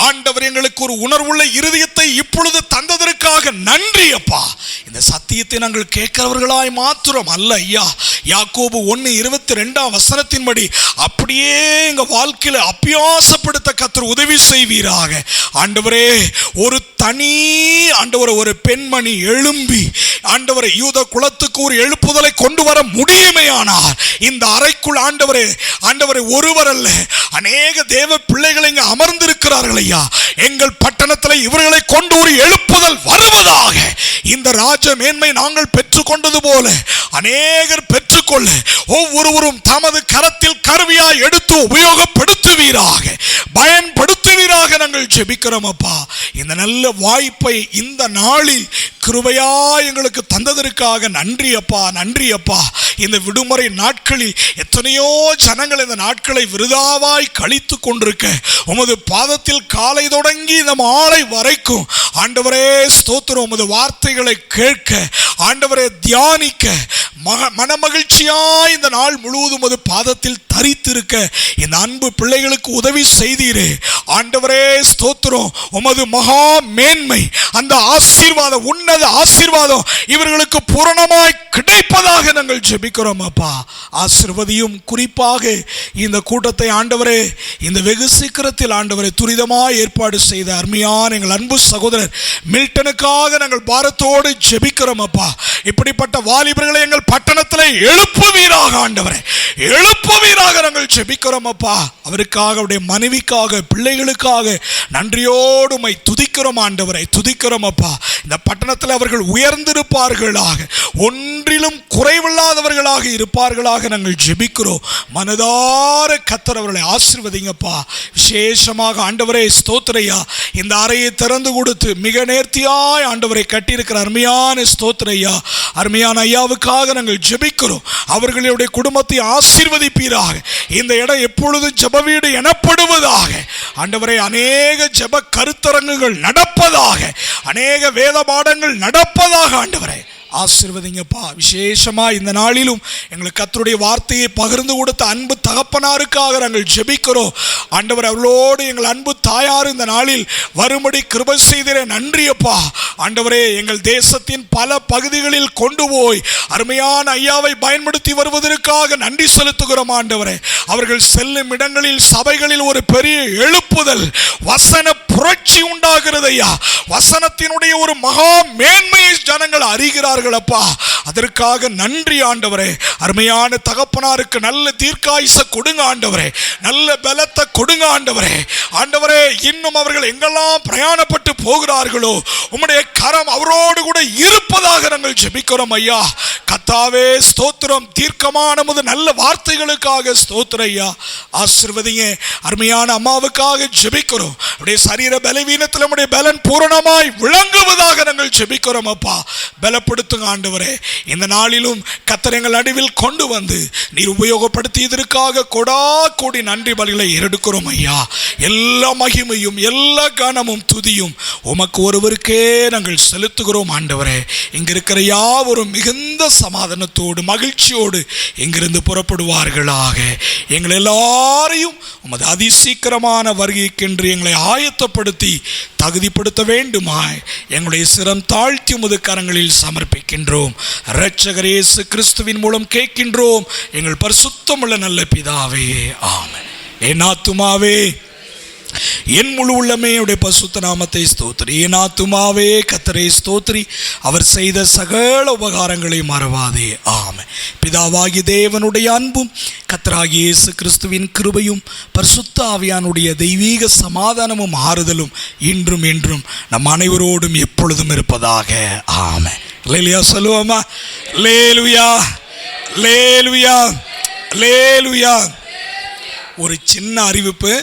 Speaker 3: ஆண்டவர் எங்களுக்கு ஒரு உணர்வுள்ள இருதயத்தை இப்பொழுது தந்ததற்காக நன்றி அப்பா. இந்த சத்தியத்தை நாங்கள் கேட்கிறவர்களாய் மாத்திரம் அல்ல ஐயா, யாக்கோபு 1:22 அப்படியே எங்கள் வாழ்க்கையில் அபியாசப்படுத்த கர்த்தர் உதவி செய்வீராக. ஆண்டவரே, ஒரு தனி கண்ணீ ஆண்டவரை ஒரு பெண்மணி எழும்பி ஆண்டவரை யூத குலத்துக்கு ஒரு எழுப்புதலை கொண்டு வர முடியுமேயானார் இந்த அறைக்குள் ஆண்டவரை ஒருவர் அல்ல அநேக தேவ பிள்ளைகள் இங்கு அமர்ந்திருக்கிறார்கள் ஐயா. எங்கள் பட்டணத்தில் இவர்களை கொண்டு ஒரு எழுப்புதல் வருவதாக. இந்த ராஜ மேன்மை நாங்கள் பெற்றுக்கொண்டது போல அநேகர் பெற்றுக்கொள்ள ஒவ்வொருவரும் தமது கரத்தில் கருவியாய் எடுத்து உபயோகப்படுத்துவீராக, பயன்படுத்துவீராக நாங்கள் ஜெபிக்கிறோம் அப்பா. இந்த நல்ல வாய்ப்பை இந்த நாளில் கிருபையா எங்களுக்கு தந்ததற்காக நன்றி அப்பா, நன்றி அப்பா. இந்த விடுமுறை நாட்களில் எத்தனையோ ஜனங்கள் இந்த நாட்களை விருதாவாய் கழித்து கொண்டிருக்க உமது பாதத்தில் காலை தொடங்கி இந்த மாலை வரைக்கும் ஆண்டவரே ஸ்தோத்திரம், உமது வார்த்தைகளை கேட்க ஆண்டவரே தியானிக்க மனமகிழ்ச்சியாய் இந்த நாள் முழுவதும் உமது பாதத்தில் தரித்திருக்க இந்த அன்பு பிள்ளைகளுக்கு உதவி செய்தீரே ஆண்டவரே ஸ்தோத்திரம். உமது மகா மேன்மை அந்த ஆசீர்வாதம், உன்னத ஆசீர்வாதம் இவர்களுக்கு பூரணமாய் கிடைப்பதாக நாங்கள் ஜெபிக்கிறோம் அப்பா. ஆசீர்வதியும். குறிப்பாக இந்த கூட்டத்தை ஆண்டவரே இந்த வெகு சீக்கிரத்தில் ஆண்டவரை துரிதமாய் ஏற்பாடு செய்த அருமையான எங்கள் அன்பு சகோதரர் மில்டனுக்காக நாங்கள் பாரத்தோடு ஜெபிக்கிறோம் அப்பா. இப்படிப்பட்ட வாலிபர்களை எங்கள் பட்டணத்தில் எழுப்புவீராக ஆண்டவரே, எழுப்புவீராக நாங்கள் ஜெபிக்கிறோம் அப்பா. அவருக்காக, அவருடைய மனைவிக்காக, பிள்ளைகளுக்காக நன்றியோடு உம்மை துதிக்கிறோம் ஆண்டவரை, துதிக்கிறோம் அப்பா. இந்த பட்டணத்தில் அவர்கள் உயர்ந்திருப்பார்களாக, ஒன்றிலும் குறைவில்லாதவர்களாக இருப்பார்களாக நாங்கள் ஜெபிக்கிறோம். மனதார கர்த்தர் அவர்களை ஆசீர்வதிங்கப்பா. விசேஷமாக ஆண்டவரே ஸ்தோத்திரையா, இந்த அறையை திறந்து கொடுத்து மிக நேர்த்தியாய் ஆண்டவரை கட்டியிருக்கிற அருமையான ஸ்தோத்திரையா, அருமையான ஐயாவுக்காக நாங்கள் ஜெபிக்கிறோம். அவர்களுடைய குடும்பத்தை ஆசீர்வதிப்பீராக. இந்த இடம் எப்பொழுதும் ஜெப வீடு எனப்படுவதாக ஆண்டவரே. அநேக ஜெப கருத்தரங்குகள் நடப்பதாக, அநேக வேத பாடங்கள் நடப்பதாக ஆண்டவரே ஆசீர்வதிங்கப்பா. விசேஷமா இந்த நாளிலும் எங்களுக்கு கர்த்தருடைய வார்த்தையை பகிர்ந்து கொடுத்த அன்பு தகப்பனாருக்காக நாங்கள் ஜெபிக்கிறோம் ஆண்டவர். அவளோடு எங்கள் அன்பு தாயார் இந்த நாளில் வரும்படி கிருபை செய்திட நன்றியப்பா ஆண்டவரே. எங்கள் தேசத்தின் பல பகுதிகளில் கொண்டு போய் அருமையான ஐயாவை பயன்படுத்தி வருவதற்காக நன்றி செலுத்துகிறோம் ஆண்டவரே. அவர்கள் செல்லும் இடங்களில் சபைகளில் ஒரு பெரிய எழுப்புதல், வசன புரட்சி உண்டாகிறது ஐயா. வசனத்தினுடைய ஒரு மகா மேன்மையை ஜனங்கள் அறிகிறார்கள் அப்பா. அதற்காக நன்றி ஆண்டவரே. அருமையான தகப்பனாருக்கு நல்ல தீர்க்காயுச கொடுங்க ஆண்டவரே, நல்ல பலத்தை கொடுங்க ஆண்டவரே. ஆண்டவரே, இன்னும் அவர்கள் எங்கெல்லாம் பிரயாணப்பட்டு போகிறார்களோ உம்முடைய கரம் அவரோடு கூட இருப்பதாக நாங்கள் ஜெபிக்கிறோம் ஐயா. கர்த்தாவே ஸ்தோத்திரம். தீர்க்கமான நல்ல வார்த்தைகளுக்காக ஸ்தோத்திரம் ஐயா. ஆசீர்வதிங்க. அருமையான அம்மாவுக்காக ஜெபிக்கிறோம். அப்படியே சரீர பலவீனத்தில் நம்முடைய பலன் பூரணமாய் விளங்குவதாக நாங்கள் ஜெபிக்கிறோம் அப்பா. பலப்படுத்துங்க ஆண்டவரே. இந்த நாளிலும் கர்த்தர் எங்கள் நடுவில் கொண்டு வந்து நீர் உபயோகப்படுத்தியதற்காக கொடா கோடி நன்றி பலிகளை எடுக்கிறோம் ஐயா. எல்லா மகிமையும் எல்லா கனமும் துதியும் உமக்கு ஒருவருக்கே நாங்கள் செலுத்துகிறோம் ஆண்டவரே. இங்க இருக்கிற யாவரும் மிகுந்த சமாதானத்தோடு மகிழ்ச்சியோடு இங்கிருந்து புறப்படுவார்களாக. எங்கள் எல்லாரையும் உமது அதிசீக்கிரமான வருகைக்கென்று எங்களை ஆயத்தப்படுத்தி தகுதிப்படுத்த வேண்டுமாய் எங்களுடைய சிரம் தாழ்த்தி உமது கரங்களில் சமர்ப்பிக்கின்றோம். இரட்சகர் இயேசு கிறிஸ்துவின் மூலம் கேட்கின்றோம் எங்கள் பரிசுத்தமுள்ள நல்ல பிதாவே, ஆமென். என் ஆத்துமாவே என் முழு உள்ளமே உடைய பரிசுத்த நாமத்தை ஸ்தோத்திரி. என் ஆத்துமாவே கர்த்தரை ஸ்தோத்திரி, அவர் செய்த சகல உபகாரங்களை மறவாதே, ஆமென். பிதாவாகிய தேவனுடைய அன்பும் கர்த்தராகிய இயேசு கிறிஸ்துவின் கிருபையும் பரிசுத்த ஆவியானுடைய தெய்வீக சமாதானமும் ஆறுதலும் இன்றும் என்றும் நம் அனைவரோடும் எப்பொழுதும் இருப்பதாக, ஆமென். அல்லேலூயா சொல்லுவோமா? அல்லேலூயா, அல்லேலூயா, அல்லேலூயா. ஒரு சின்ன அறிவிப்பு.